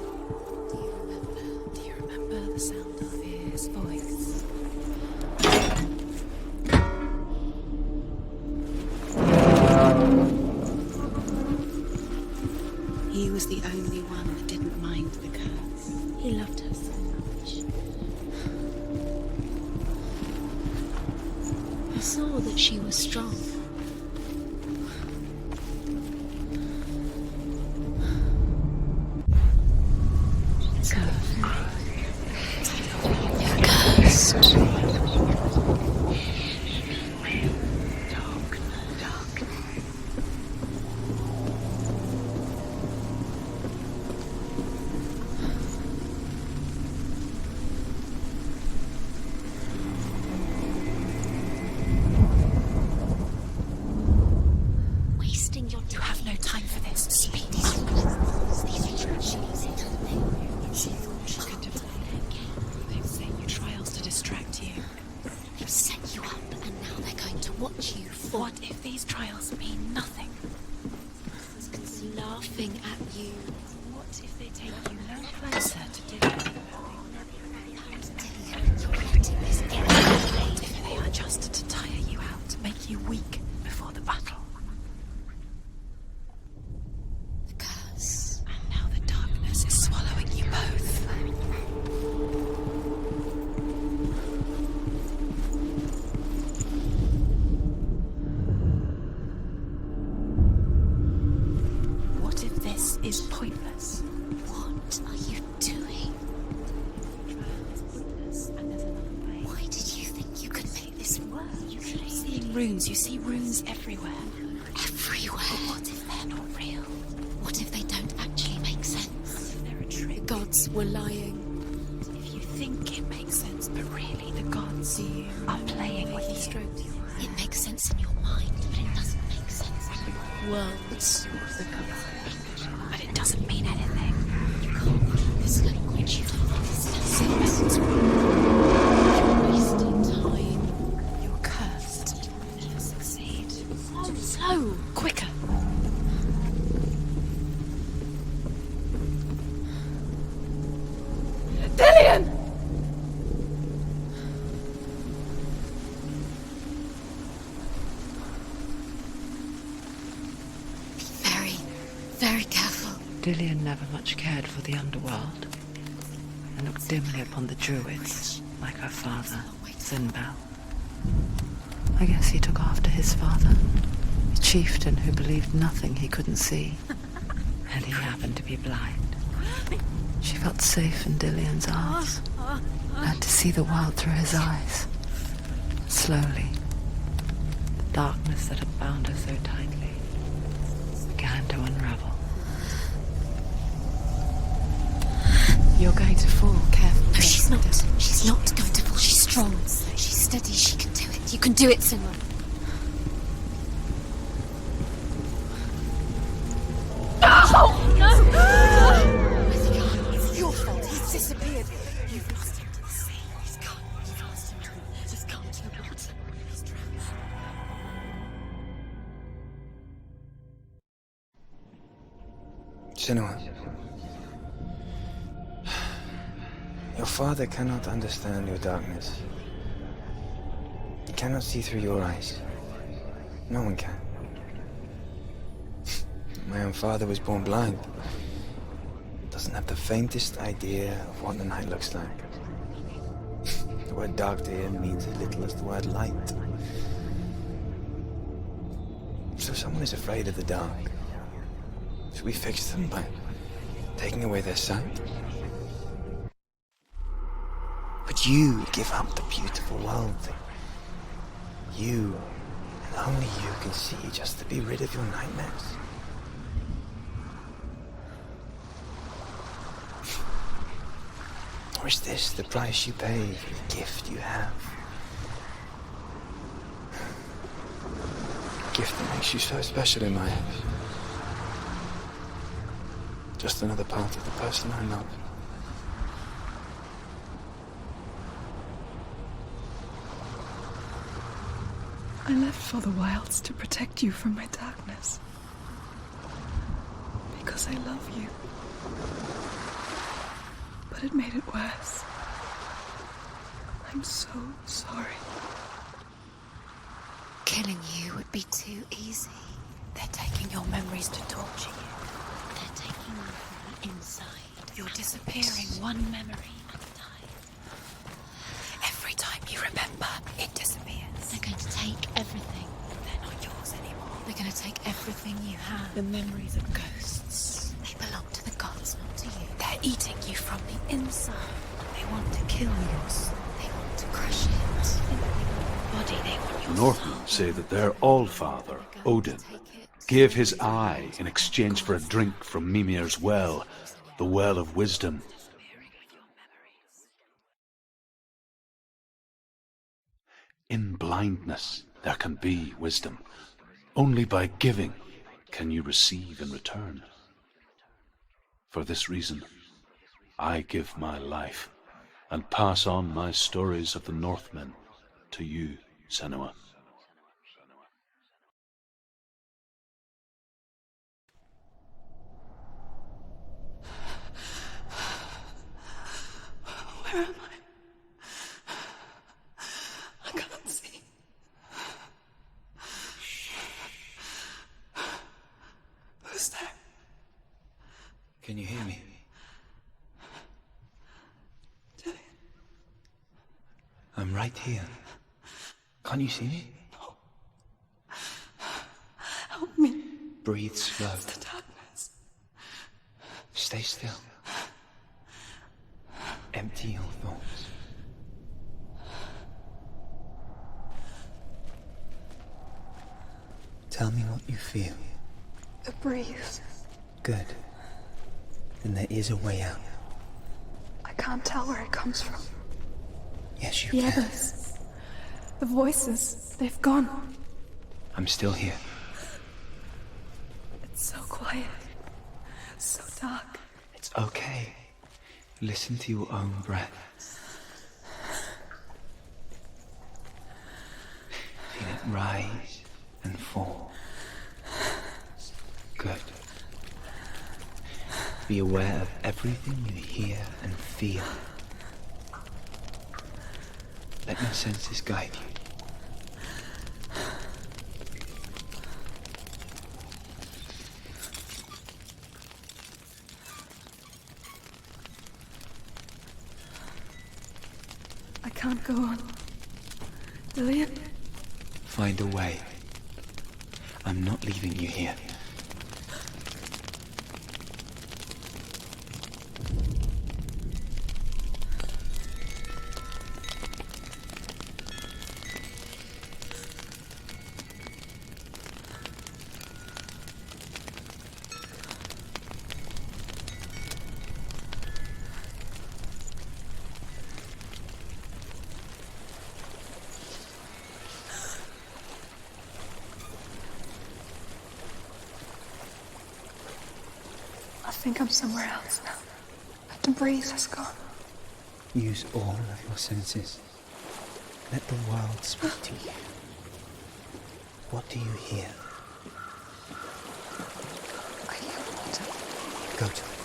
B: Do you remember the sound of his voice? He was the only one that didn't mind the curse.
C: He loved her so much. He saw that she was strong. Cursed. Wasting your
B: You have no time for this. Speak.
C: She thought she could defend it.
B: They've set you trials to distract you.
C: They've set you up, and now they're going to watch you fall.
B: What if these trials mean nothing?
C: Laughing at you.
B: What if they take you no closer to Dillian? runes. You see runes everywhere. Everywhere? But what if they're not real? What if they don't actually make sense? They're a trick. The gods were lying. If you think it makes sense, but really the gods are playing with you. It makes sense in your mind, but it doesn't make sense in the worlds. But it doesn't mean anything. You can't read this language. You don't understand. You're wasting time. You're cursed. You'll never succeed. Slow, quicker.
F: Dillian!
B: Very, very careful.
A: Dillian never much cared for the underworld, and looked dimly upon the druids, like her father, Sinbal. I guess he took after his father, a chieftain who believed nothing he couldn't see, and he happened to be blind. She felt safe in Dillian's arms, learned to see the world through his eyes. Slowly, the darkness that had bound her so tightly began to unravel. You're going to fall, careful.
B: No, she's not. She's not going to fall. She's strong. She's steady. She can do it. You can do it, Senua.
L: It's your fault. He's disappeared. You've lost him to the sea. He's gone. You've lost him to the... He's gone to the water. He's drowned.
H: Senua, your father cannot understand your darkness. He cannot see through your eyes. No one can. My own father was born blind. Doesn't have the faintest idea of what the night looks like. The word dark to him means as little as the word light. So if someone is afraid of the dark, should we fix them by taking away their sight? Would you give up the beautiful world that you, and only you, can see just to be rid of your nightmares? Or is this the price you pay for the gift you have? A gift that makes you so special in my eyes. Just another part of the person I love.
M: I left for the wilds to protect you from my darkness. Because I love you. But it made it worse. I'm so sorry.
B: Killing you would be too easy. They're taking your memories to torture you. They're taking you from the inside. You're disappearing one memory at a time. Every time you remember, it disappears. They're going to take everything. They're not yours anymore. They're going to take everything you have. The memories of ghosts. They belong to the gods, not to you. They're eating you from the inside. They want to kill you. They want to crush it. They want your body. They want your
D: Northmen say that their Allfather, Odin, gave his eye in exchange for a drink from Mimir's well, the well of wisdom. In blindness there can be wisdom. Only by giving can you receive in return. For this reason, I give my life and pass on my stories of the Northmen to you, Senua.
M: Where am I? I can't see. Who's there?
H: Can you hear me?
M: Dillian.
H: I'm right here. Can't you see me?
M: No. Help me.
H: Breathe slow.
M: The darkness.
H: Stay still. Empty your thoughts. Tell me what you feel.
M: A breeze.
H: Good. Then there is a way out.
M: I can't tell where it comes from.
H: Yes, you
M: The
H: can.
M: others. The voices. They've gone.
H: I'm still here.
M: It's so quiet. So dark.
H: It's okay. Listen to your own breath. Feel it rise and fall. Good. Be aware of everything you hear and feel. Let your senses guide you.
M: I can't go on. Dillian?
H: Find a way. I'm not leaving you here.
M: I think I'm somewhere else now. The breeze has gone.
H: Use all of your senses. Let the world speak to you. What do you hear?
M: I hear water.
H: Go to it.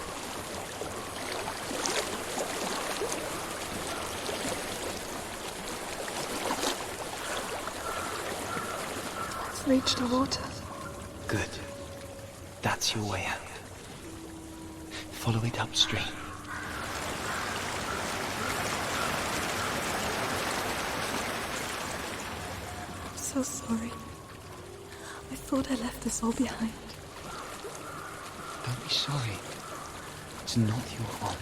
M: It's reached the water.
H: Good. That's your way out. Follow it upstream.
M: I'm so sorry. I thought I left this all behind.
H: Don't be sorry. It's not your fault.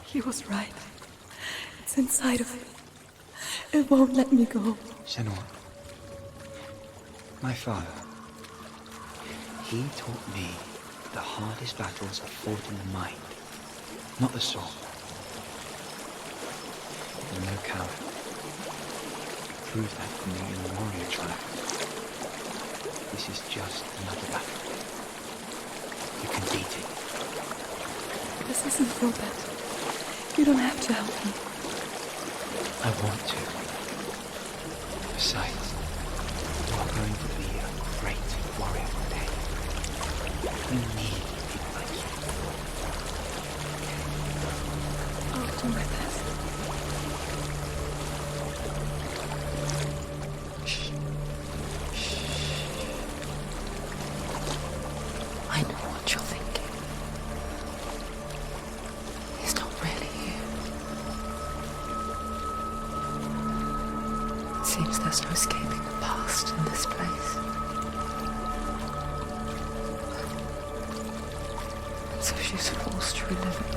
M: He was right. It's inside of me. It won't let me go.
H: Senua. My father. He taught me the hardest battles are fought in the mind, not the sword. You're no coward. Prove that for me in the warrior tribe. This is just another battle. You can beat it.
M: This isn't your battle. You don't have to help me.
H: I want to. Besides, you are going to be a great warrior one day. We need people like you.
M: I'll do my best.
A: Shh. Shh. I know what you're thinking. He's not really here. It seems there's no escaping the past in this place. So she's forced to relive it.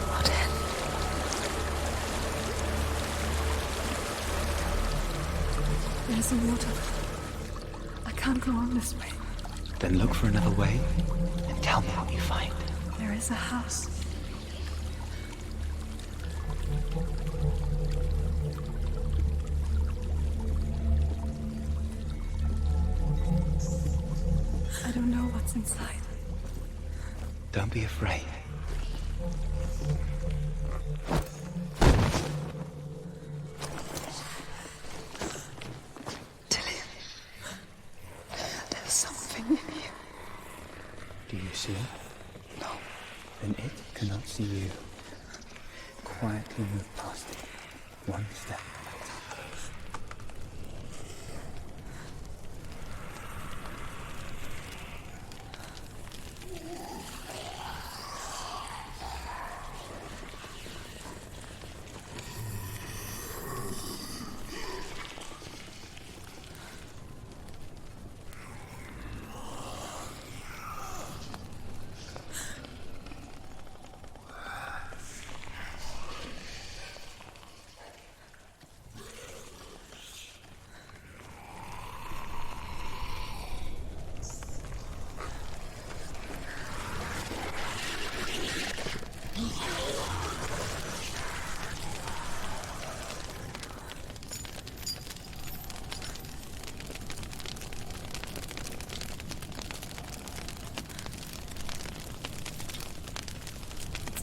A: What end?
M: There's a water. I can't go on this way.
H: Then look for another way and tell me what you find.
M: There is a house. I don't know what's inside.
H: Don't be afraid.
M: Dillian, there's something in you.
H: Do you see it?
M: No.
H: Then it cannot see you. Quietly move past it. One step at a time.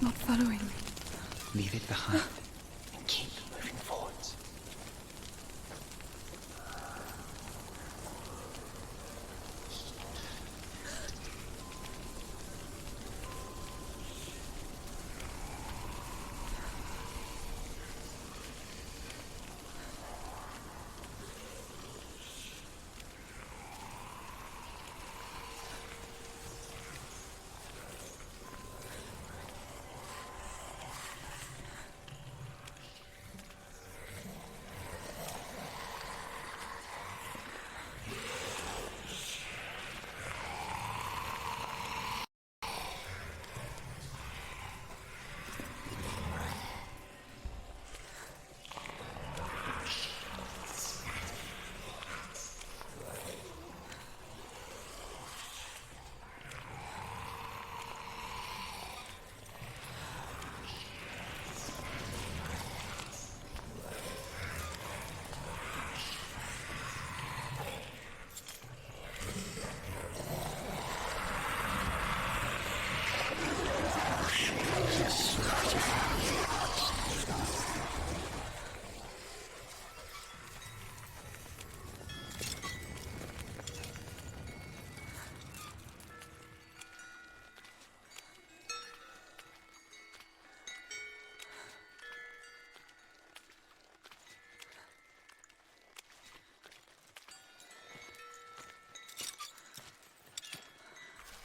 M: It's not following me.
H: Leave it behind and keep moving forwards.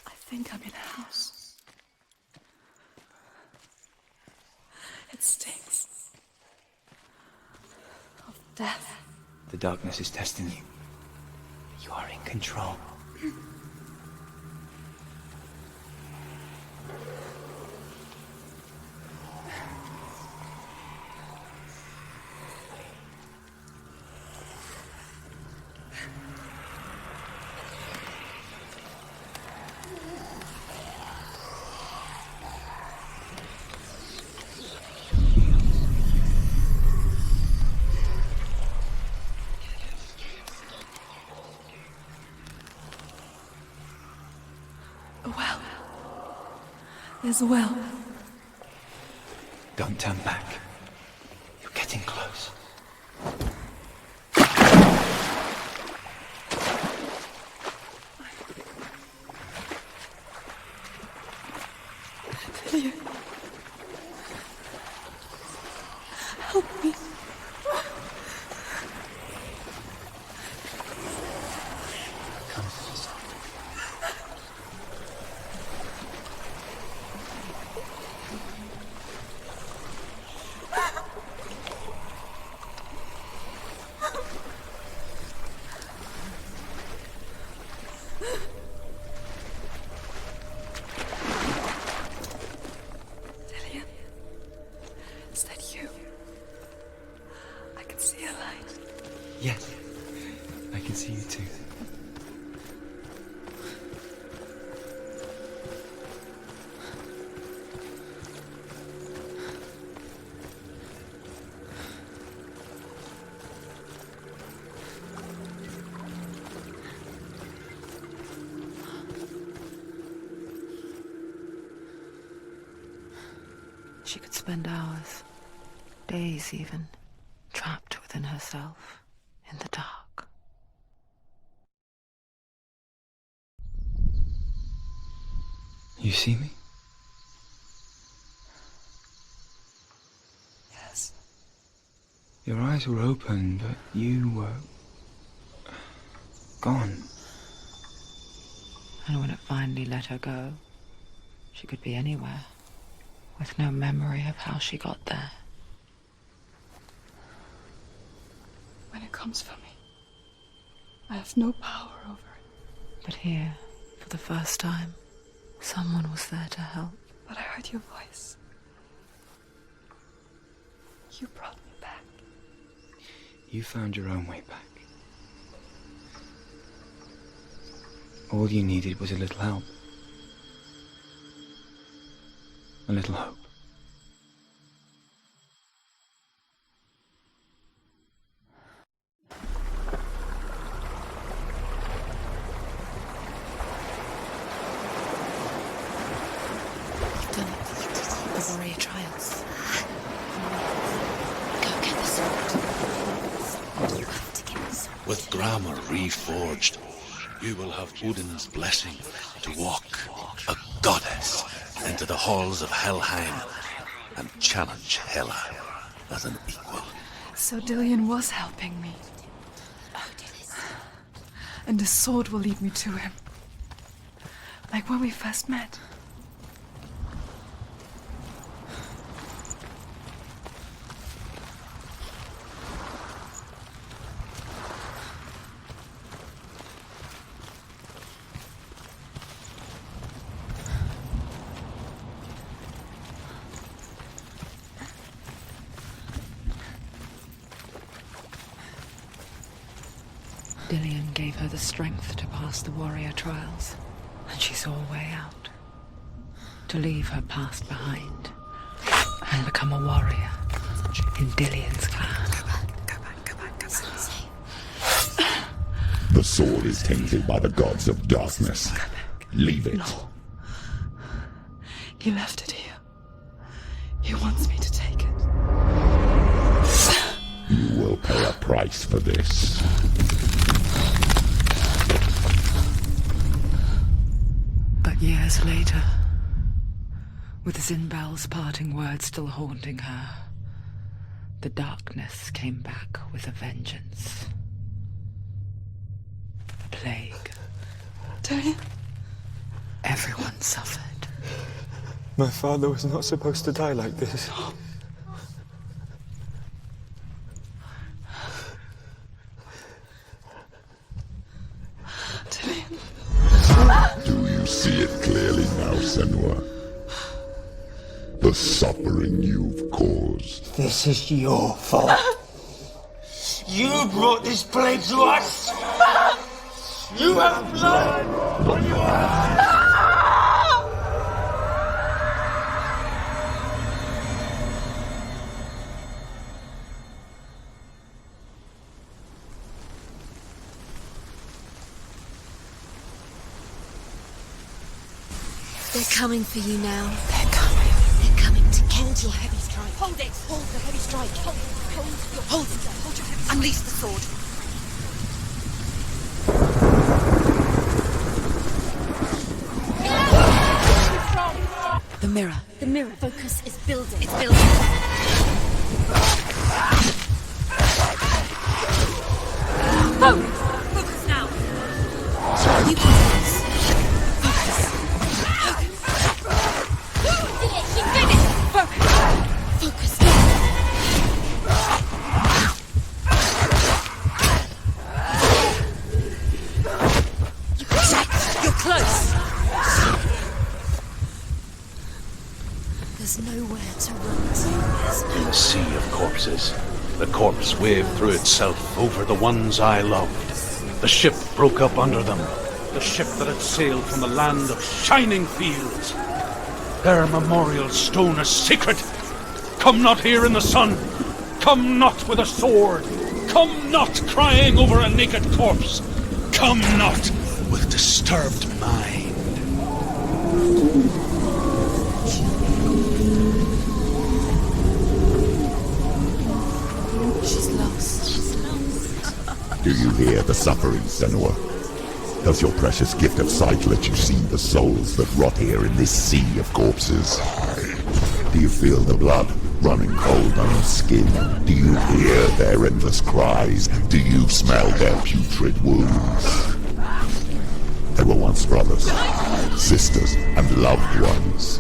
M: I think I'm in a house. It stinks of death.
H: The darkness is testing you. You are in control.
M: A well. There's a well.
H: Don't turn back. You're getting close.
M: Delia. Help me.
H: Come to the side.
M: Delia. Is that you? I can see a light.
H: Yes, I can see you too.
A: She could spend hours, days even, trapped within herself, in the dark.
H: You see me?
M: Yes.
H: Your eyes were open, but you were gone.
A: And when it finally let her go, she could be anywhere, with no memory of how she got there.
M: When it comes for me, I have no power over it.
A: But here, for the first time, someone was there to help.
M: But I heard your voice. You brought me back.
H: You found your own way back. All you needed was a little help. A little hope.
B: the warrior trials. Go get the sword. You have to get the sword.
G: With grammar reforged, you will have Odin's blessing to walk, a goddess, into the halls of Helheim and challenge Hela as an equal.
M: So Dillion was helping me. And the sword will lead me to him. Like when we first met.
A: Dillion gave her the strength to pass the warrior trials, and she saw a way out. To leave her past behind and become a warrior in Dillion's clan.
M: Go back.
I: The sword is tainted by the gods of darkness. Leave it.
M: No. He left it here. He wants me to take it.
I: You will pay a price for this.
A: But years later, with Zinbel's parting words still haunting her, the darkness came back with a vengeance. A plague.
M: Dillion?
A: Everyone suffered.
H: My father was not supposed to die like this.
I: Do you see it clearly now, Senua? The suffering you've caused.
H: This is your fault. You brought this plague to us. You have blood on your hands.
B: They're coming for you now.
A: They're coming.
B: They're coming to get
C: Hold
B: you.
C: your heavy strike. Hold it. Hold the heavy strike. Hold it. Hold your heavy strike. Unleash the sword.
A: The mirror.
B: The mirror focus is building. It's building. Focus now. You can do this. Focus. Focus. You're close. There's nowhere to run to.
D: In a sea of corpses, the corpse waved through itself over the ones I loved. The ship broke up under them. The ship that had sailed from the land of shining fields. Their memorial stone is sacred. Come not here in the sun. Come not with a sword. Come not crying over a naked corpse. Come not with disturbed mind.
B: She's lost. She's lost.
I: Do you hear the suffering, Senua? Does your precious gift of sight let you see the souls that rot here in this sea of corpses? Do you feel the blood running cold on your skin? Do you hear their endless cries? Do you smell their putrid wounds? They were once brothers, sisters, and loved ones.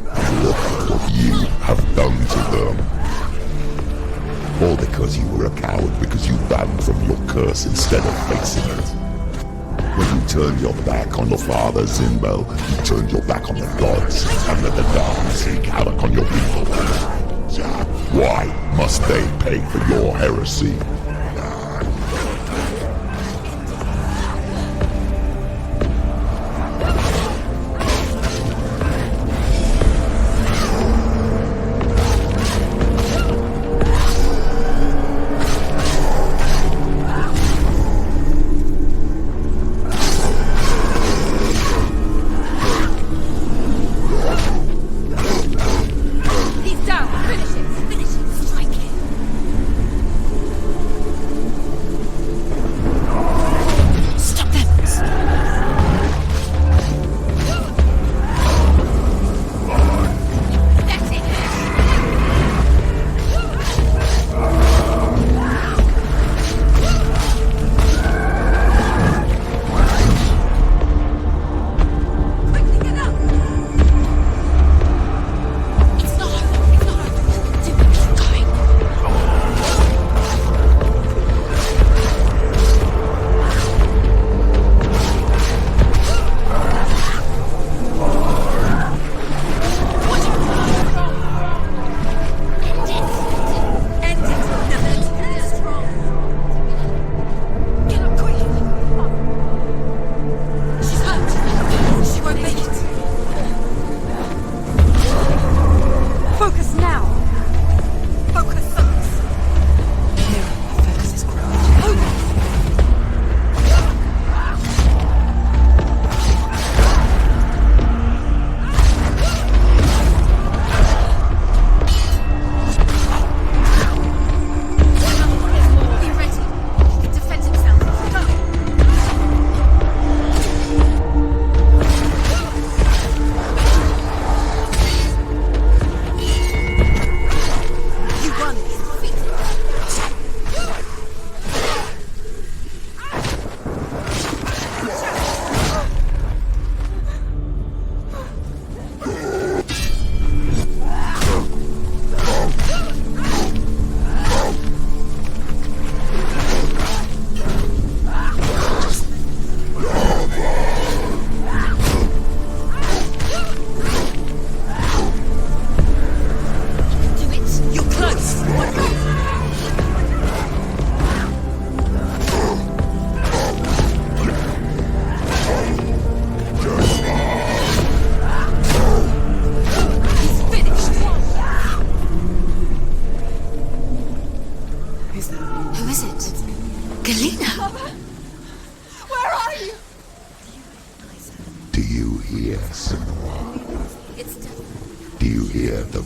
I: And look what you have done to them. All because you were a coward, because you ran from your curse instead of facing it. When you turned your back on your father, Zinbel, you turned your back on the gods and let the darkness wreak havoc on your people. Why must they pay for your heresy?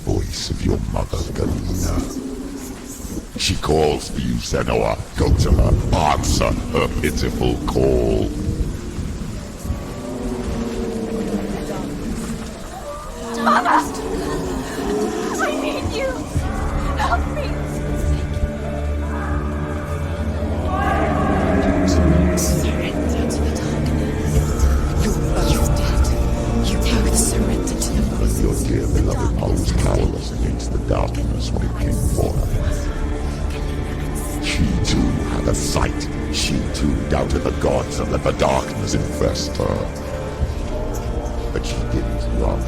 I: voice of your mother, Galena. She calls for you, Senua. Go to her. Answer her pitiful call.
F: Mother! I need you! Help me!
B: Surrender to the darkness. You're both dead. You both surrender to the voice.
I: Your dear beloved mother was powerless against the darkness when it came for her. She too had a sight. She too doubted the gods and let the darkness infest her. But she didn't run.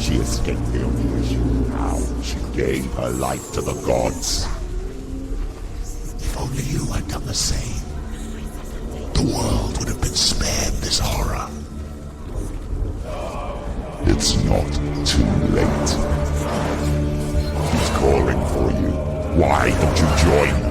I: She escaped the only way she knew how. She gave her life to the gods. If only you had done the same, the world would have been spared this horror. It's not too late. She's calling for you. Why don't you join her?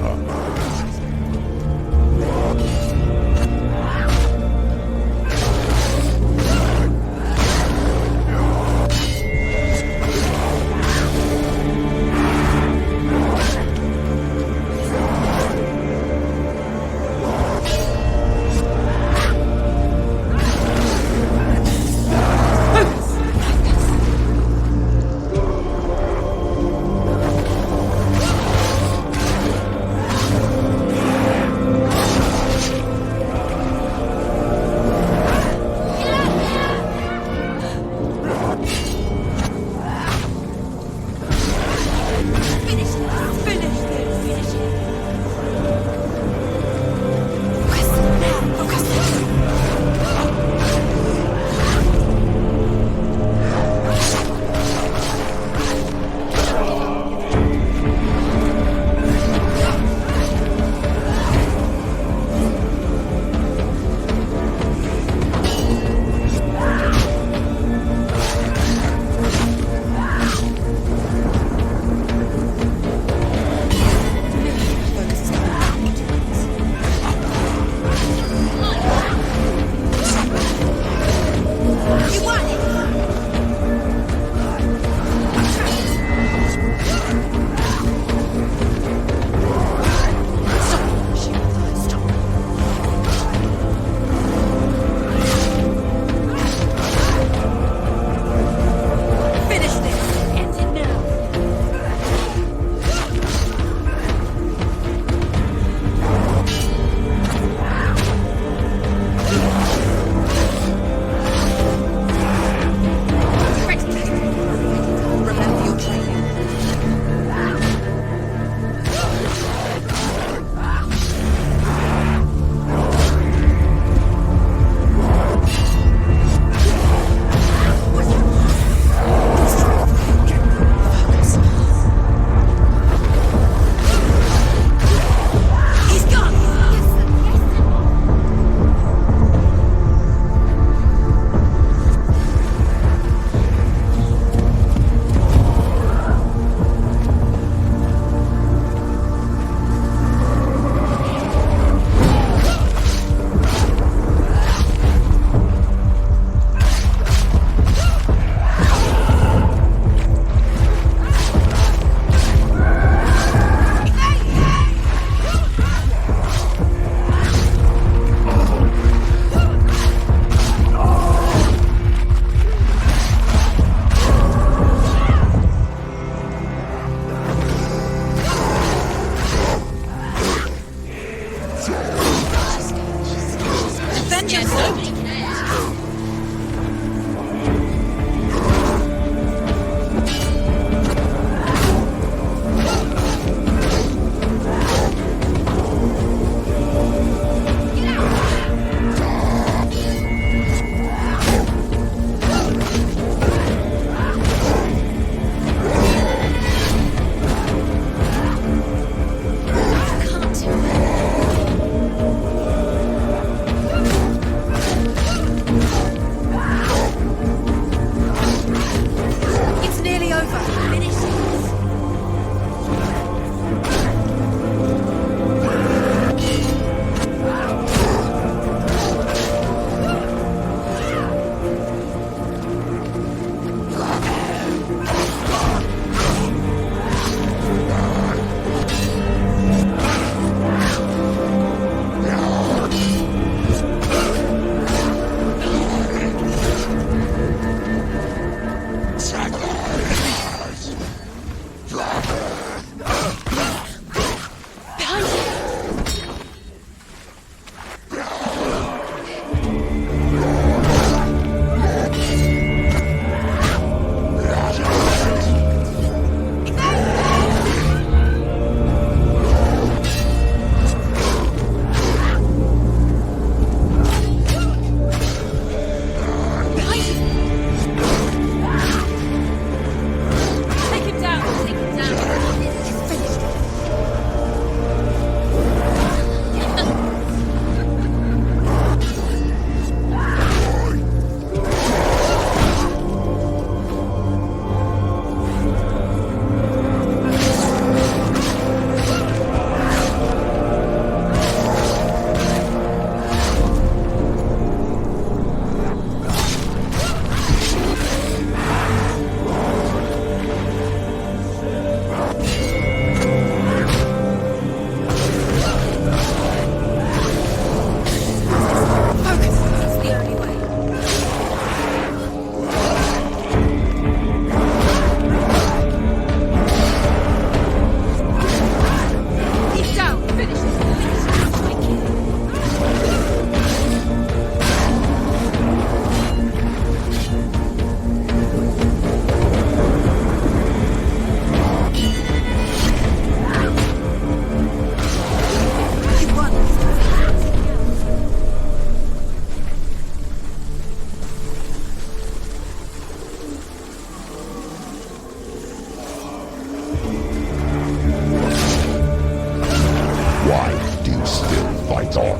I: fight on.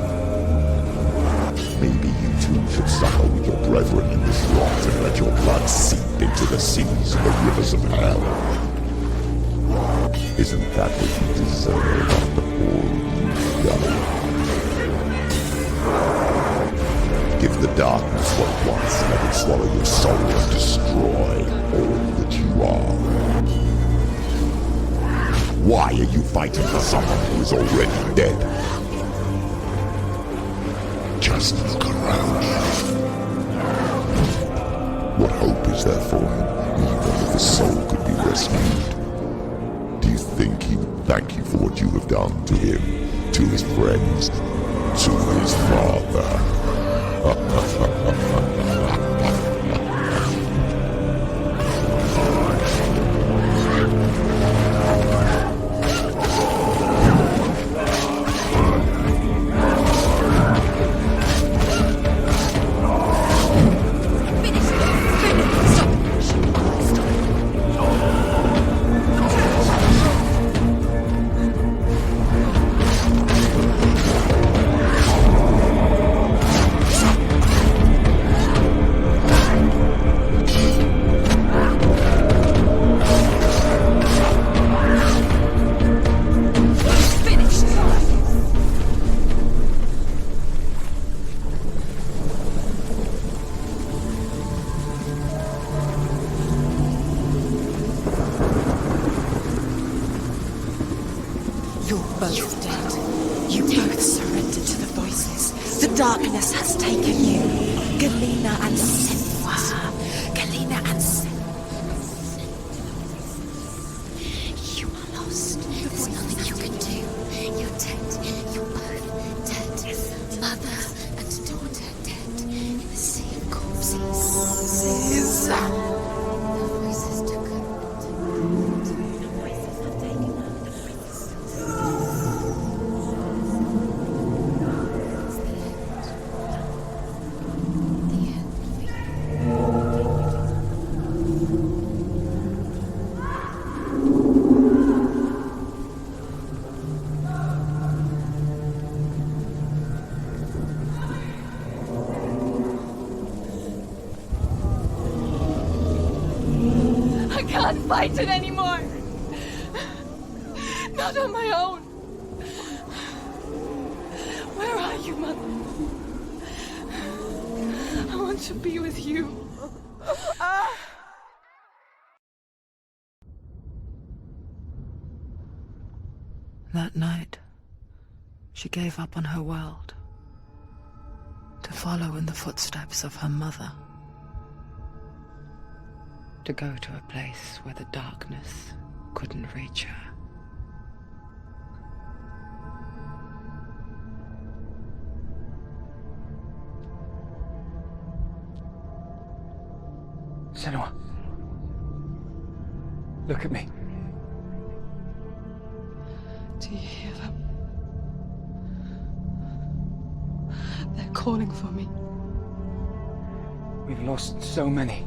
I: Maybe you too should suffer with your brethren in this rot and let your blood seep into the seas and the rivers of hell. Isn't that what you deserve after all you've done? Give the darkness what it wants, and let it swallow your soul and destroy all that you are. Why are you fighting for someone who is already dead? Just look around you. What hope is there for him, even if his soul could be rescued? Do you think he would thank you for what you have done to him, to his friends, to his father?
L: Darkness has taken you. Galena and Senua. Galena and Senua. You are lost. There's nothing you can do. You're dead. You're both dead. Mother and daughter dead. In the sea of corpses. The voices took her. The voices have taken her.
M: I can't fight it anymore. Not on my own. Where are you, Mother? I want to be with you.
A: That night, she gave up on her world to follow in the footsteps of her mother, to go to a place where the darkness couldn't reach her.
K: Senua. Look at me.
M: Do you hear them? They're calling for me.
K: We've lost so many.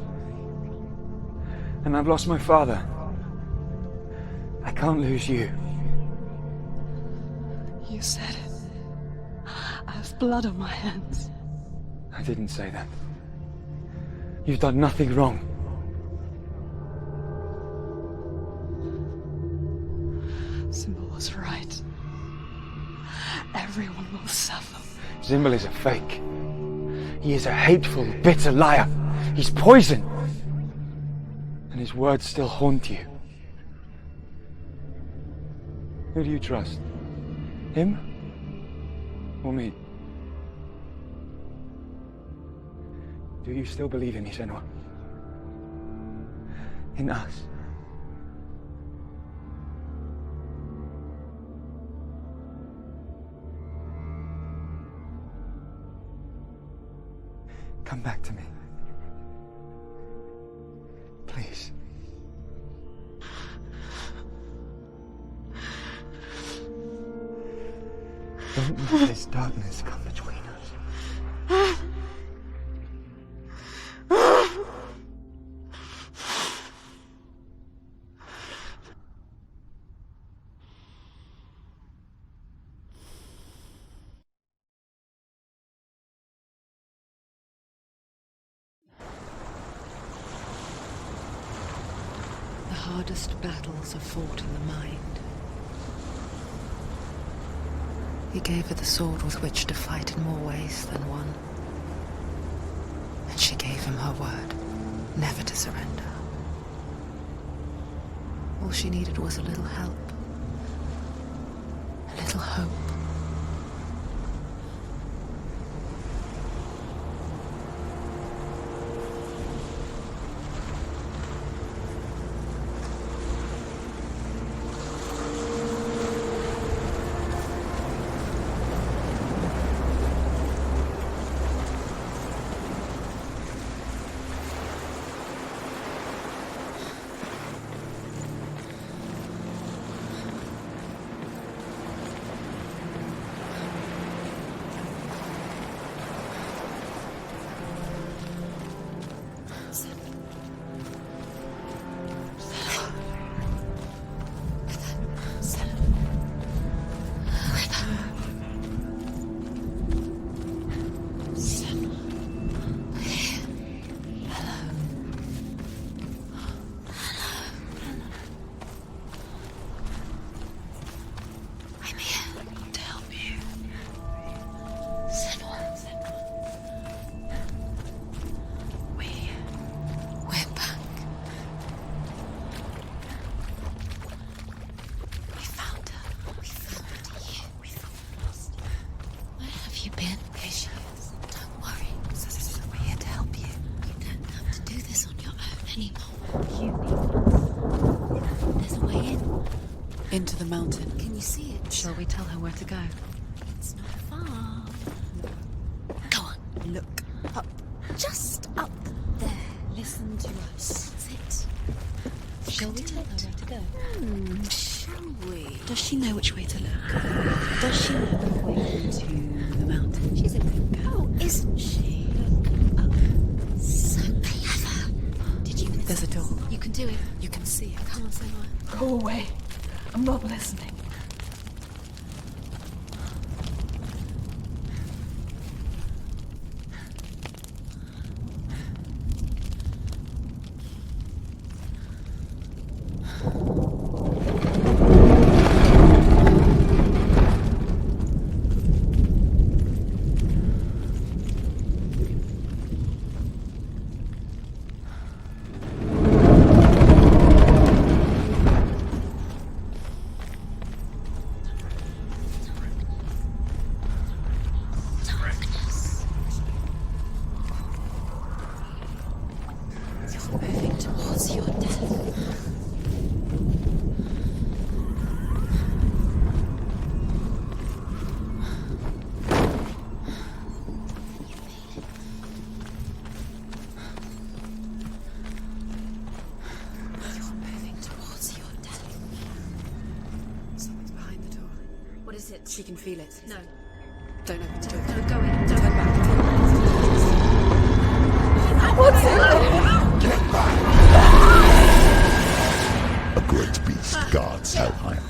K: And I've lost my father. I can't lose you.
M: You said it. I have blood on my hands.
K: I didn't say that. You've done nothing wrong.
M: Symbol was right. Everyone will suffer.
K: Zimbel is a fake. He is a hateful, bitter liar. He's poison. And his words still haunt you. Who do you trust? Him? Or me? Do you still believe in me, Senua? In us? Come back to me. Please. Don't let this darkness come between us.
A: hardest battles are fought in the mind. He gave her the sword with which to fight in more ways than one. And she gave him her word, never to surrender. All she needed was a little help, a little hope.
B: Into the mountain.
A: Can you see it? Shall we tell her where to go?
B: It's not far. Go on. Look up. Just up there. Listen to us. That's it.
A: Shall we tell her where to go?
B: Shall we?
A: Does she know which way to look? Does she know the way into the mountain?
B: She's a good girl, isn't she? Look up. So clever. Did you?
A: There's a door.
B: You can do it.
A: You can see it.
B: Come on, Senua.
M: Go away. I'm not listening.
A: She can feel it.
B: No.
A: Don't open the door.
B: No, go in. Don't
A: Turn back.
M: What's in there?
I: Get back! A great beast guards Helheim.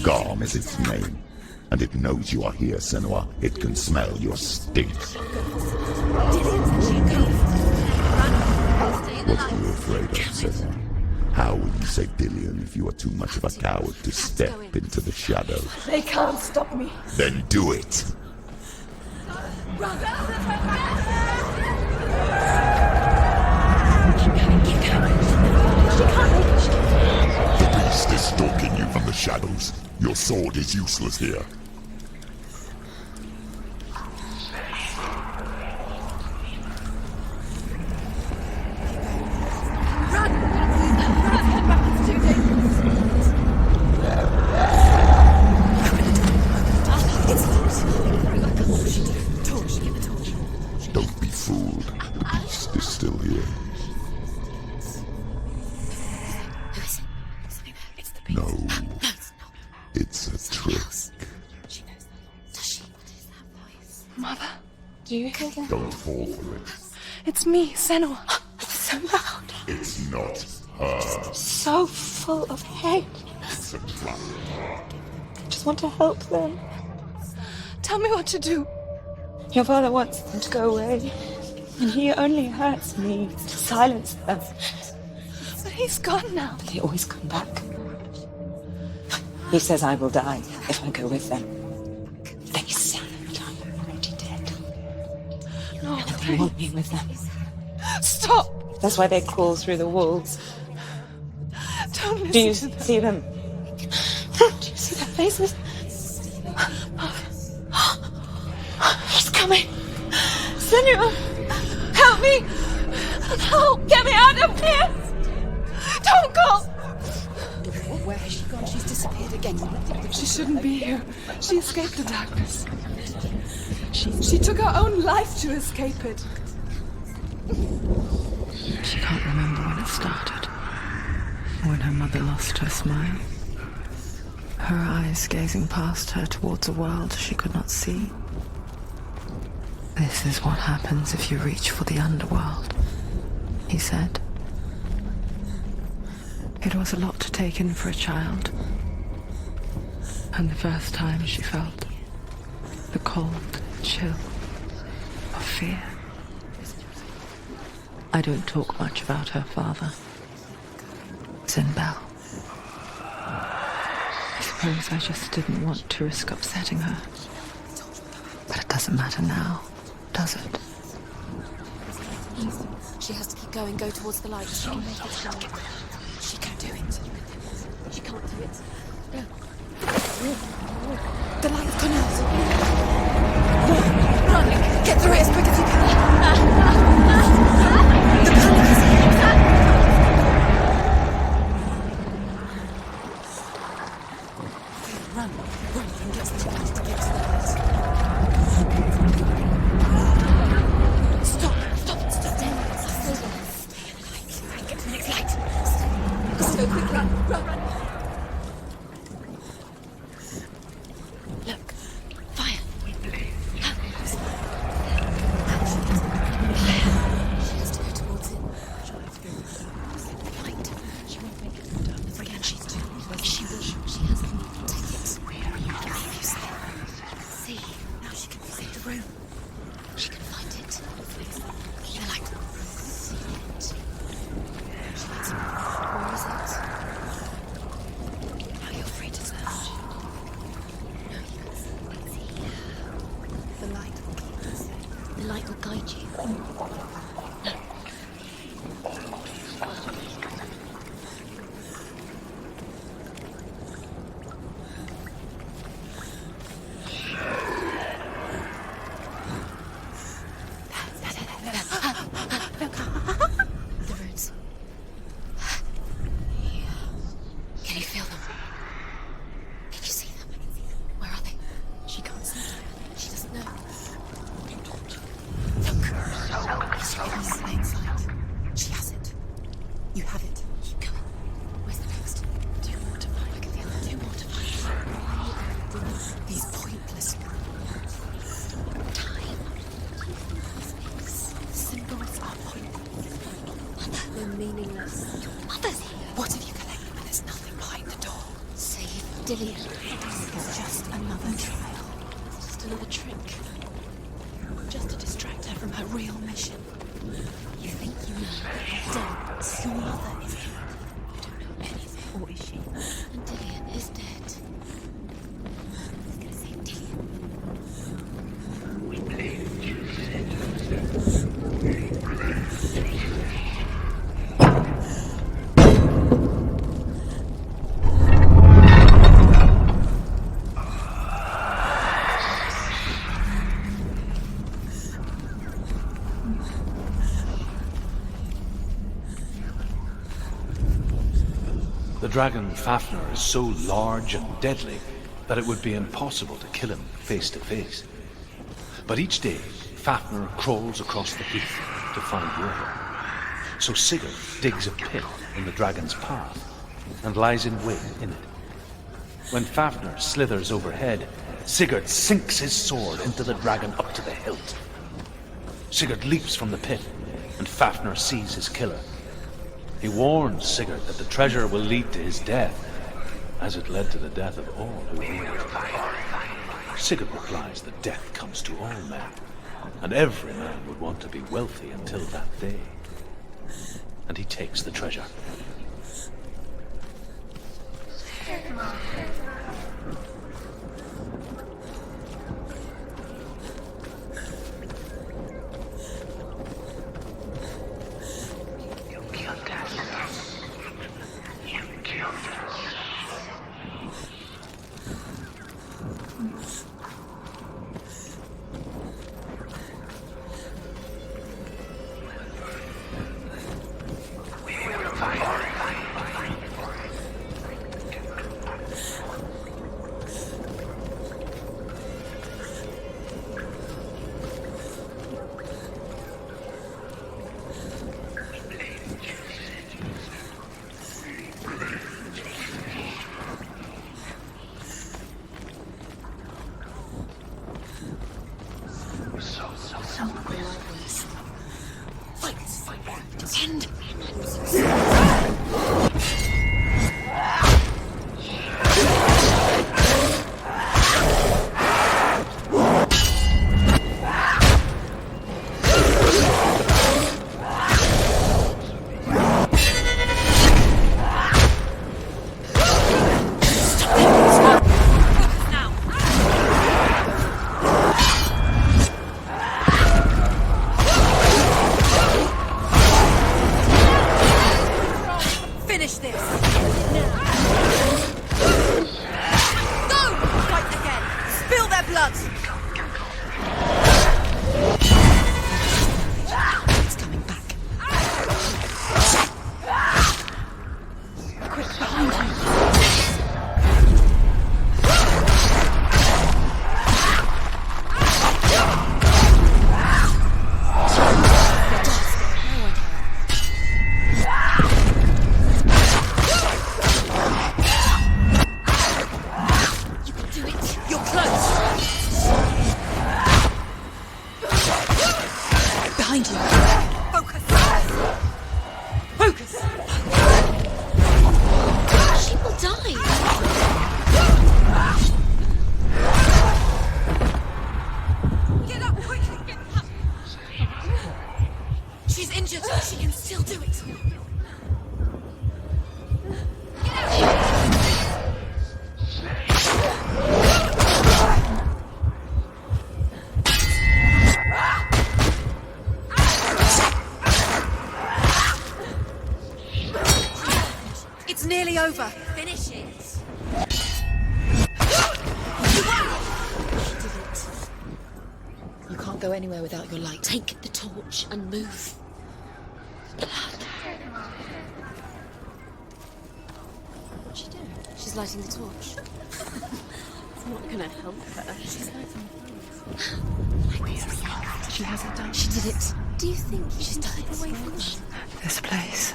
I: Garm is its name, and it knows you are here, Senua. It can smell your stink. What are you afraid of, Senua? How will you save Dillion if you are too much of a coward to step into the shadows?
M: They can't stop me.
I: Then do it! The beast is stalking you from the shadows. Your sword is useless here. Don't be fooled. The beast is still here. No. It's a trick.
M: Mother, do you hear that?
I: Don't fall for it.
M: It's me, Senua. It's so loud.
I: It's not her.
M: So full of hate.
I: It's a trap.
M: I just want to help them. Tell me what to do. Your father wants them to go away, and he only hurts me to silence them. He's gone now.
J: They always come back. He says I will die if I go with them. They say that I'm already dead.
M: No,
J: And they want me with them.
M: Stop!
J: That's why they crawl through the walls.
M: Don't listen
J: Do you
M: to them.
J: see them? Do you see their faces?
M: He's coming! Senua! Help me! Help! Get me out of here! Don't go!
B: Where has she gone? She's disappeared again.
M: She shouldn't be here. She escaped the darkness. She took her own life to escape it.
A: She can't remember when it started. When her mother lost her smile. Her eyes gazing past her towards a world she could not see. This is what happens if you reach for the underworld, he said. It was a lot to take in for a child. And the first time she felt the cold chill of fear. I don't talk much about her father, Sinbel. I suppose I just didn't want to risk upsetting her. But it doesn't matter now, does it?
B: She has to keep going, go towards the light. She can make it strong. She can do it. She can't do it. No. The light's gone out. Run! Get through it as quick as you can. The panic is here. Run and get to the light to get to the light. Stop! Stay in the light. Get to the next light. Let's go quick, run. Look, fire. She has to go towards it. She'll have to go fight. She won't make it down. Again, she's too. She will. She has to take it. You see, now she can see the room. She can find it. The light. See it. She needs it. Where is it? Now you're free to search. No, you can see. It's here. The light will keep us. The light will guide you. No. The roots. Can you feel them? Can you see them? Where are they? She can't see them. She doesn't know. Look. She's in plain sight. She has it. You have it. Keep going. Where's the next? 2 more to find. Look at the other. 2 more to find. These pointless time. Symbols are pointless. They're meaningless. Your mother's here. What have you collected? There's nothing behind the door. Save Dillian. It's just another trial. It's just another trick. Just to distract her from her real mission. You think you know, but you don't. Your mother is dead. You don't know anything. Or is she? And Dillian is dead. Who's gonna save Dillian? We believe you
E: The dragon Fafnir is so large and deadly that it would be impossible to kill him face to face. But each day, Fafnir crawls across the heath to find water. So Sigurd digs a pit in the dragon's path and lies in wait in it. When Fafnir slithers overhead, Sigurd sinks his sword into the dragon up to the hilt. Sigurd leaps from the pit, and Fafnir sees his killer. He warns Sigurd that the treasure will lead to his death, as it led to the death of all who knew it. Sigurd replies that death comes to all men, and every man would want to be wealthy until that day. And he takes the treasure.
C: Over. Finish it. You can't go anywhere without your light. Take the torch and move. Blood. What's she doing? She's lighting the torch. It's not gonna help her. She's lighting the torch. She has it done. She did it. Do you think she's done it away from us?
A: This place.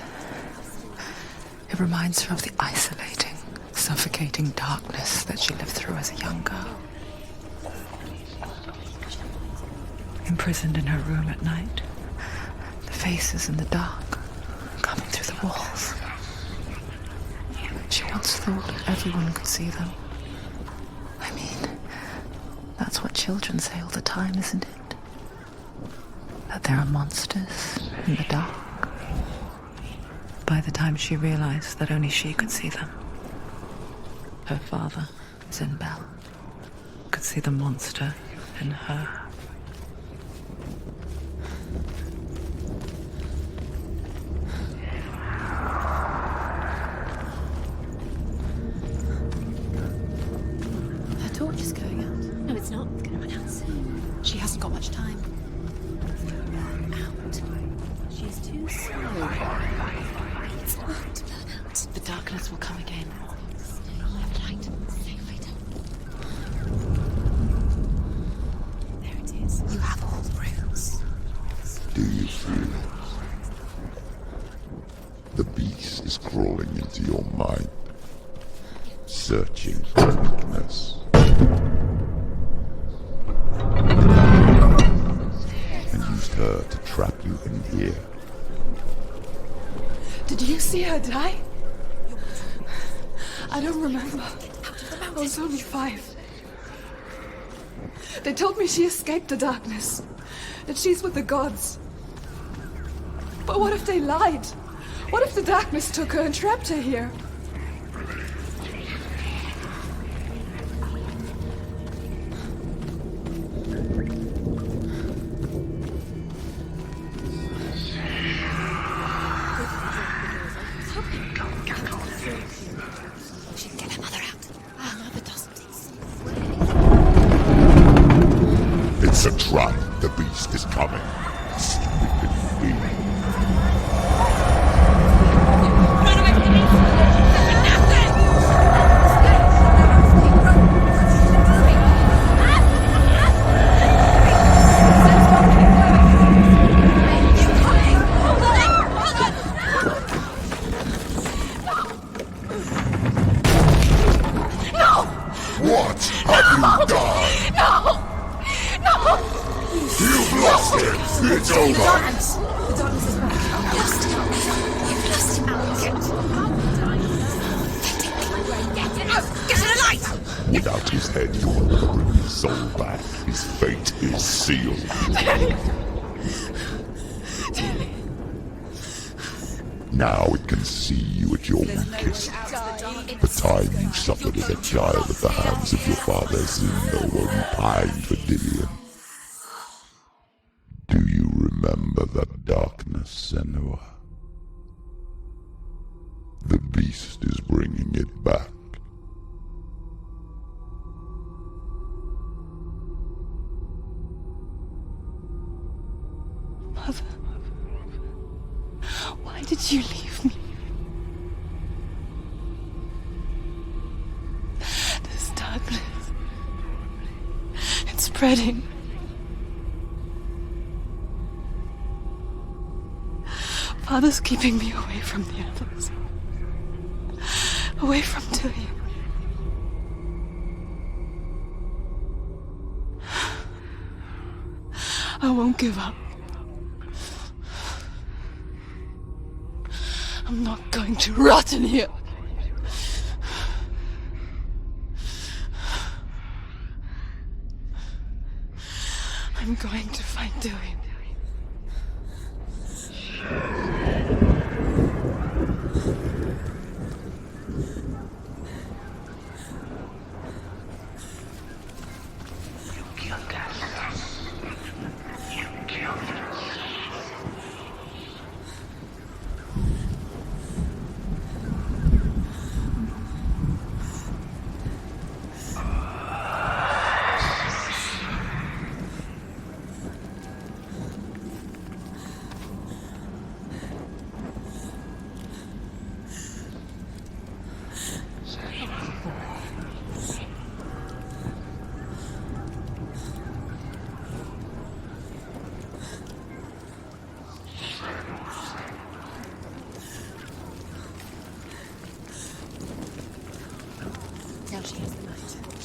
A: It reminds her of the isolating, suffocating darkness that she lived through as a young girl. Imprisoned in her room at night, the faces in the dark, coming through the walls. She once thought everyone could see them. I mean, that's what children say all the time, isn't it? That there are monsters in the dark. By the time she realized that only she could see them, her father, Zinbel, could see the monster in her.
C: Her torch is going out. No, it's not. It's going to run out soon. She hasn't got much time. It's going to burn out. She's too slow. It's not to burn out. The darkness will come again. Stay light. Stay right up. There it is. You have all the runes.
I: Do you feel it? The beast is crawling into your mind, searching for weakness. And used her to trap you in here.
M: Did you see her die? I don't remember. I was only 5. They told me she escaped the darkness, that she's with the gods. But what if they lied? What if the darkness took her and trapped her here?
I: trap. The beast is coming. Stupid fiend. What have you done?
F: No!
I: You've lost it! It's over!
B: The darkness is back. You've lost it. You've lost it, Alex. Get it out! Get to the light!
I: Without his head, you will never bring his soul back. His fate is sealed. Now it can see you at your weakest. The time you suffered as a child at the hands of your father Zino while you pined for Dillion. Do you remember that darkness, Senua? The beast is bringing it back.
M: Mother, why did you leave me? This darkness, it's spreading. Father's keeping me away from the others. Away from Dillion. I won't give up. I'm not going to rot in here. I'm going to find Dillion.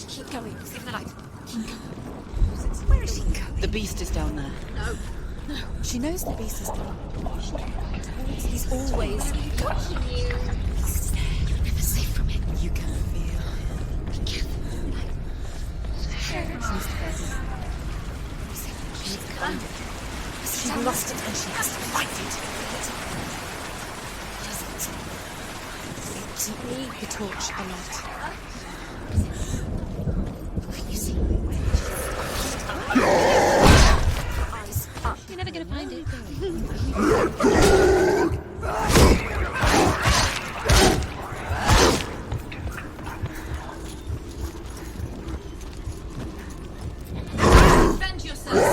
B: Keep going. Save the light. Keep going. Where is she going?
A: The beast is down there.
B: No. She knows the beast is coming. He's always watching you. He's there. You're never safe from him.
A: You can feel.
B: Be careful. She needs to go. She needs to find it. She lost it and she has to fight it. Doesn't need the torch a lot. Can you see? Eyes up. You're never gonna find it.
C: Defend yourself.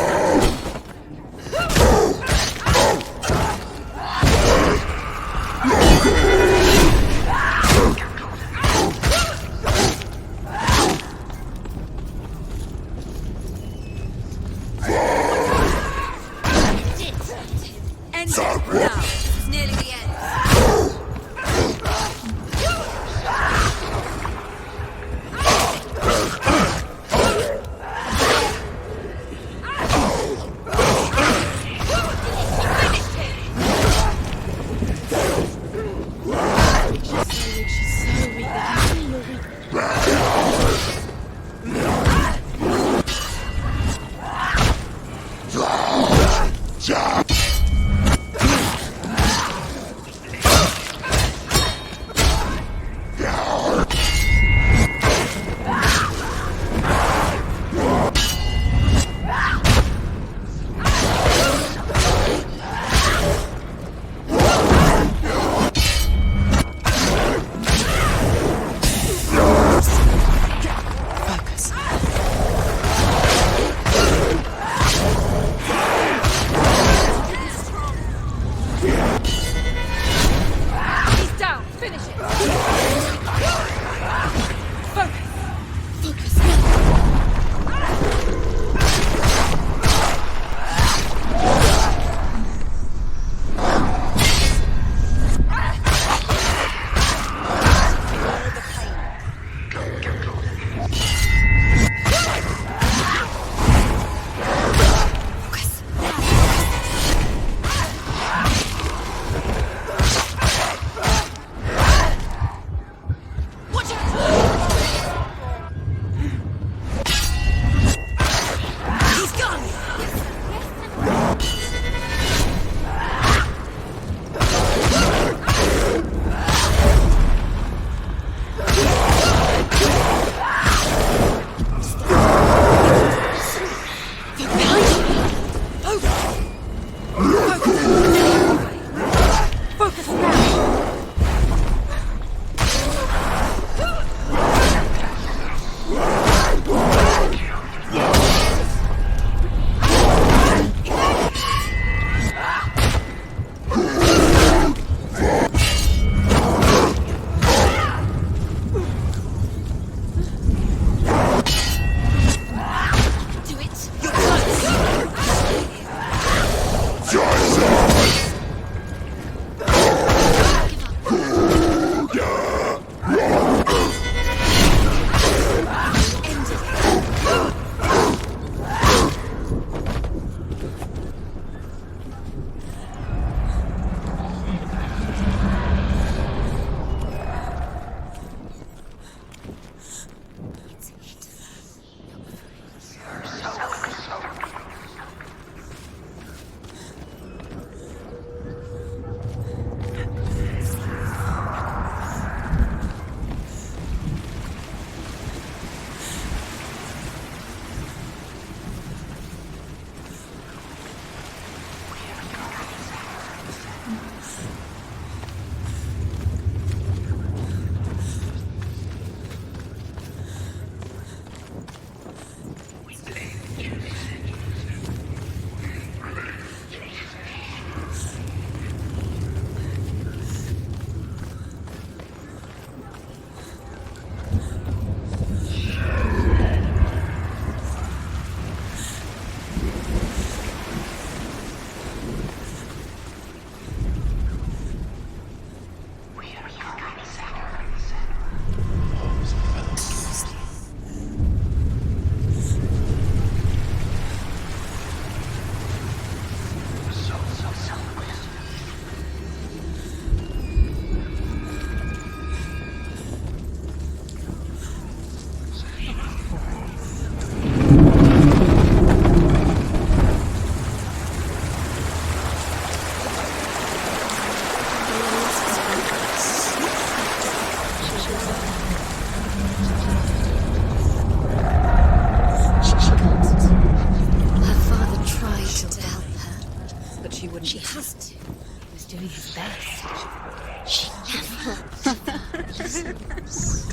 B: Didn't she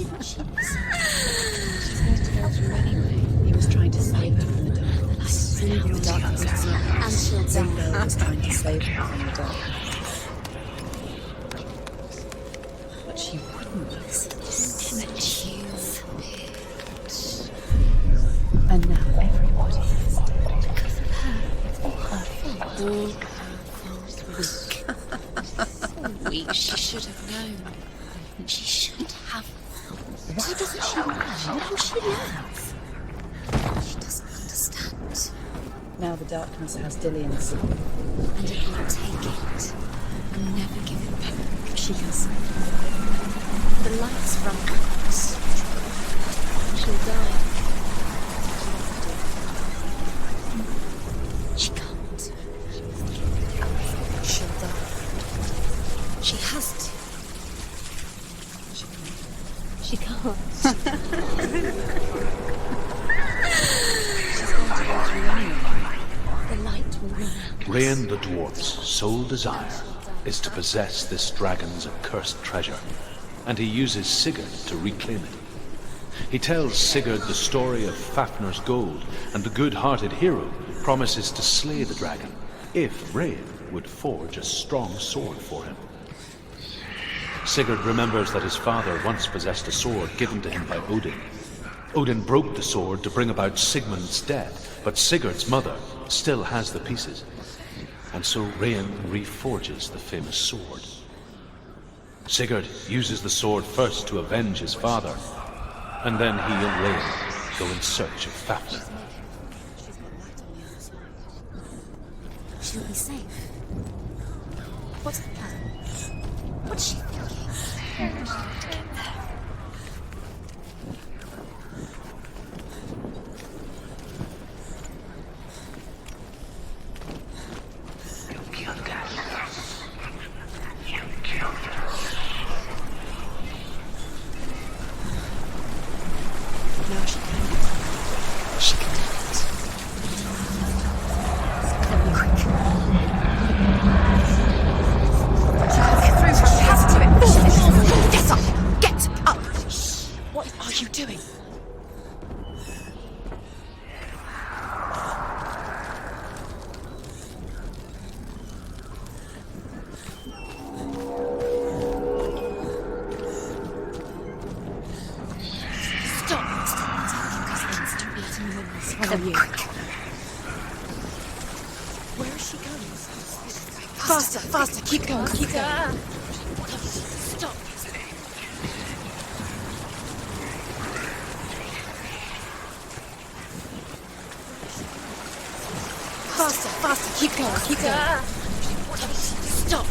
B: listen? She's going to go through anyway. He was trying to save her from the darkness. The darkness. And she'll die. Was trying to save her from the darkness. But she wouldn't listen. And now everybody is dead. Because of her. It's all her fault. All her fault. So weak. She should have known. She should have. Why doesn't she learn? Why she learns? She doesn't understand. Now the darkness has Dillian's. And it will take it. And never give it back. She doesn't. The lights run out. She'll die. She can't. She'll die. She has to. She can't. She's going to go through anyway. The light will run out.
D: Rain the dwarf's sole desire is to possess this dragon's accursed treasure, and he uses Sigurd to reclaim it. He tells Sigurd the story of Fafnir's gold, and the good-hearted hero promises to slay the dragon if Rain would forge a strong sword for him. Sigurd remembers that his father once possessed a sword given to him by Odin. Odin broke the sword to bring about Sigmund's death, but Sigurd's mother still has the pieces. And so Rain reforges the famous sword. Sigurd uses the sword first to avenge his father, and then he and Rain go in search of Fafnir.
B: She'll be safe. What's the plan? What's she thinking? To get there.
H: You killed her.
B: Now she can. She can do it. Quick. She has to do it. Get up! Get up! What are you doing? Stop! Follow you. Where is she going? Faster, faster! Keep going, keep going. Stop! Faster, faster! Keep going, keep going. Stop!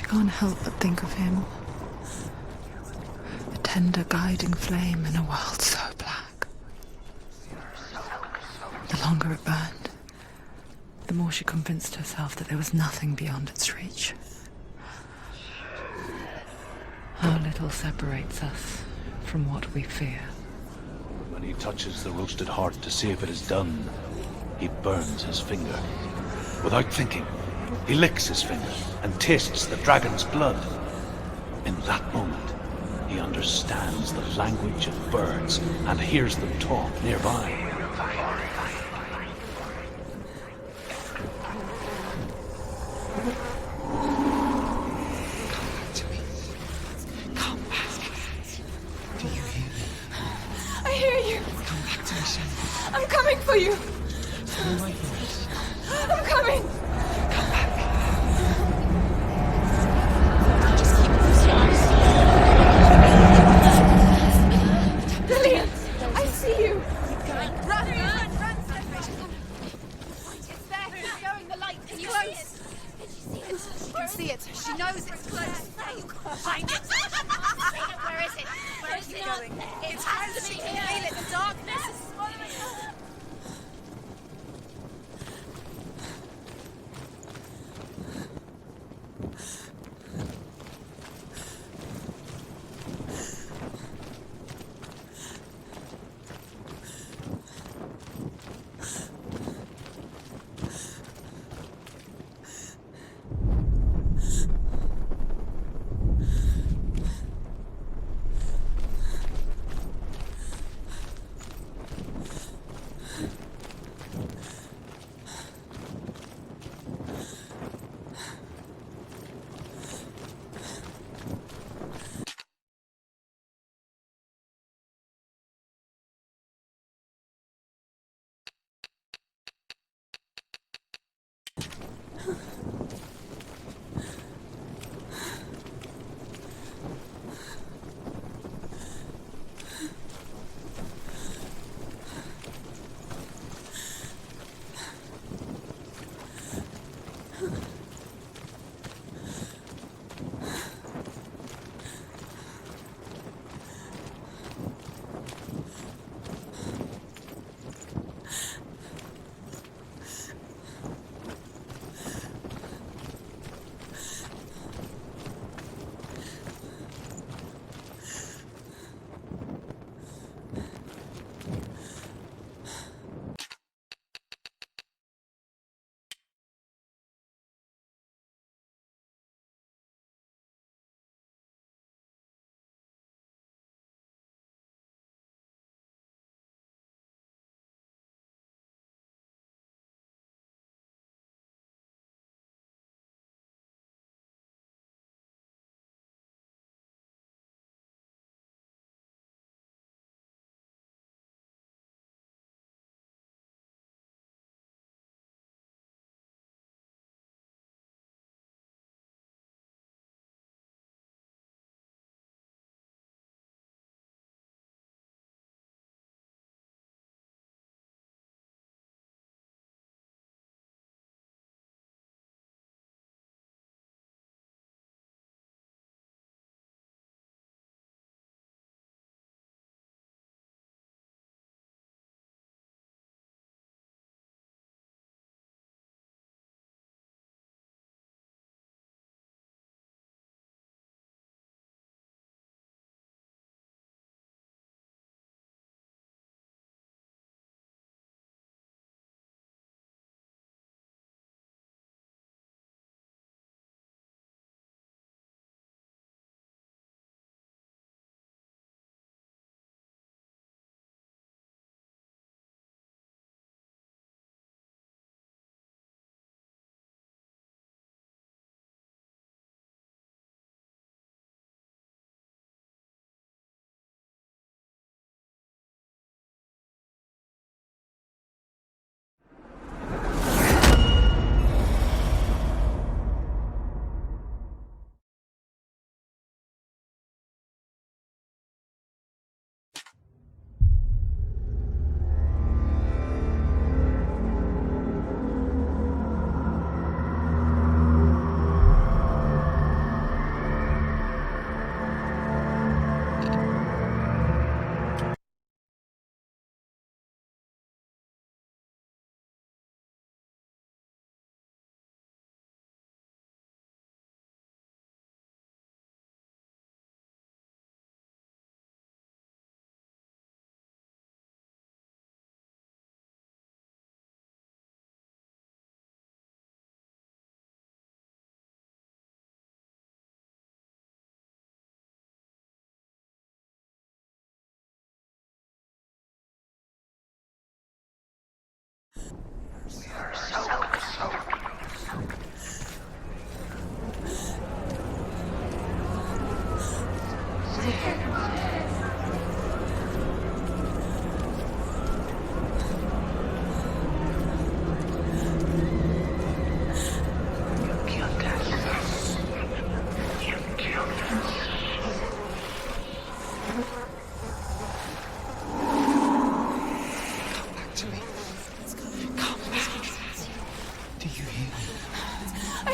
A: Can't help but think of him. A tender guiding flame in a world so black. The longer it burned, the more she convinced herself that there was nothing beyond its reach. How little separates us from what we fear.
D: When he touches the roasted heart to see if it is done, he burns his finger. Without thinking, he licks his finger and tastes the dragon's blood. In that moment, he understands the language of birds and hears them talk nearby.
M: I hear you.
H: Come back to me, son.
M: I'm coming for you.
H: Follow my voice.
M: I'm coming.
H: Come back.
M: Lillian, I see you.
C: Run, run, run, it's there, keep going, the light is close. She can see it, she knows it's close. Find it. Where is it? Where is it going? It has to be, feel it, the darkness is swallowing her.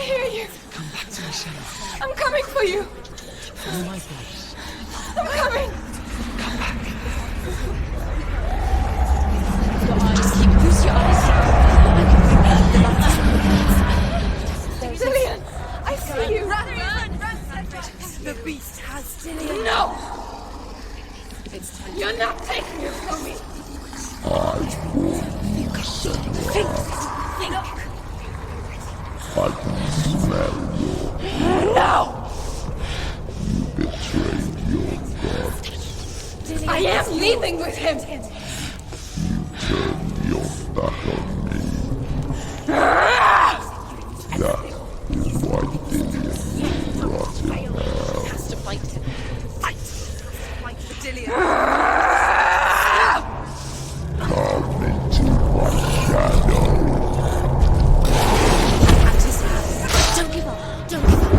M: hear you.
H: Come back to me, Senua.
M: I'm coming for you.
H: Follow my voice.
M: I'm coming.
H: Come back.
B: Just keep loose your eyes.
M: Dillian, I see you.
B: Run! The beast has Dillian.
F: No! You're not taking it from me!
B: Think.
I: I can smell
F: No!
I: you betrayed your god.
F: I am leaving with him!
I: Turn your back on me. That is why Dillian will rot in hell.
B: Has to fight him. Fight for Dillian.
I: Come into my shadow.
B: At his hand. Don't give up. Don't give up.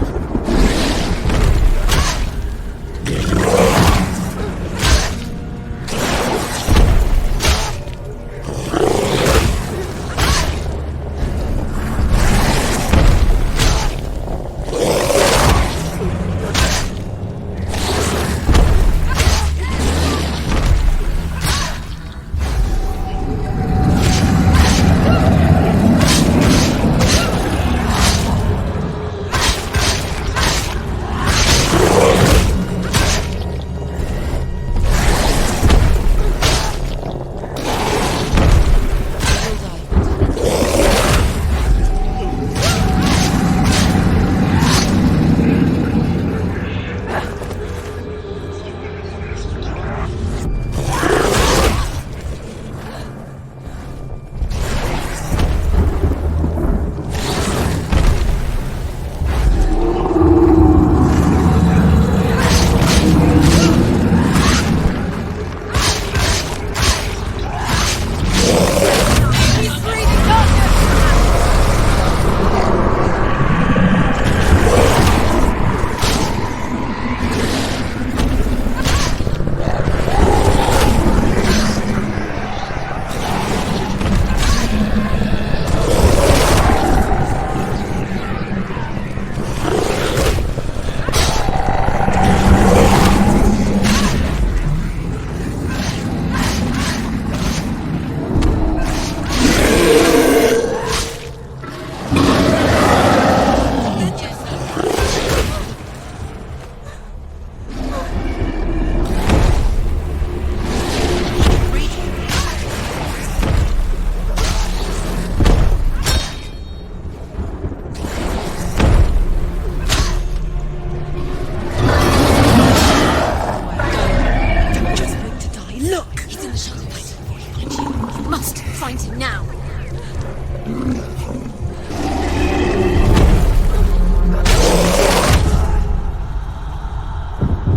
B: Find him now.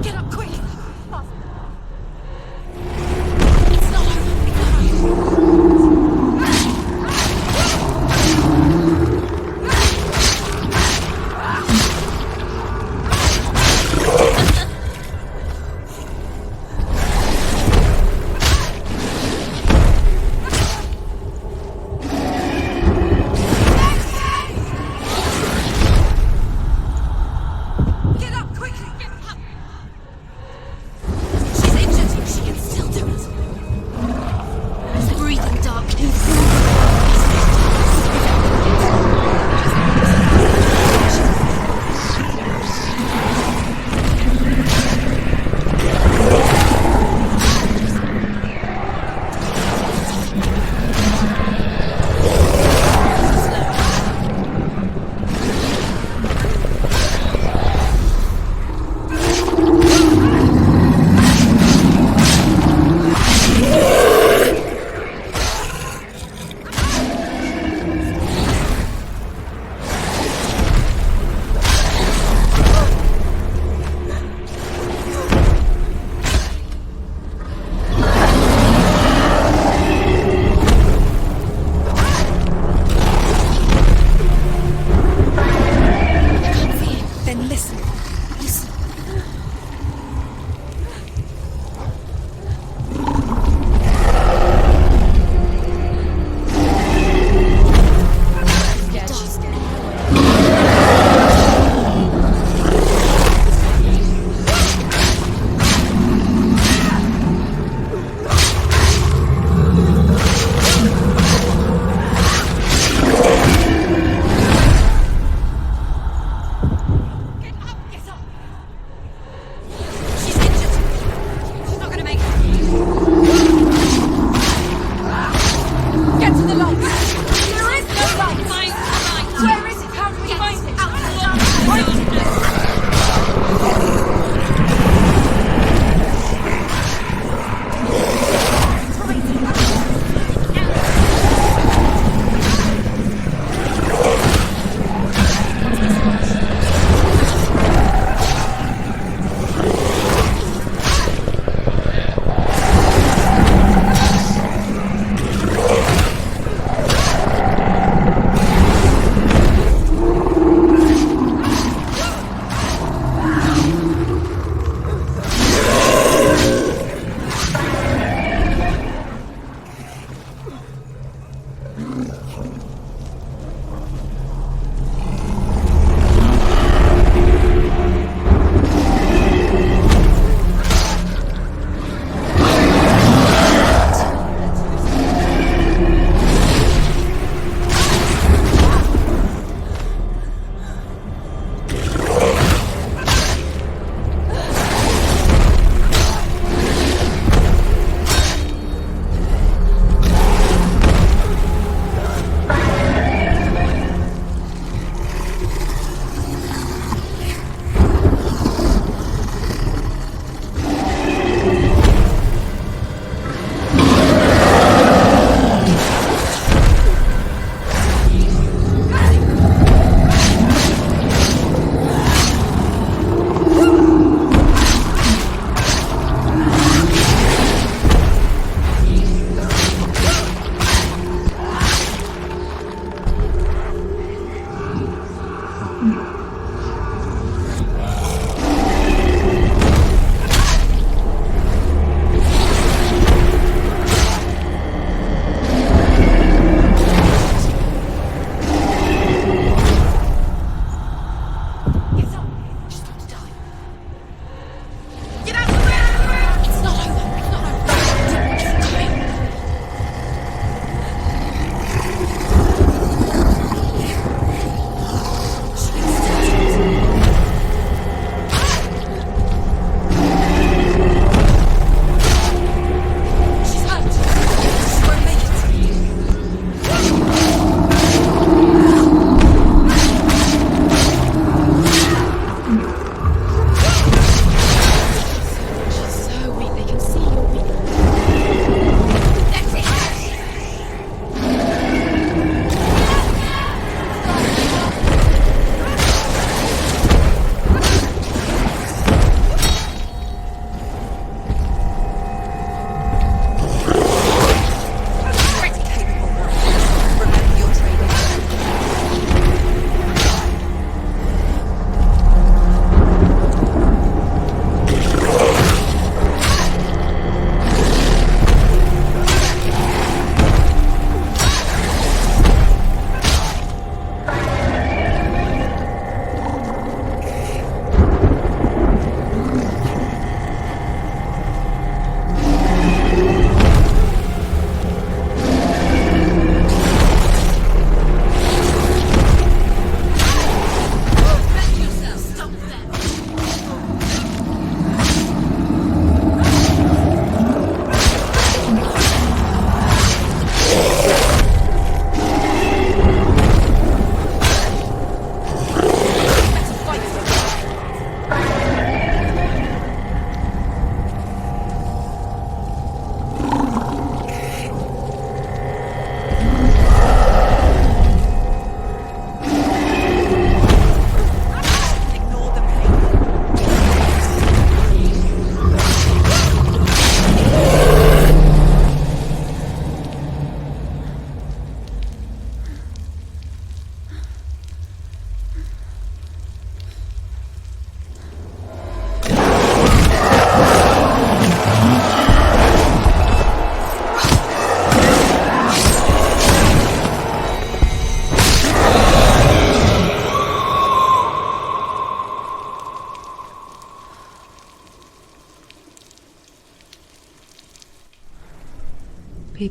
B: Get up quick! It's not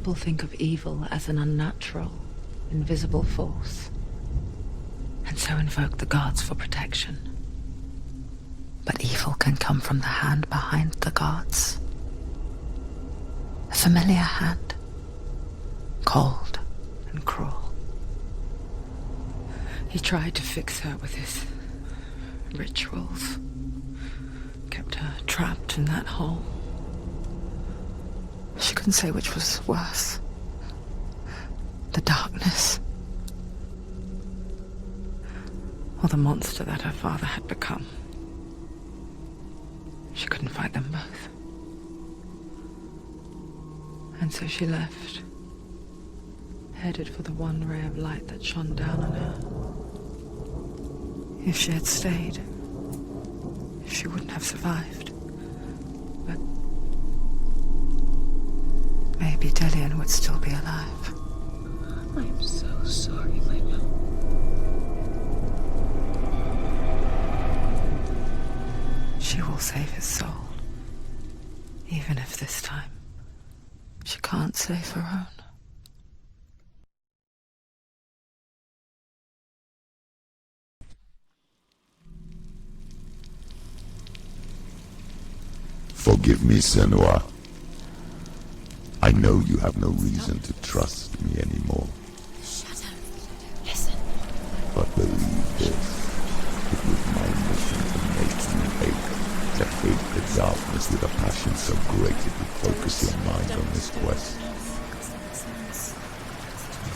A: People think of evil as an unnatural, invisible force, and so invoke the gods for protection. But evil can come from the hand behind the gods. A familiar hand, cold and cruel. He tried to fix her with his rituals, kept her trapped in that hole. She couldn't say which was worse. The darkness, or the monster that her father had become. She couldn't fight them both. And so she left, headed for the one ray of light that shone down on her. If she had stayed, she wouldn't have survived. But maybe Dillian would still be alive.
M: I'm so sorry, my love.
A: She will save his soul, even if this time she can't save her own.
I: Forgive me, Senua. I know you have no reason to trust me anymore.
L: Shut up. Listen.
I: But believe this. It was my mission to make you hate. To hate the darkness with a passion so great it would focus your mind on this quest.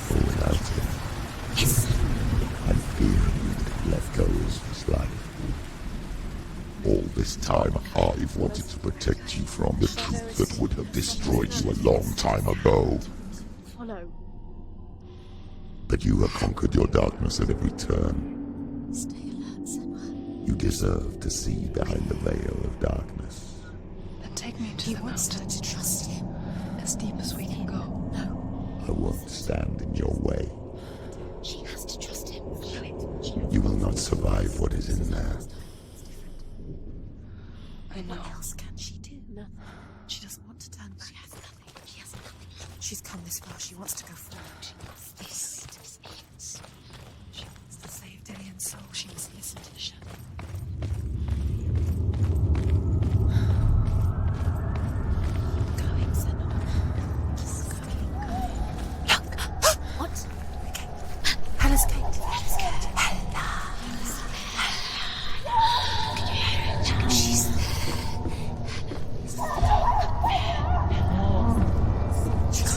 I: For without him, I fear you would have let go of his life. All this time, I've wanted to protect you from the truth that would have destroyed you a long time ago.
C: Follow.
I: But you have conquered your darkness at every turn.
L: Stay alert, Senua.
I: You deserve to see behind the veil of darkness.
M: Then take me to
L: He
M: the
L: wants her
M: mountain,
L: to trust him.
M: as deep as we can go.
L: No,
I: I won't stand in your way.
L: she has to trust him.
I: You will not survive what is in there.
M: I know.
B: What else can she do? Nothing. She doesn't want to turn back.
L: She has nothing. She has nothing.
B: She's come this far. She wants to go forward.
L: She wants this. This is it.
B: She wants to save Dillian's soul. She must listen to the shadow.
L: Going, Senua. Just going. Look! What?
B: Okay. Hela's gate.
L: Hela's gate. Hela. Can you hear it? She's there.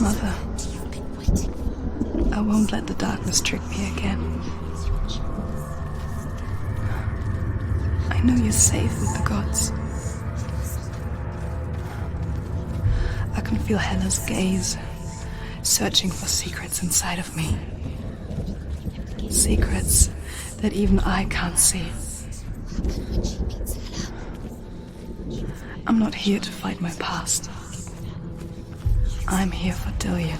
M: Mother,
L: You've been waiting for.
M: I won't let the darkness trick me again. I know you're safe with the gods. I can feel Hela's gaze, searching for secrets inside of me. Secrets that even I can't see. I'm not here to fight my past. I'm here for Dillian.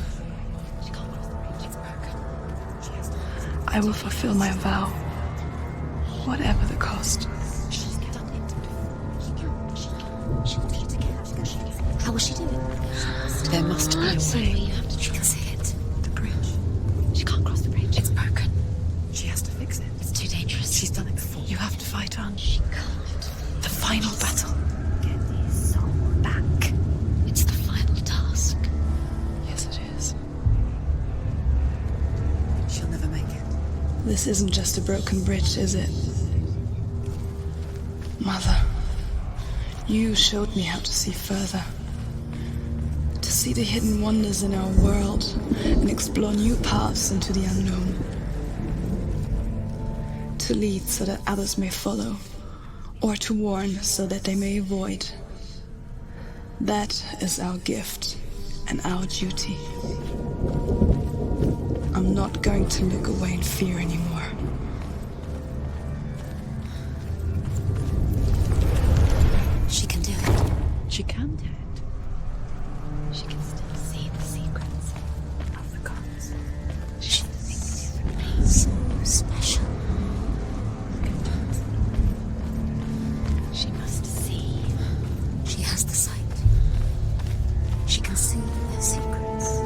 M: I will fulfill my vow, whatever the cost.
L: How will she do it?
B: There must be a way.
L: You have to try. She can see it.
B: The bridge.
L: She can't cross the bridge. It's broken.
B: She has to fix it.
L: It's too dangerous.
B: She's done it before. You have to fight on.
L: She can't.
B: The final battle.
L: Get his soul back. It's the final task.
M: Yes, it is.
B: She'll never make it.
M: This isn't just a broken bridge, is it? Mother, you showed me how to see further. To see the hidden wonders in our world and explore new paths into the unknown. To lead so that others may follow, or to warn so that they may avoid. That is our gift and our duty. I'm not going to look away in fear anymore.
L: She can do it.
B: She can do it.
L: She can still see the secrets of the gods. She thinks differently. So special. She must see. She has the sight. She can see their secrets.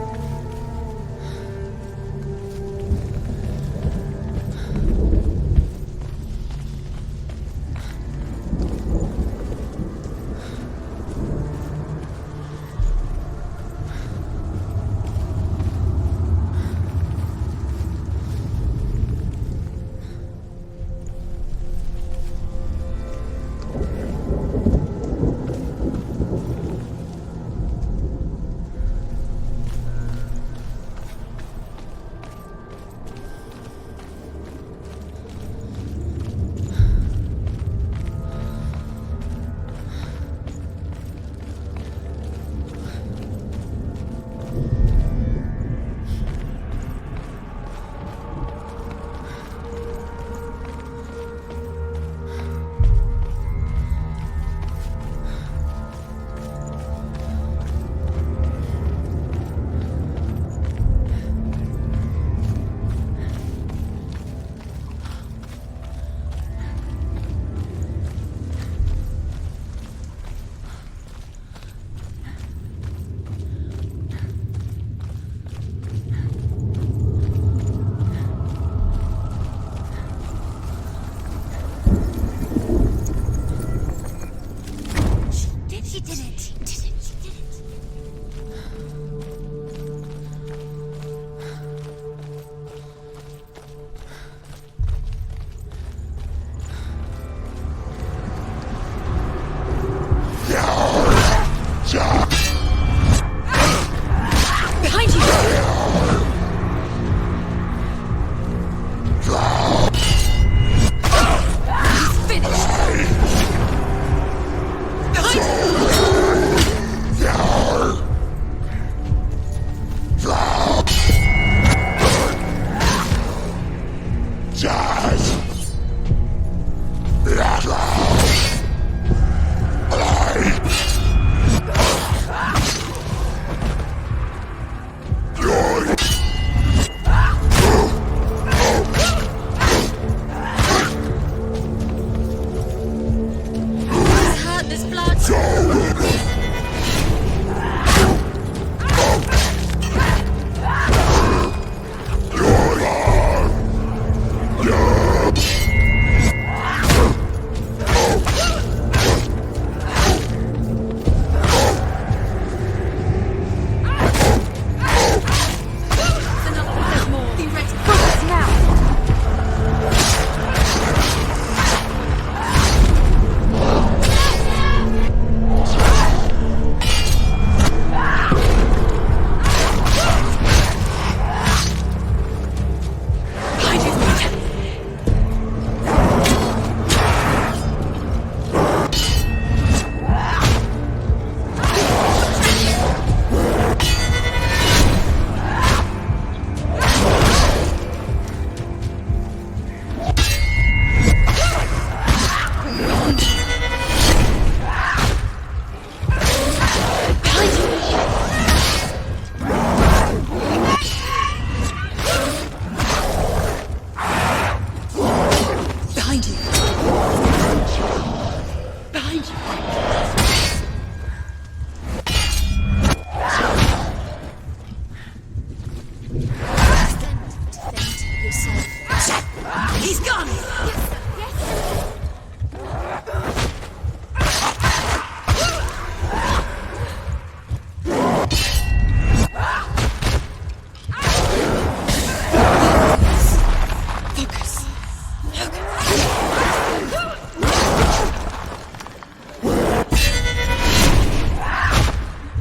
F: He's gone!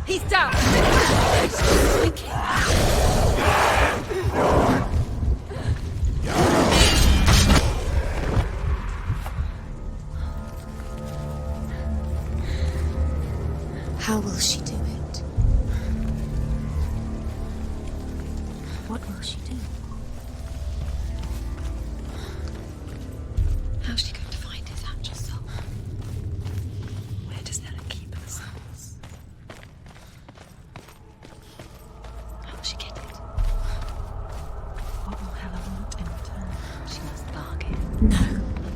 C: He's down!
L: How will she do it? What will she do?
B: How's she going to find his actual soul? Where does Hela keep her souls? How will she get it? What will Hela want in return? She must bargain.
L: No.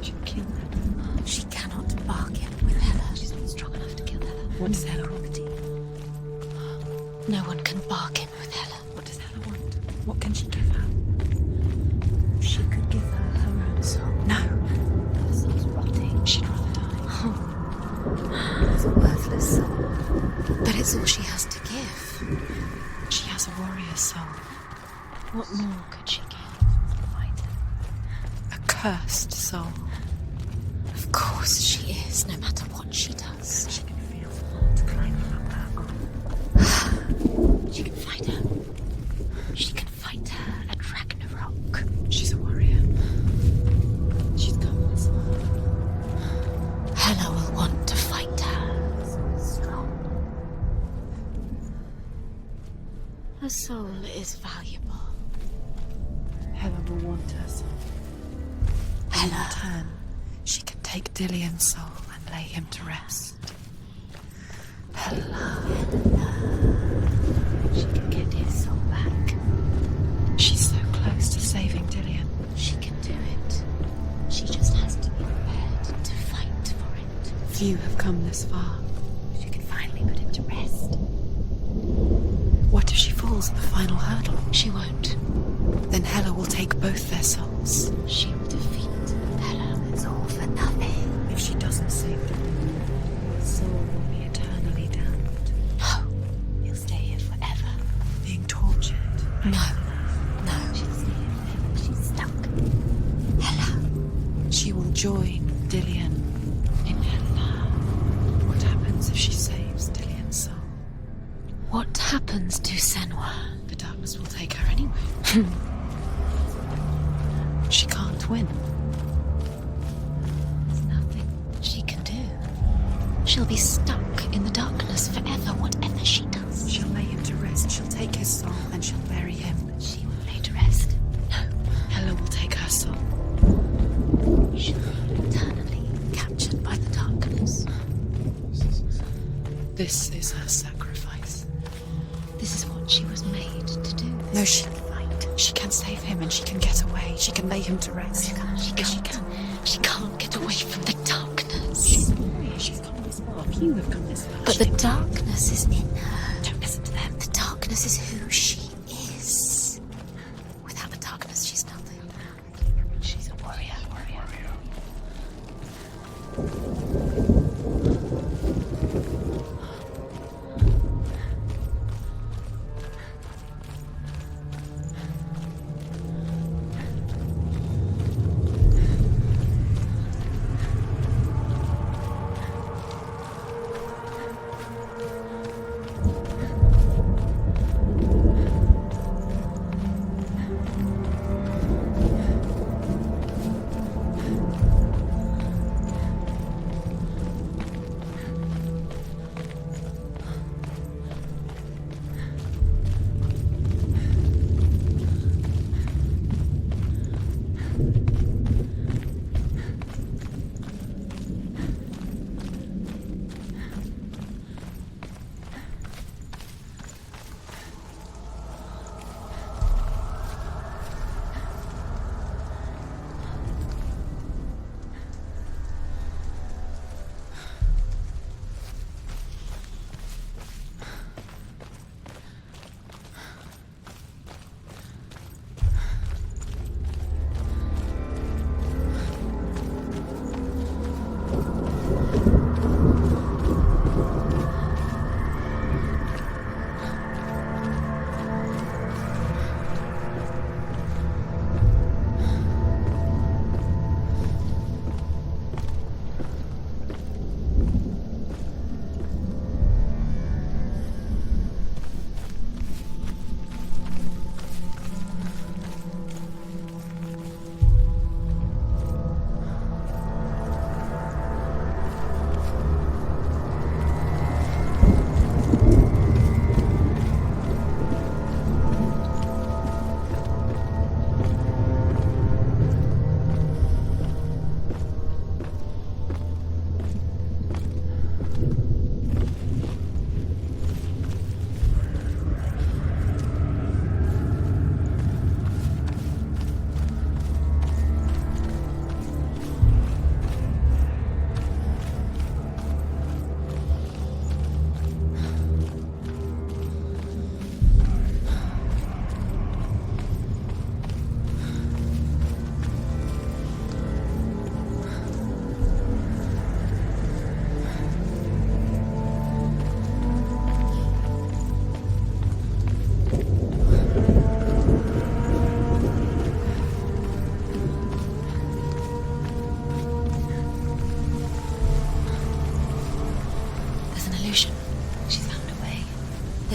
B: She'll kill Hela.
L: She cannot bargain with Hela.
B: She's not strong enough to kill Hela.
L: What does Hela want? No one can bargain with Hela.
B: What does Hela want? What can she give her?
L: She could give her her own soul.
B: No.
L: Her soul's rotting.
B: She'd rather die.
L: Oh. It's a worthless soul. But it's all she has to give.
B: She has a warrior's soul.
L: What more could she give?
B: A cursed soul.
L: Of course she is, no matter what she does.
B: She can feel the heart climbing up her arm.
L: She can fight her. She can fight her at Ragnarok.
B: She's a warrior. She's come this far.
L: Hela will want to fight her. Strong. Her soul is valuable.
B: Hela will want her soul. In
L: Hela.
B: return, she can take Dillion's soul and lay him to rest.
L: Hela. She can get his soul back.
B: She's so close to saving Dillion.
L: She can do it. She just has to be prepared to fight for it.
B: Few have come this far.
L: She can finally put him to rest.
B: What if she falls at the final hurdle?
L: She won't.
B: Then Hela will take both their souls.
L: She will defeat Hela. It's all for nothing.
B: If she doesn't save Dillion, his soul will be eternally damned.
L: No. He'll stay here forever.
B: Being tortured.
L: No. No. She'll stay here forever. She's stuck. Hela.
B: She will join Dillion in Hela. What happens if she saves Dillion's soul?
L: What happens to Senua?
B: The darkness will take her anyway. She can't win.
L: There's nothing she can do. She'll be stuck in the darkness forever, whatever she does.
B: She'll lay him to rest. She'll take his soul and she'll bury him.
L: She will lay to rest. No.
B: Hela will take her soul.
L: She'll be eternally captured by the darkness.
B: This is her sacrifice.
L: This is what she was made to do.
B: No, she can save him and she can get away. She can lay him to rest.
L: She can't get away from the darkness.
B: She's come this far. Few have come this far.
L: But the darkness is in her.
B: Don't listen to them.
L: The darkness is who she is. Without the darkness, she's nothing. She's a warrior.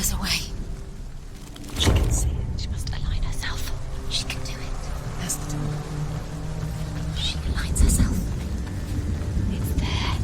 B: There's a way. She can see it. She must align herself. She can do it. There's the door. She aligns herself. It's there.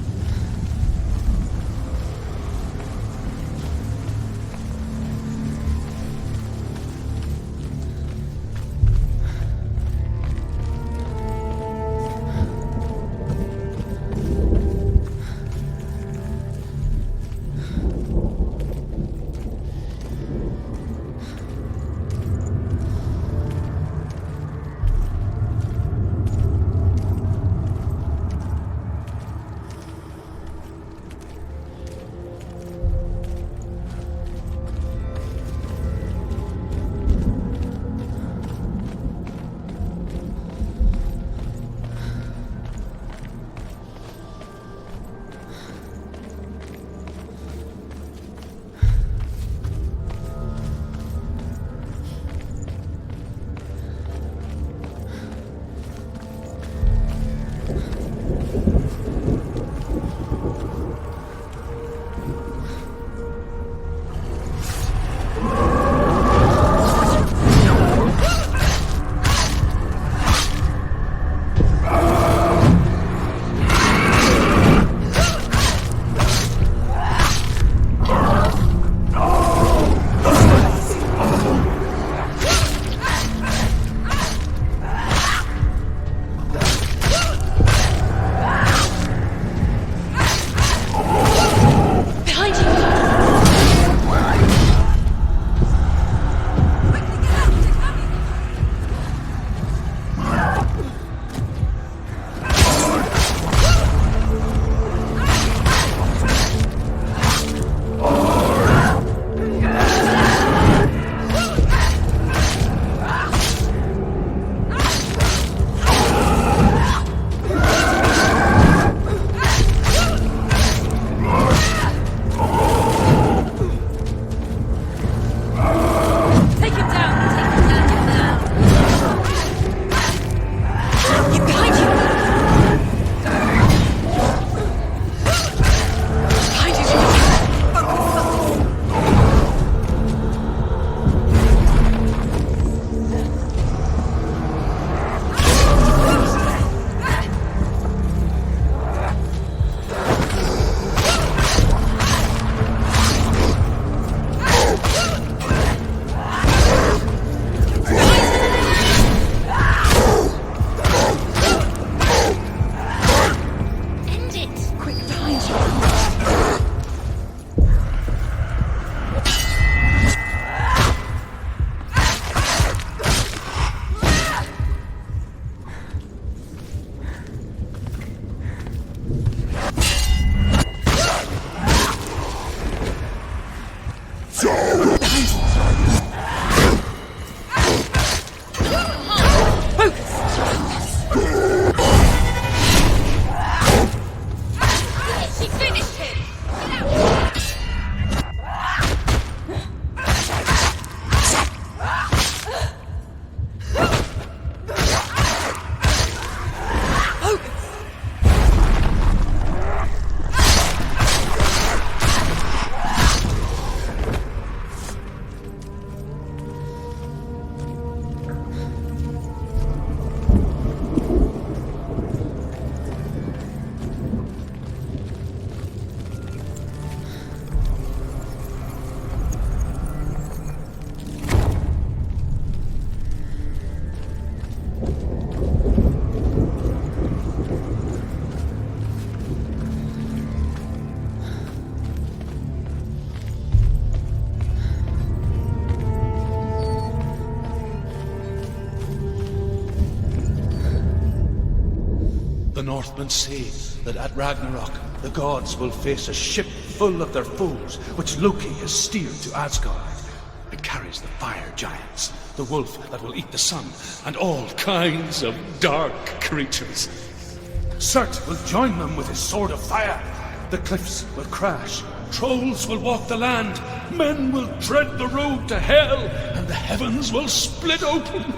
D: The Northmen say that at Ragnarok, the gods will face a ship full of their foes, which Loki has steered to Asgard. It carries the fire giants, the wolf that will eat the sun, and all kinds of dark creatures. Surt will join them with his sword of fire. The cliffs will crash, trolls will walk the land, men will tread the road to hell, and the heavens will split open.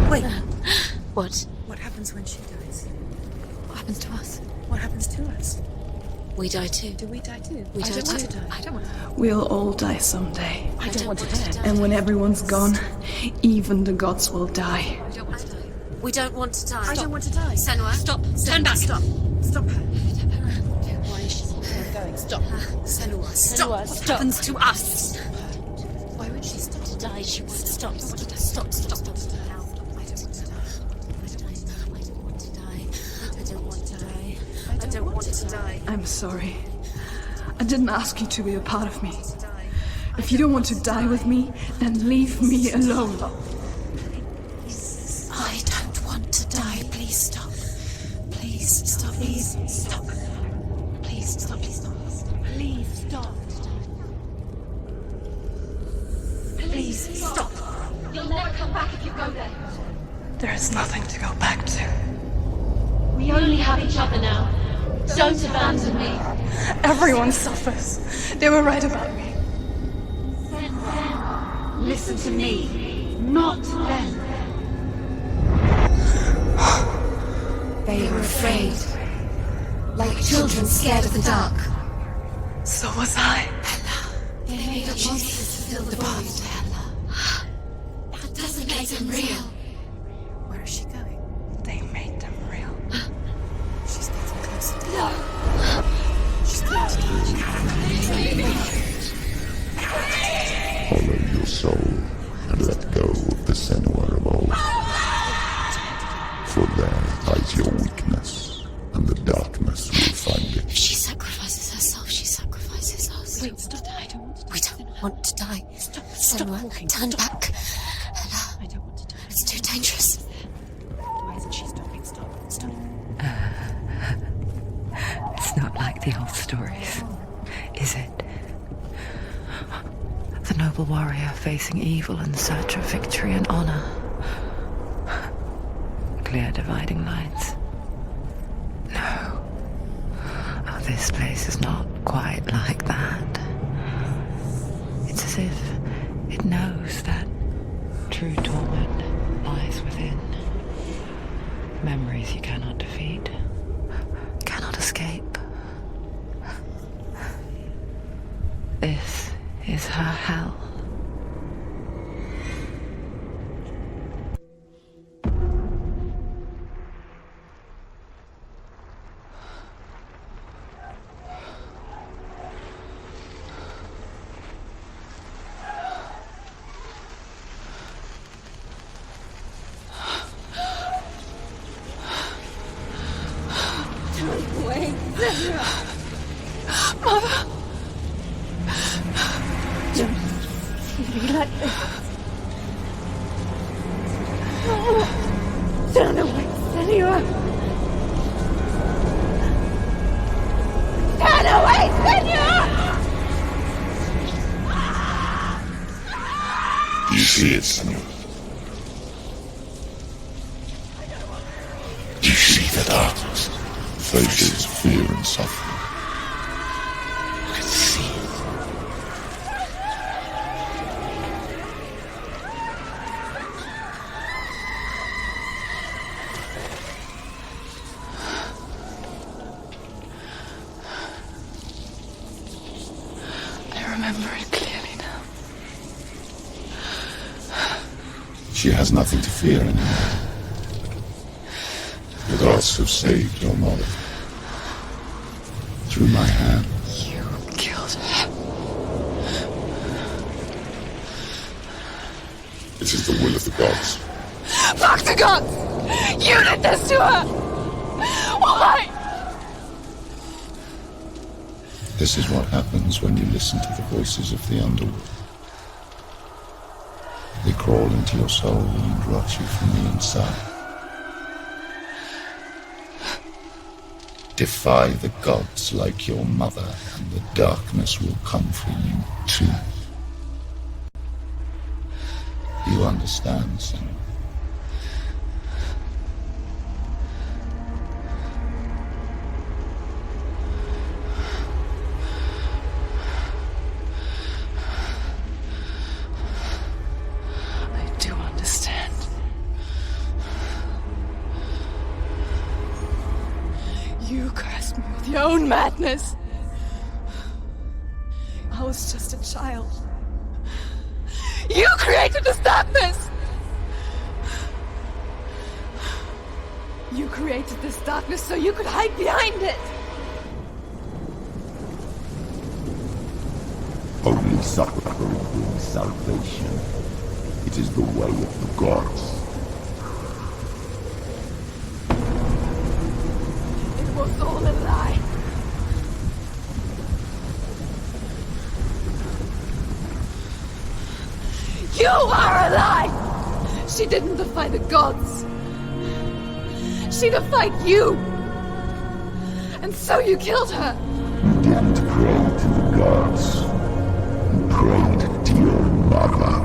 C: Wait. What?
B: What happens when she dies?
C: What happens to us?
B: What happens to us?
C: We die too.
B: Do we die too?
C: We
B: I
C: die
B: don't want
C: too.
B: to die.
C: I don't want to die.
M: We'll all die someday.
B: I don't want to die.
M: And when everyone's gone, even the gods will die.
C: We don't want to die. We don't want to die.
B: I don't want to die.
C: Senua, stop. Turn back.
B: Stop. Stop her. Why is she going? Stop. Senua, stop.
C: What happens to us? Why would she stop to die? She won't stop. Stop.
B: I don't want to die.
C: I don't want to die.
M: I'm sorry. I didn't ask you to be a part of me. If you don't want to die with me, then leave me alone.
C: I don't want to die. Please stop. Please stop. Please stop. Please stop. Please stop. Please stop. Please stop. You'll never come back if you go there.
M: There is nothing to go back to.
C: We only have each other now. Don't abandon me.
M: Everyone suffers. They were right about me.
C: Listen to me, not them. They were afraid, like children scared of the dark.
M: So was I.
C: They made up monsters to fill the path to Hela. That doesn't make them real.
B: Where is she going?
M: They made them real.
B: She's getting closer to
C: No.
B: She's going to
I: Follow your soul and let go of the Senua of old. For there lies your weakness, and the darkness will find it.
C: If she sacrifices herself, she sacrifices us.
B: Wait, stop. I don't want to die.
C: We don't want to die.
B: Stop
C: Senua,
B: walking.
C: turn
B: Stop.
C: back. Hela,
B: I don't want to die.
C: it's too dangerous.
B: Why isn't she stopping? Stop. Stop.
A: It's not like the old stories, is it? The noble warrior facing evil in search of victory and honor. Clear dividing lines. No. Oh, this place is not quite like that. It's as if it knows that true torment lies within. Memories you cannot defeat, cannot escape. This is her hell.
I: You see it, Senua? You see the darkness, faces fear and suffering. You can see it.
M: I remember it clearly now.
I: She has nothing to fear anymore. The gods have saved your mother. Through my hand.
M: You killed her.
I: It is the will of the gods.
M: Fuck the gods! You did this to her! Why?
I: This is what happens when you listen to the voices of the underworld. They crawl into your soul and rot you from the inside. Defy the gods like your mother, and the darkness will come for you too. You understand, Senua?
M: your own madness. I was just a child. You created this darkness! You created this darkness so you could hide behind it!
I: Only suffering brings salvation. It is the way of the gods.
M: It was all a lie. You are a lie! She didn't defy the gods. She defied you! And so you killed her!
I: You didn't pray to the gods. You prayed to your mother.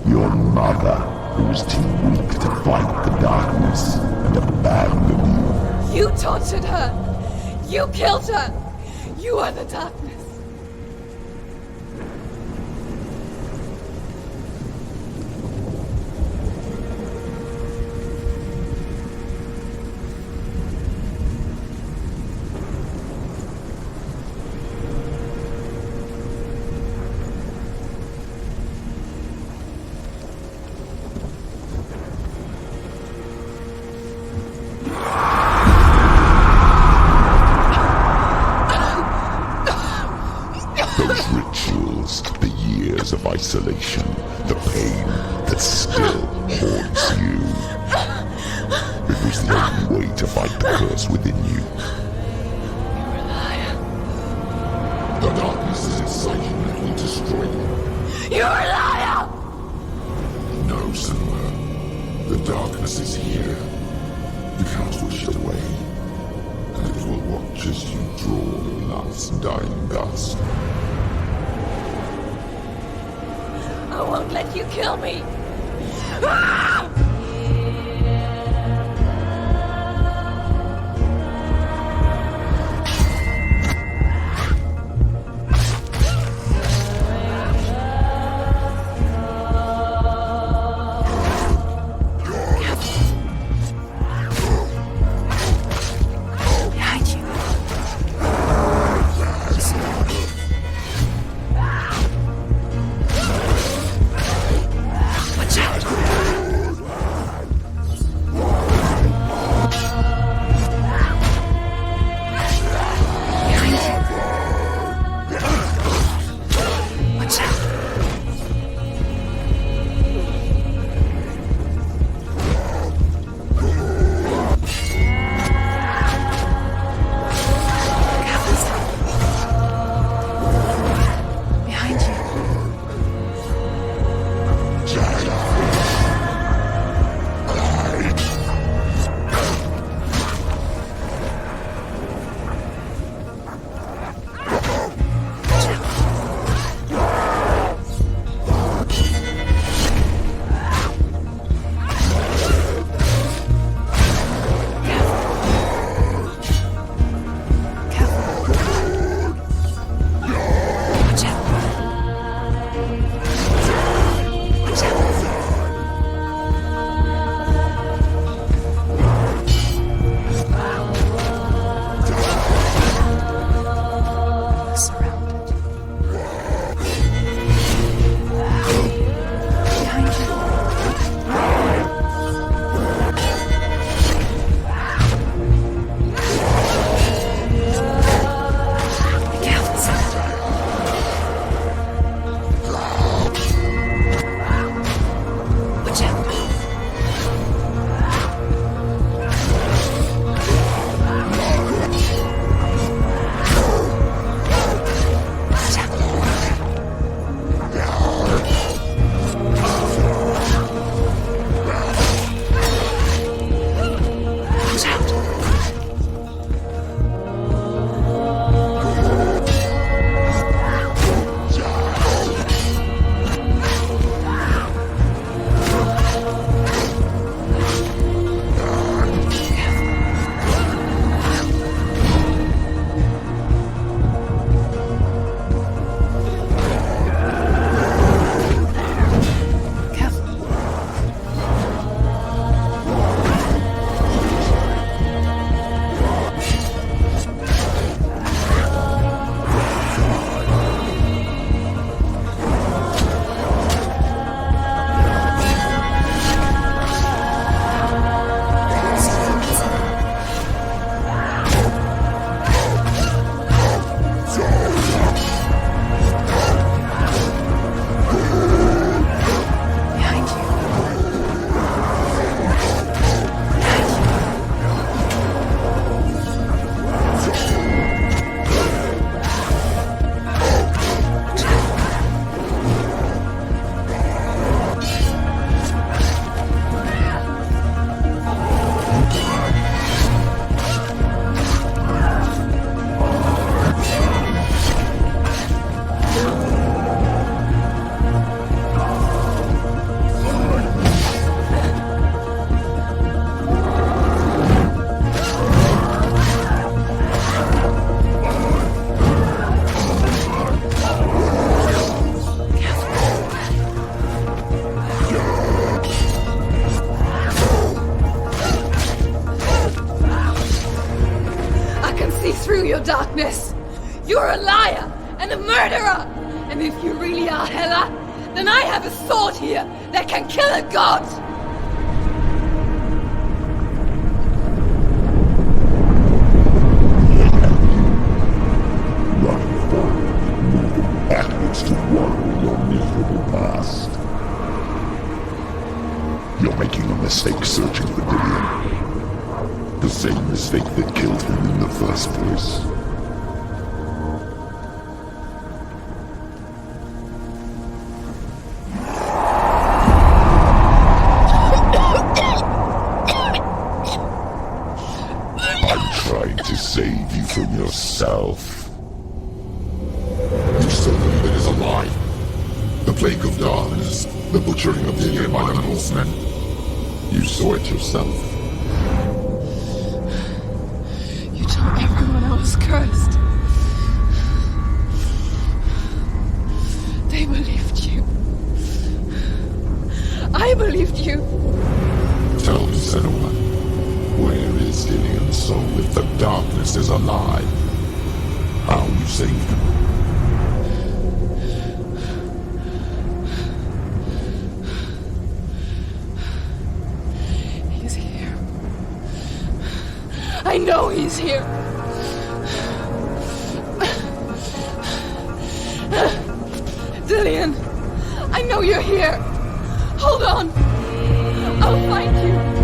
I: Your mother, who was too weak to fight the darkness and abandoned you.
M: You tortured her! You killed her! You are the darkness!
I: Those rituals, the years of isolation, the pain that still haunts you. It was the only way to fight the curse within you.
M: You're a liar.
I: The darkness is inside you and it will destroy you.
M: You're a liar!
I: No, Senua. The darkness is here. You can't wish it away. And it will watch as you draw your last dying gasp.
M: I won't let you kill me! Ah!
A: Behind you. Watch out!
F: And if you really are Hela, then I have a sword here that can kill a god!
I: Backwards to world your miserable past. You're making a mistake searching for Dillion. The same mistake that killed him in the first place. I'm trying to save you from yourself. You still believe it is a lie. The plague of darkness, the butchering of Dillion by the Norsemen. You saw it yourself.
M: You told everyone I was cursed. They believed you. I believed you.
I: Tell me, Senua, where is Dillion's soul if the darkness is alive? How you saved him?
M: He's here.
F: I know he's here. Dillion, I know you're here. Hold on. I'll find you.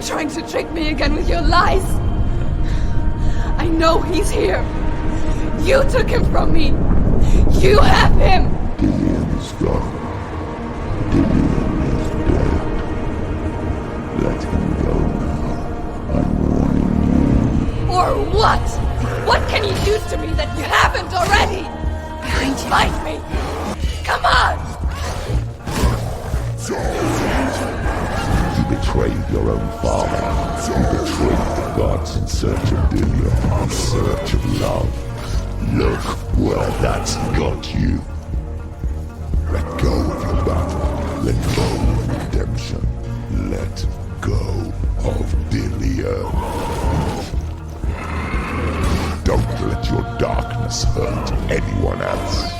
F: trying to trick me again with your lies. I know he's here. You took him from me! You have him!
I: Dillian is gone. Dillian is dead. Let him go now. I'm warning you.
F: Or what? What can you do to me that you haven't already?
A: Behind you.
F: Fight me! Come on!
I: You betrayed your own father. You betrayed the gods in search of Dillian, in search of love. Look where that's got you. Let go of your battle. Let go of redemption. Let go of Dillian. Don't let your darkness hurt anyone else.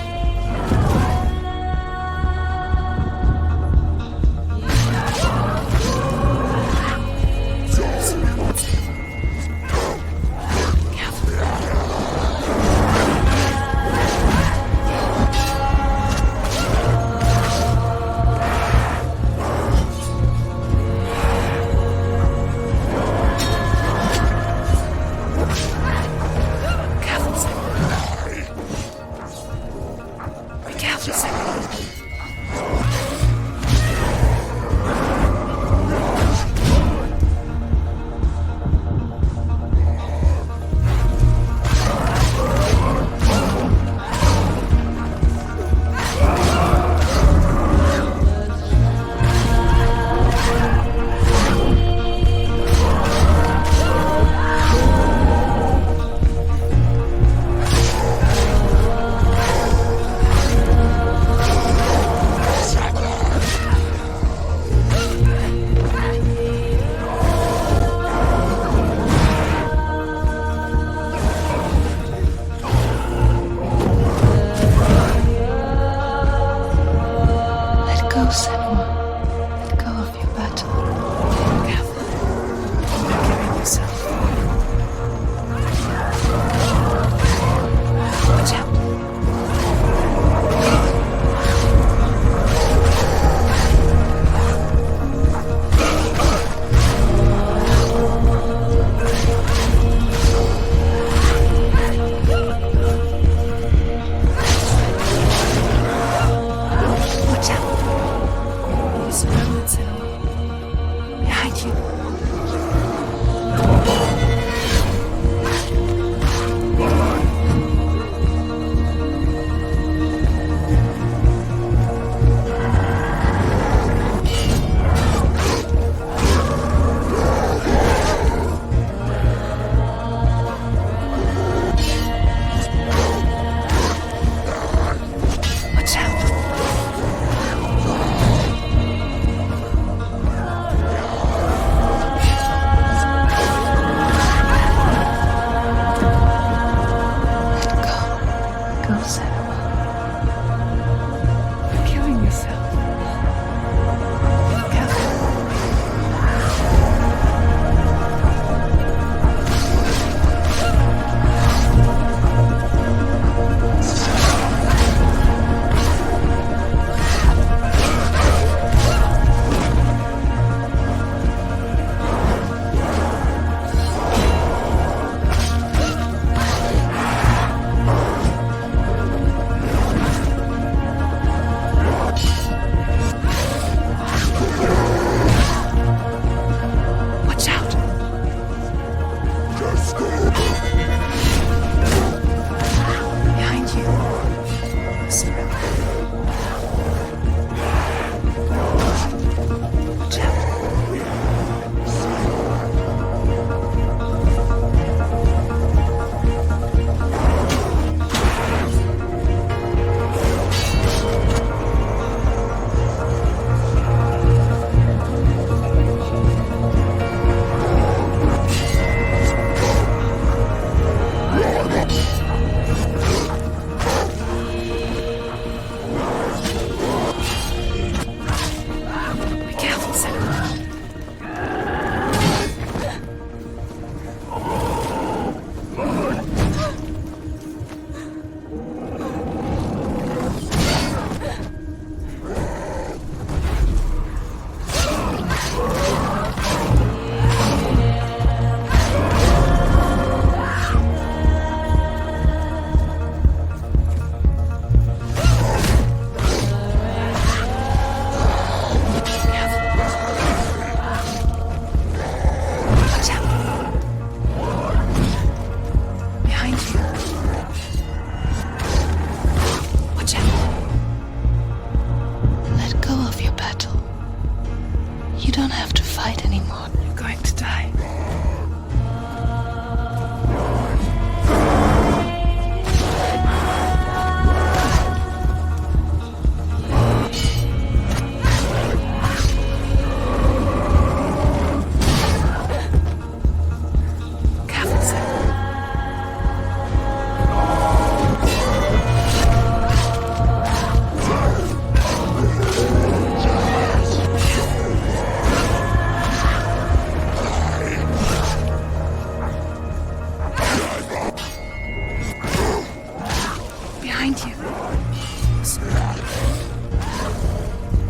A: you.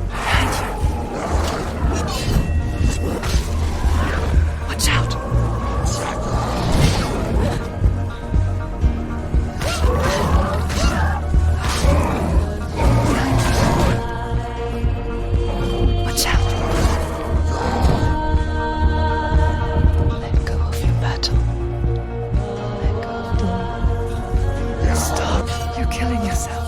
A: Behind you. Watch out. Watch out. Let go of your battle. Let go of the... Stop. You're killing yourself.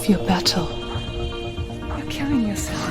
A: Your battle. You're killing yourself.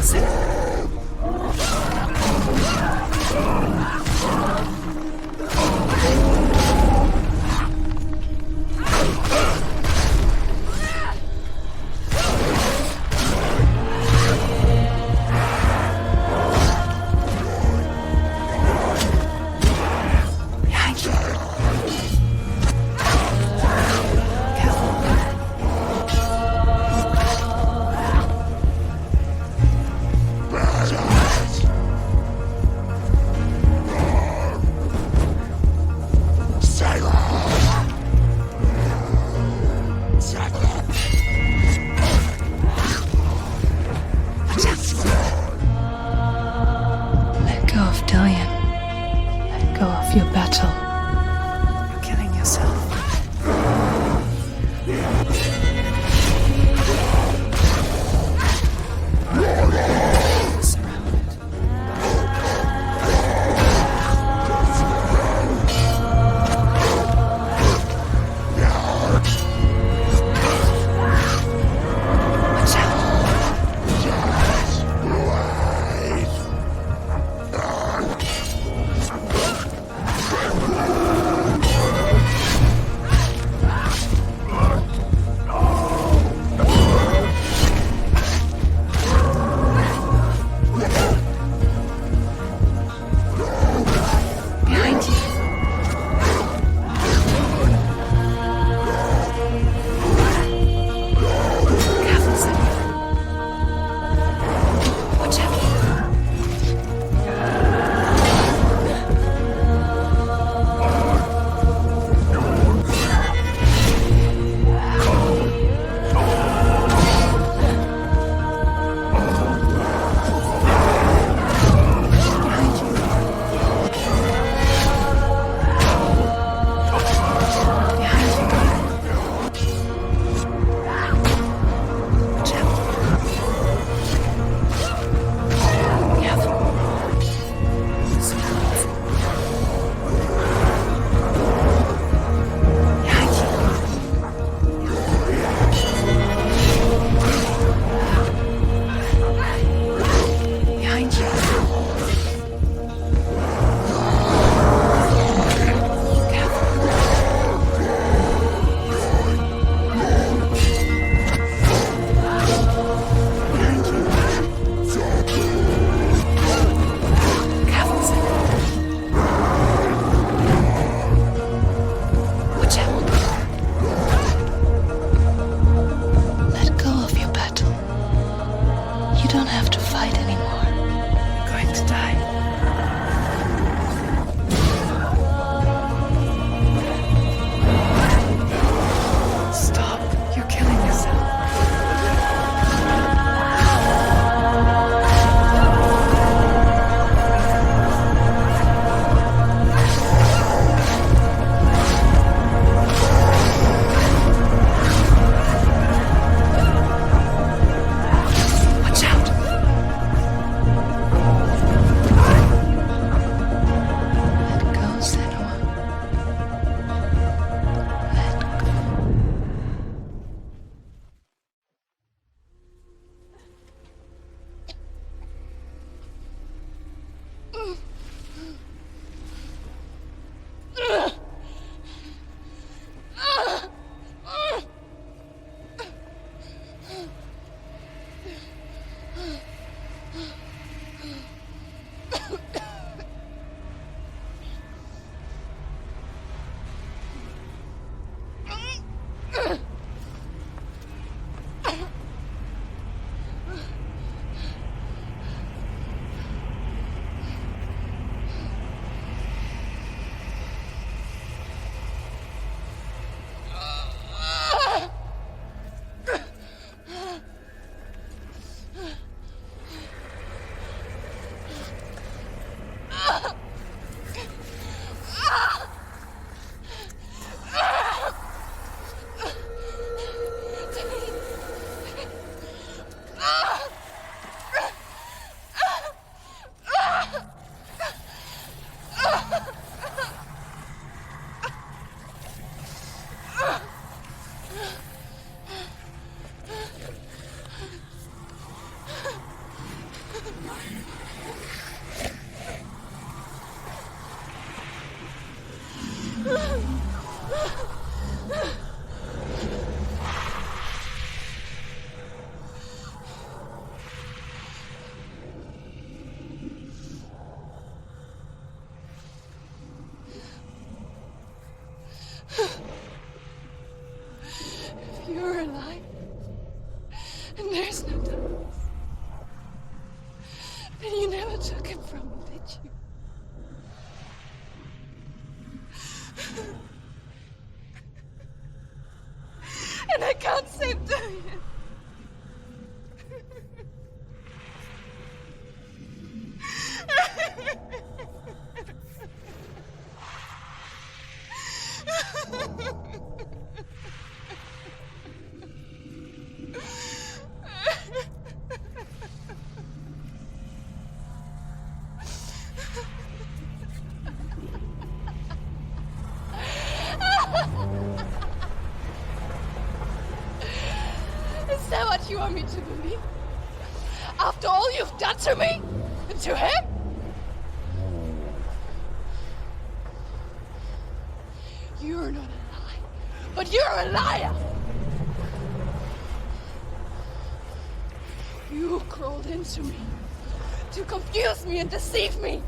J: sense it.
M: And there's no darkness. But you never took him from me, did you? And I can't save Dorian. Is that what you want me to believe? After all you've done to me? And to him? You're not a lie, but you're a liar! You crawled into me to confuse me and deceive me.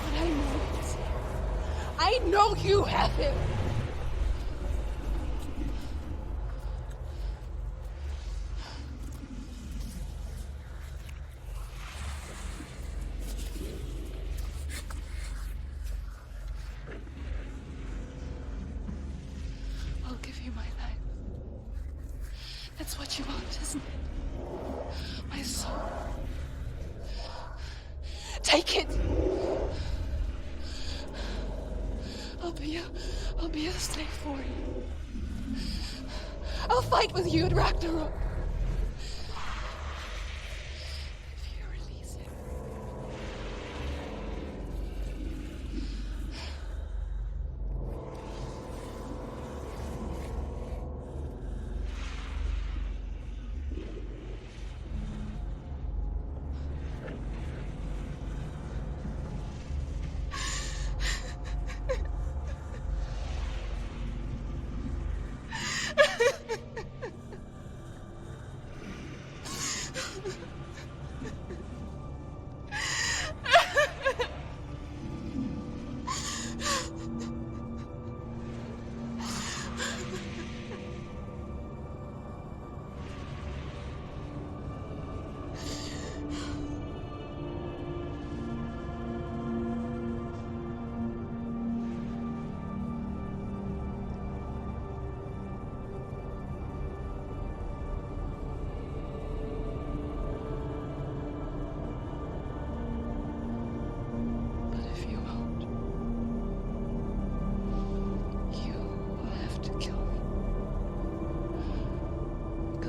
M: But I know it. I know you have him. I'll give you my life. That's what you want, isn't it? My soul. Take it. I'll be a slave for you. I'll fight with you at Ragnarok. If you release him.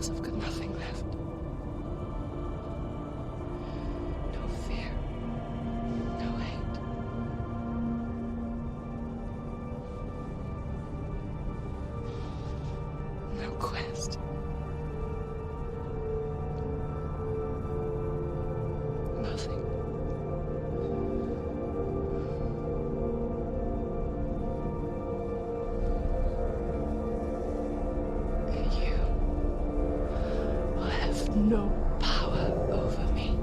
M: I've got nothing left. No fear. No hate. No quest. Nothing. No power over me.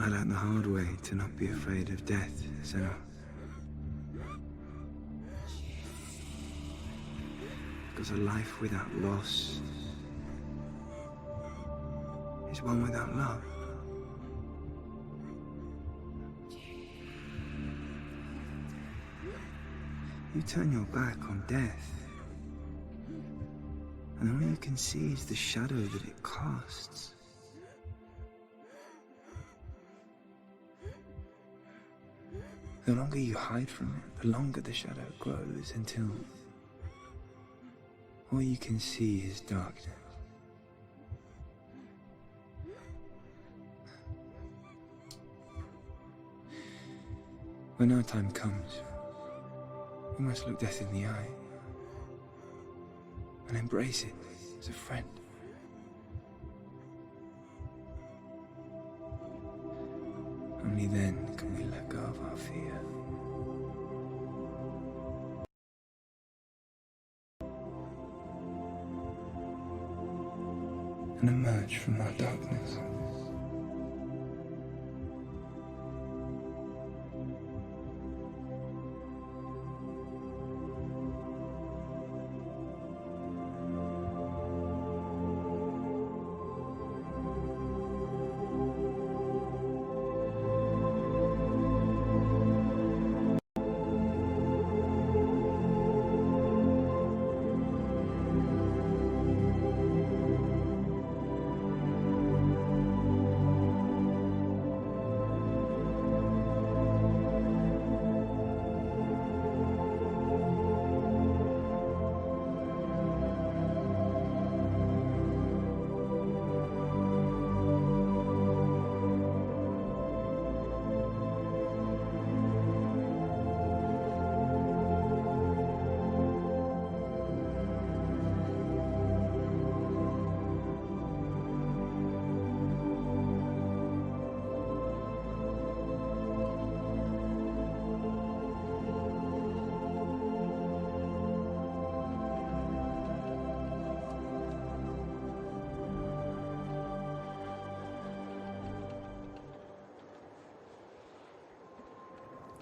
H: I learned the hard way to not be afraid of death, Senua. Because a life without loss is one without love. You turn your back on death, and all you can see is the shadow that it casts. The longer you hide from it, the longer the shadow grows until All you can see is darkness. When our time comes, we must look death in the eye and embrace it as a friend. Only then can we let go of our fear. And emerge from our darkness.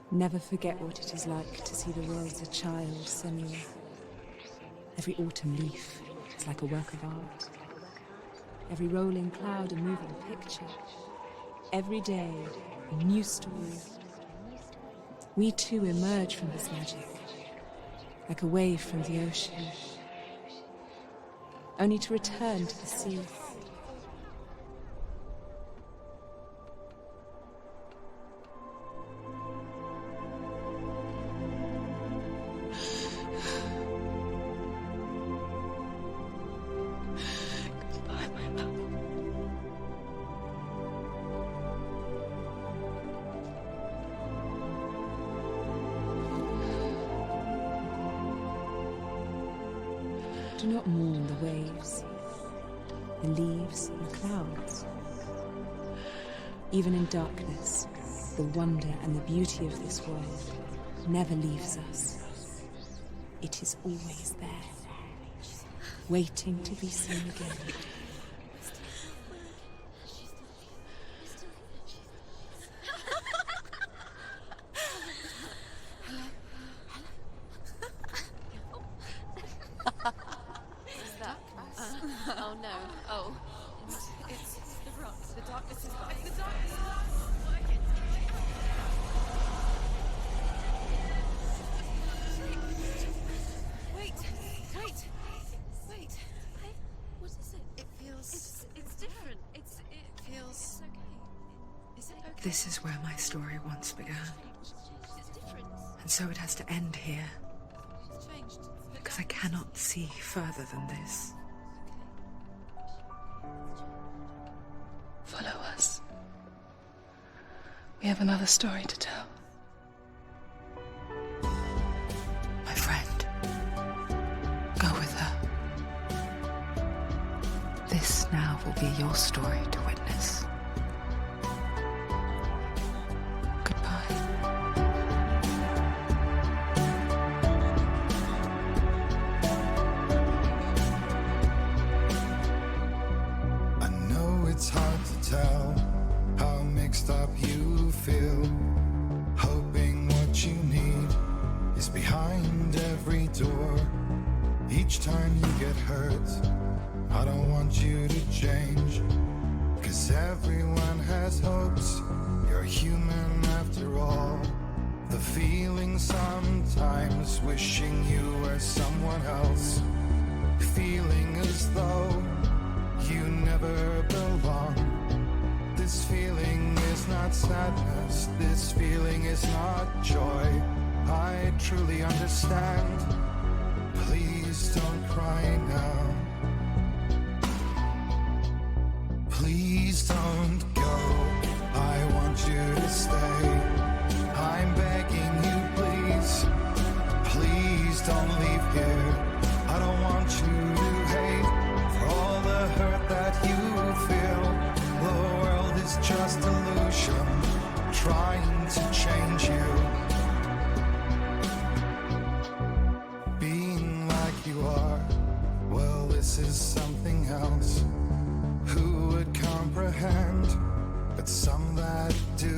J: Never forget what it is like to see the world as a child, Senua. Every autumn leaf is like a work of art. Every rolling cloud a moving picture. Every day a new story. We too emerge from this magic, like a wave from the ocean, only to return to the sea. Do not mourn the waves, the leaves, and the clouds. Even in darkness, the wonder and the beauty of this world never leaves us. It is always there, waiting to be seen again.
C: Oh no. Oh. It's the rocks. The darkness is back. The darkness is working. Wait. What is it? It feels... It's different. It feels... It's okay. Is it okay?
A: This is where my story once began.
C: It's different.
A: And so it has to end here.
C: It's changed.
A: Because I cannot see further than this.
M: Follow us. We have another story to tell.
A: My friend, go with her. This now will be your story to witness.
N: It's hard to tell how mixed up you feel, hoping what you need is behind every door. Each time you get hurt, I don't want you to change, 'cause everyone has hopes. You're human after all. The feeling sometimes wishing you were someone else, feeling as though you never belong. This feeling is not sadness, this feeling is not joy. I truly understand. Please don't cry to stay. I'm begging you, please. Please don't leave here. I don't want you to hate for all the hurt that you feel. The world is just illusion, trying to change you. Being like you are, well, this is something else. Who would comprehend? But some that do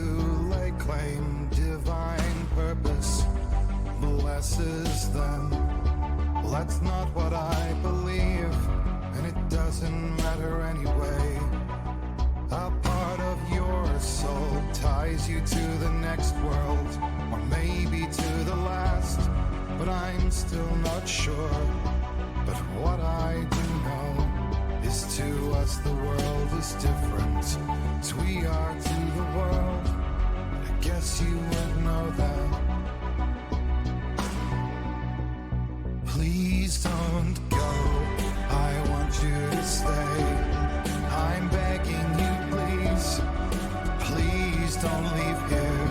N: lay claim divine purpose blesses them. Well, that's not what I believe, and it doesn't matter anyway. A part of your soul ties you to the next world, or maybe to the last, but I'm still not sure. But what I do know is to us the world is different, as we are to the world. I guess you would know that. Please don't go, I want you to stay. I'm begging you, please. Please don't leave here.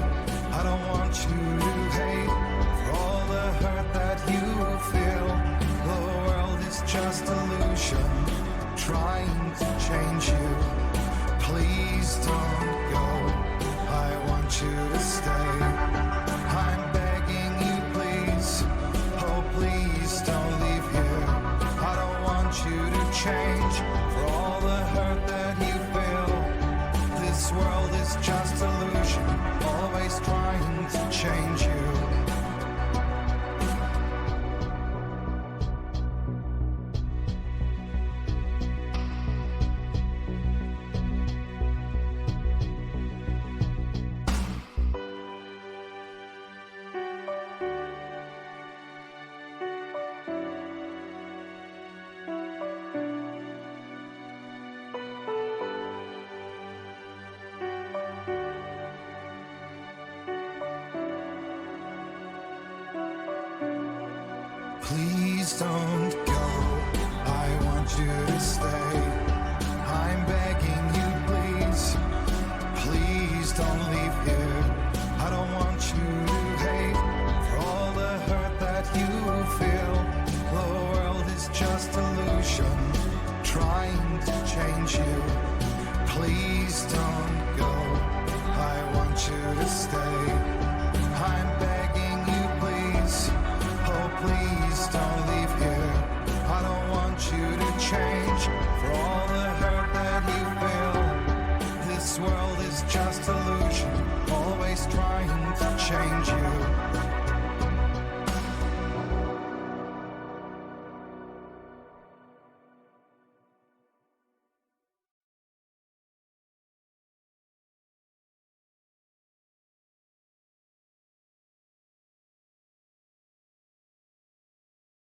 N: I don't want you to hate for all the hurt that you feel. The world is just illusion, trying to change you. Please don't go, I want you to stay. I'm begging you, please. Oh, please don't leave here. I don't want you to change for all the hurt that you feel. This world is just illusion, always trying to change you. Please don't go, I want you to stay. I'm begging you, please. Please don't leave here. I don't want you to hate for all the hurt that you feel. The world is just illusion, trying to change you. Please don't go, I want you to stay.